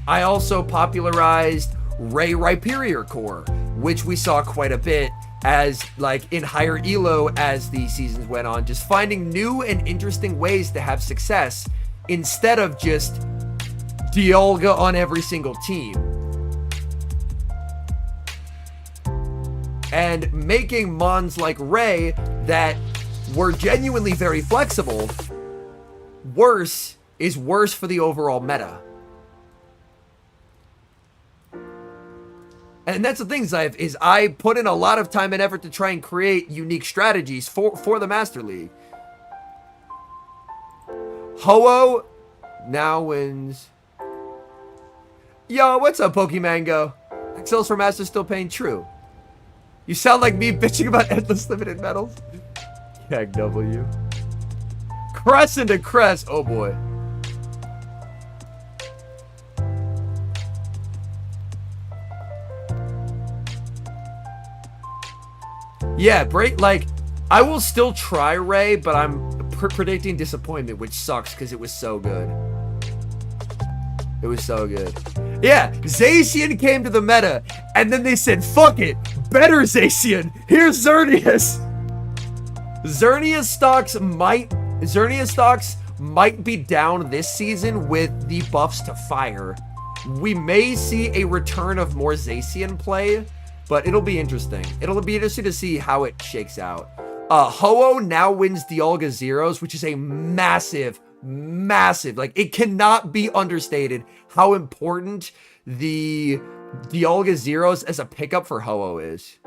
I also popularized Ray Rhyperior Core, which we saw quite a bit as, like, in higher elo as the seasons went on, just finding new and interesting ways to have success instead of just Dialga on every single team. And making Mons like Ray that were genuinely very flexible worse is worse for the overall meta. And that's the thing, Ziv, is I put in a lot of time and effort to try and create unique strategies for the Master League. Ho-Oh now wins. Yo, what's up, Pokemango? XLs for Master still paying true. You sound like me bitching about endless limited medals. Kag W. Crest into crest. Oh boy. Yeah, break, like, I will still try Ray, but I'm predicting disappointment, which sucks because it was so good. It was so good. Yeah, Zacian came to the meta, and then they said, fuck it, better Zacian, here's Xerneas. Xerneas stocks might be down this season with the buffs to fire. We may see a return of more Zacian play, but it'll be interesting. It'll be interesting to see how it shakes out. Ho-Oh now wins Dialga Zeros, which is a massive, like, it cannot be understated how important the Dialga Zeros as a pickup for Ho-Oh is.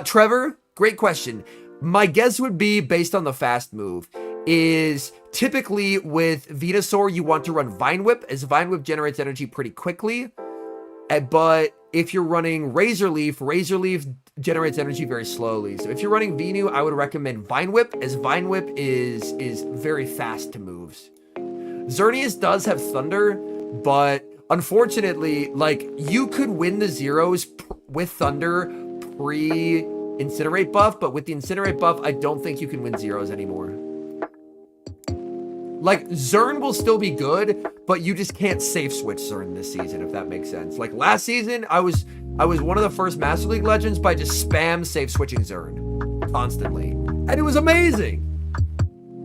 Trevor, great question. My guess would be, based on the fast move, is typically with Venusaur, you want to run Vine Whip, as Vine Whip generates energy pretty quickly. But if you're running Razor Leaf generates energy very slowly. So if you're running Venu, I would recommend Vine Whip, as Vine Whip is very fast to moves. Xerneas does have Thunder, but unfortunately, like, you could win the Zeros with Thunder pre-Incinerate buff, but with the Incinerate buff, I don't think you can win Zeros anymore. Like, Zern will still be good, but you just can't safe switch Zern this season, if that makes sense. Like, last season, I was one of the first Master League Legends by just spam safe switching Zern constantly. And it was amazing.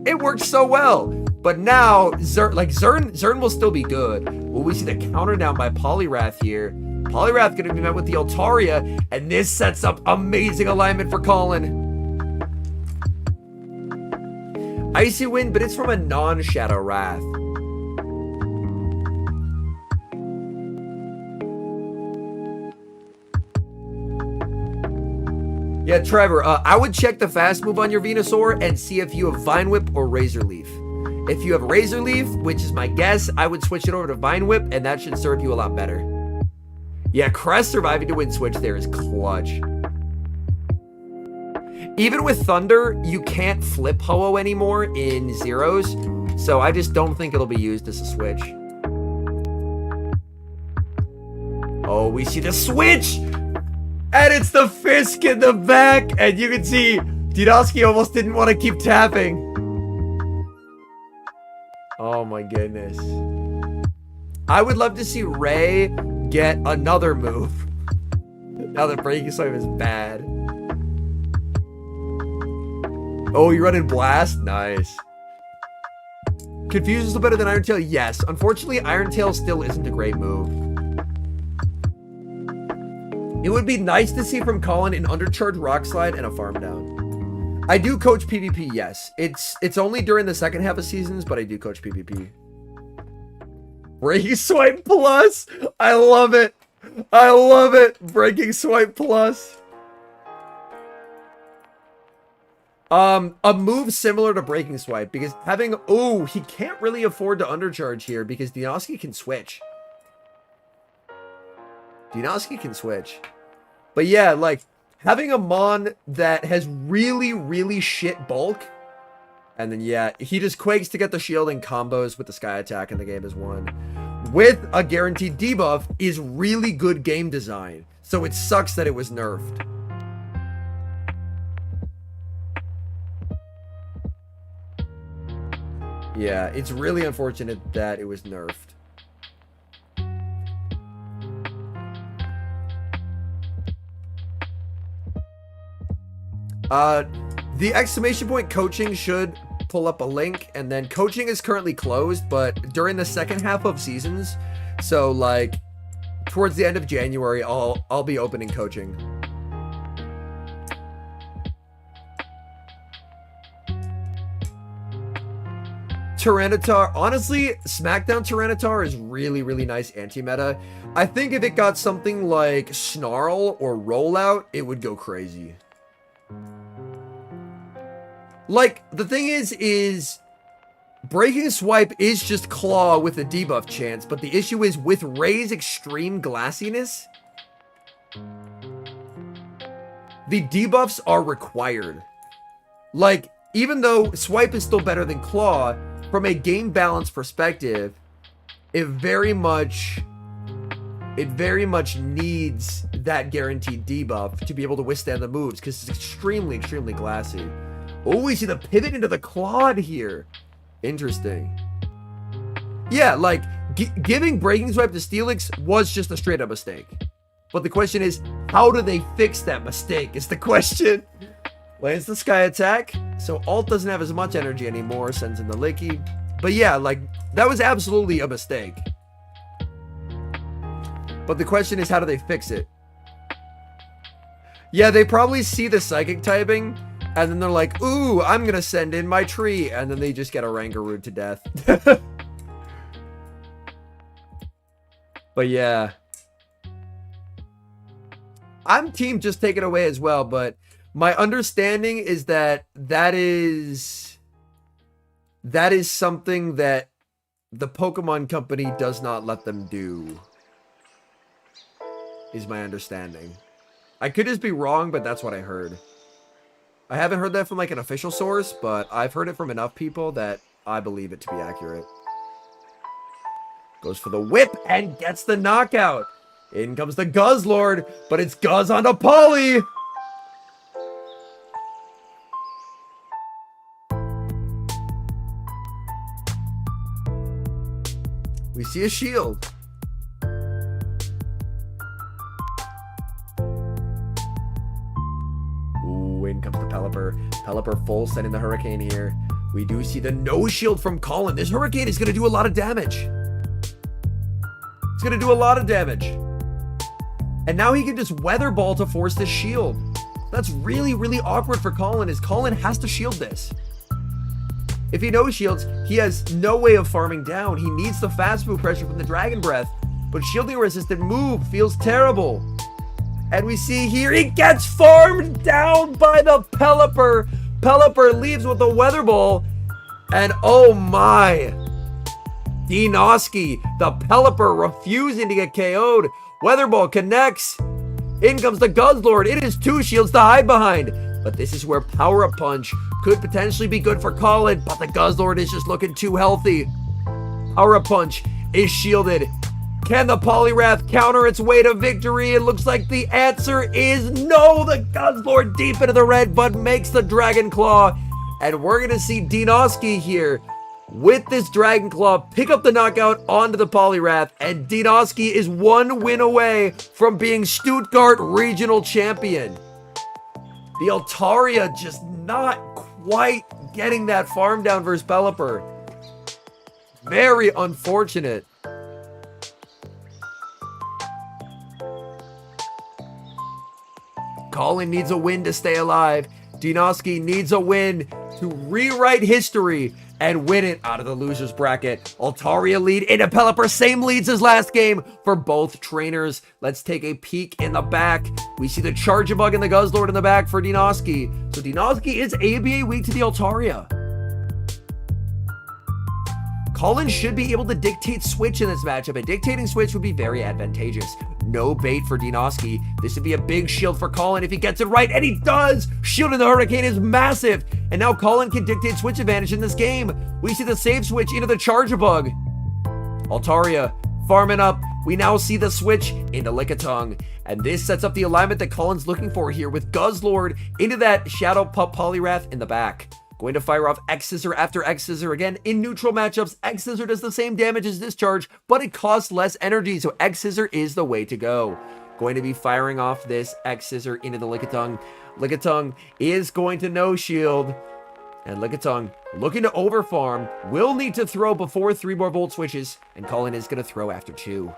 It worked so well. But now, Zern will still be good. Well, we see the counter down by Poliwrath here. Poliwrath going to be met with the Altaria, and this sets up amazing alignment for Colin. Icy Wind, but it's from a non-Shadow Wrath. Yeah, Trevor, I would check the fast move on your Venusaur and see if you have Vine Whip or Razor Leaf. If you have Razor Leaf, which is my guess, I would switch it over to Vine Whip, and that should serve you a lot better. Yeah, Crest surviving to win switch there is clutch. Even with Thunder, you can't flip Ho-Oh anymore in Zeros, so I just don't think it'll be used as a switch. Oh, we see the switch! And it's the Fisk in the back, and you can see Didowski almost didn't want to keep tapping. Oh my goodness. I would love to see Ray get another move. Now that Breaking Swipe is bad. Oh, you're running Blast? Nice. Confuse is still better than Iron Tail? Yes. Unfortunately, Iron Tail still isn't a great move. It would be nice to see from Colin an undercharge Rock Slide and a Farm Down. I do coach PvP, yes. It's only during the second half of seasons, but I do coach PvP. Breaking Swipe Plus! I love it! I love it! Breaking Swipe Plus. A move similar to Breaking Swipe, because having, oh, he can't really afford to undercharge here because Dinoski can switch. Dinoski can switch. But yeah, like, having a Mon that has really, really shit bulk And then, yeah, he just quakes to get the shield and combos with the Sky Attack, and the game is won. With a guaranteed debuff is really good game design. So it sucks that it was nerfed. Yeah, it's really unfortunate that it was nerfed. The exclamation point coaching should pull up a link, and then coaching is currently closed, but during the second half of seasons, so like towards the end of January, I'll be opening coaching. Tyranitar, honestly, SmackDown Tyranitar is really nice anti-meta. I think if it got something like Snarl or Rollout, it would go crazy. Like, the thing is Breaking Swipe is just Claw with a debuff chance, but the issue is with Ray's extreme glassiness, the debuffs are required. Like, even though Swipe is still better than Claw, from a game balance perspective, it very much needs that guaranteed debuff to be able to withstand the moves, because it's extremely glassy. Oh, we see the pivot into the Clawed here. Interesting. Yeah, like, giving Breaking Swipe to Steelix was just a straight up mistake. But the question is, how do they fix that mistake is the question. Lands the Sky Attack, so Alt doesn't have as much energy anymore, sends in the Licky. But yeah, like, that was absolutely a mistake. But the question is, how do they fix it? Yeah, they probably see the Psychic typing, and then they're like, ooh, I'm gonna send in my tree, and then they just get a Rangarood to death. But yeah. I'm team just take it away as well, but my understanding is that that is something that the Pokemon Company does not let them do, is my understanding. I could just be wrong, but that's what I heard. I haven't heard that from like an official source, but I've heard it from enough people that I believe it to be accurate. Goes for the whip and gets the knockout. In comes the Guzzlord, but it's Guzz onto Polly. We see a shield. Ooh, in comes the Pelipper. Pelipper full sending the Hurricane here. We do see the no shield from Colin. This Hurricane is going to do a lot of damage. It's going to do a lot of damage. And now he can just Weather Ball to force the shield. That's really awkward for Colin, as Colin has to shield this. If he no shields, he has no way of farming down. He needs the fast move pressure from the Dragon Breath, but shielding a resistant move feels terrible. And we see here, he gets farmed down by the Pelipper. Pelipper leaves with the Weather Ball, and oh my. Dinoski, the Pelipper refusing to get KO'd. Weather Ball connects. In comes the Guzzlord. It is two shields to hide behind. But this is where Power Up Punch could potentially be good for Colin, but the Guzzlord is just looking too healthy. Power Up Punch is shielded. Can the Poliwrath counter its way to victory? It looks like the answer is no. The Guzzlord deep into the red, but makes the Dragon Claw. And we're going to see Dinoski here with this Dragon Claw pick up the knockout onto the Poliwrath, and Dinoski is one win away from being Stuttgart Regional Champion. The Altaria just not quite getting that farm down versus Pelipper. Very unfortunate. Colin needs a win to stay alive. Dinoski needs a win to rewrite history and win it out of the loser's bracket. Altaria lead into Pelipper, same leads as last game for both trainers. Let's take a peek in the back. We see the Charjabug and the Guzzlord in the back for Dinoski. So Dinoski is ABA weak to the Altaria. Colin should be able to dictate switch in this matchup, and dictating switch would be very advantageous. no bait for Dinoski. This would be a big shield for Colin if he gets it right, and he does! Shielding the Hurricane is massive, and now Colin can dictate switch advantage in this game. We see the save switch into the Charjabug. Altaria farming up. We now see the switch into Lickitung, and this sets up the alignment that Colin's looking for here with Guzzlord into that Shadow Pup Poliwrath in the back. Going to fire off X-Scissor after X-Scissor. Again, in neutral matchups, X-Scissor does the same damage as Discharge, but it costs less energy, so X-Scissor is the way to go. Going to be firing off this X-Scissor into the Lickitung. Lickitung is going to no shield, and Lickitung looking to overfarm, will need to throw before 3 more Volt Switches, and Colin is going to throw after 2.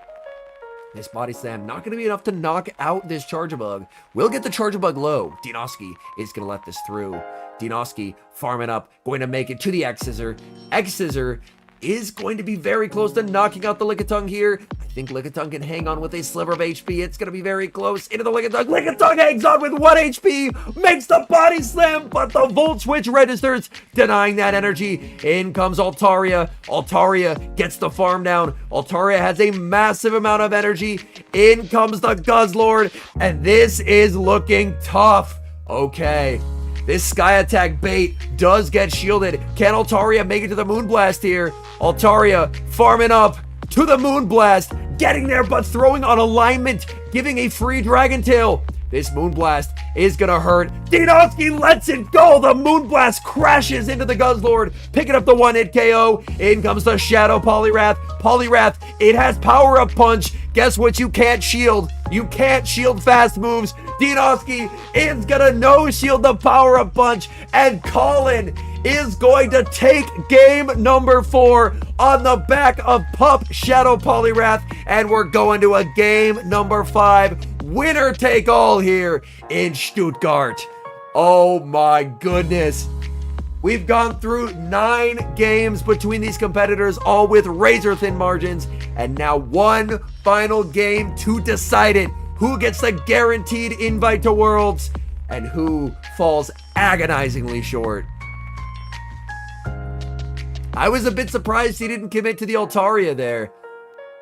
This Body Slam not going to be enough to knock out this Charjabug. We'll get the Charjabug low. Dinoski is going to let this through. Dinoski farming up, going to make it to the X-Scissor. X-Scissor is going to be very close to knocking out the Lickitung here. I think Lickitung can hang on with a sliver of HP. It's going to be very close into the Lickitung. Lickitung hangs on with 1 HP, makes the Body Slam, but the Volt Switch registers, denying that energy. In comes Altaria. Altaria gets the farm down. Altaria has a massive amount of energy. In comes the Guzzlord, and this is looking tough. Okay. This Sky Attack bait does get shielded. Can Altaria make it to the Moonblast here? Altaria farming up to the Moonblast, getting there but throwing on alignment, giving a free Dragon Tail. This Moonblast is gonna hurt. Dinoski lets it go. The Moonblast crashes into the Guzzlord, picking up the 1-hit KO. In comes the Shadow Poliwrath. Poliwrath, it has Power-Up Punch. Guess what you can't shield? You can't shield fast moves. Dinoski is gonna no-shield the Power-Up Punch, and Colin is going to take game number 4 on the back of Pup Shadow Poliwrath, and we're going to a game number 5. Winner take all here in Stuttgart. Oh my goodness. We've gone through 9 games between these competitors, all with razor-thin margins, and now one final game to decide it. Who gets the guaranteed invite to Worlds, and who falls agonizingly short. I was a bit surprised he didn't commit to the Altaria there.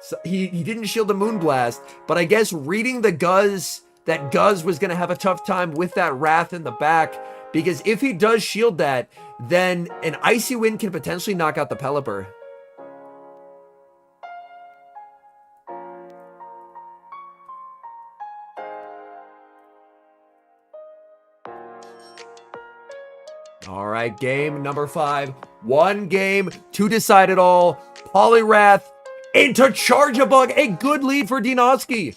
So he didn't shield the Moonblast, but I guess reading the Guzz, that Guzz was going to have a tough time with that Wrath in the back, because if he does shield that, then an Icy Wind can potentially knock out the Pelipper. All right, game number 5. One game to decide it all. Poliwrath into Charjabug. A good lead for Dinoski.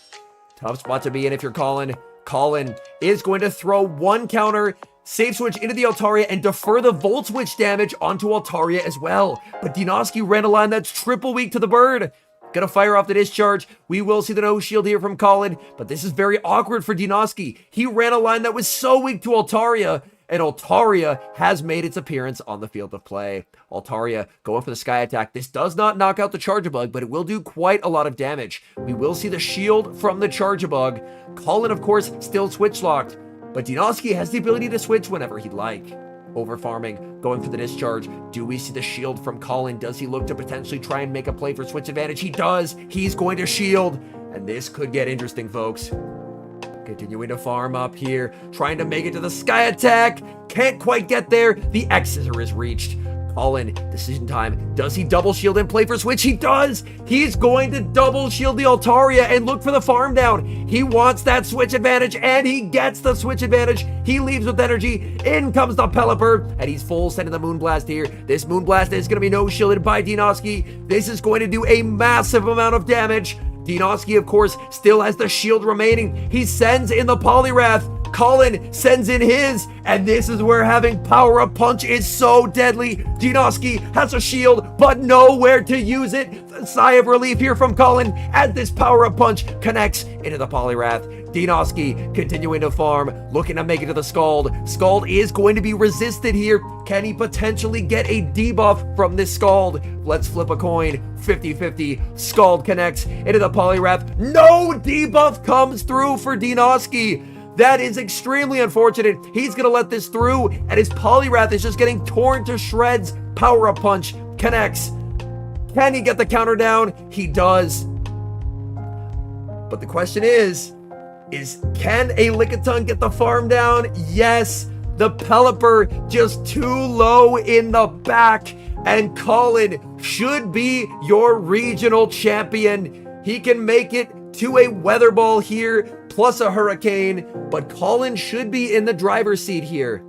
Tough spot to be in if you're Colin. Colin is going to throw 1 counter, save switch into the Altaria, and defer the Volt Switch damage onto Altaria as well. But Dinoski ran a line that's triple weak to the bird. Gonna fire off the Discharge. We will see the no shield here from Colin, but this is very awkward for Dinoski. He ran a line that was so weak to Altaria, and Altaria has made its appearance on the field of play. Altaria going for the Sky Attack. This does not knock out the Charjabug, but it will do quite a lot of damage. We will see the shield from the Charjabug. Colin, of course, still switch locked, but Dinoski has the ability to switch whenever he'd like. Over farming, going for the Discharge. Do we see the shield from Colin? Does he look to potentially try and make a play for switch advantage? He does. He's going to shield, and this could get interesting, folks. Continuing to farm up here, trying to make it to the Sky Attack. Can't quite get there. The X-Scissor is reached. Colin, decision time. Does he double shield and play for switch? He does. He's going to double shield the Altaria and look for the farm down. He wants that switch advantage, and he gets the switch advantage. He leaves with energy. In comes the Pelipper, and he's full sending the Moonblast here. This Moonblast is going to be no shielded by Dinoski. This is going to do a massive amount of damage. Dinoski, of course, still has the shield remaining. He sends in the Poliwrath. Colin sends in his, and this is where having Power-Up Punch is so deadly. Dinoski has a shield, but nowhere to use it. A sigh of relief here from Colin as this Power-Up Punch connects into the Poliwrath. Dinoski continuing to farm, looking to make it to the Scald. Scald is going to be resisted here. Can he potentially get a debuff from this Scald? Let's flip a coin. 50-50. Scald connects into the Poliwrath. No debuff comes through for Dinoski. That is extremely unfortunate. He's going to let this through, and his Poliwrath is just getting torn to shreds. Power-Up Punch connects. Can he get the counter down? He does. But the question is can a Lickitung get the farm down? Yes. The Pelipper just too low in the back. And Colin should be your regional champion. He can make it to a weather ball here, plus a hurricane. But Colin should be in the driver's seat here.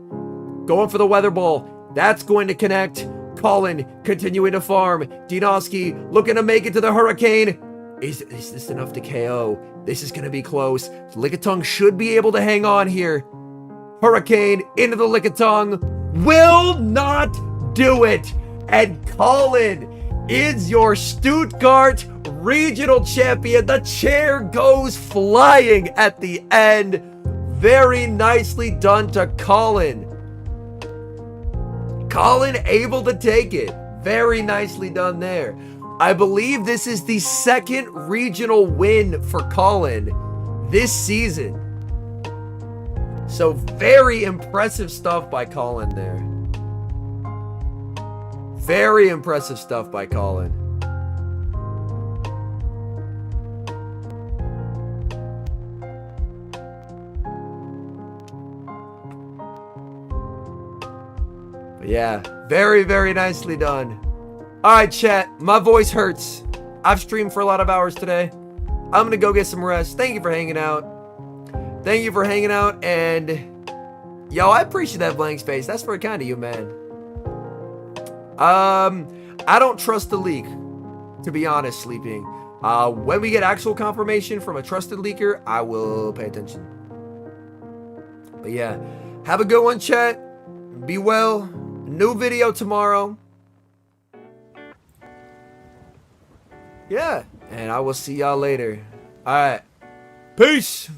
Going for the weather ball. That's going to connect. Colin continuing to farm. Dinosky looking to make it to the hurricane. Is this enough to KO? This is going to be close. Lickitung should be able to hang on here. Hurricane into the Lickitung. Will not do it. And Colin is your Stuttgart regional champion. The chair goes flying at the end. Very nicely done to Colin. Colin able to take it. Very nicely done there. I believe this is the second regional win for Colin this season. So very impressive stuff by Colin there. Very impressive stuff by Colin. But yeah, very, very nicely done. All right, chat, my voice hurts. I've streamed for a lot of hours today. I'm gonna go get some rest. Thank you for hanging out. Thank you for hanging out, and yo, I appreciate that blank space. That's very kind of you, man. I don't trust the leak, to be honest, Sleeping. When we get actual confirmation from a trusted leaker, I will pay attention. But yeah, have a good one, chat. Be well. New video tomorrow. Yeah, and I will see y'all later. All right, peace.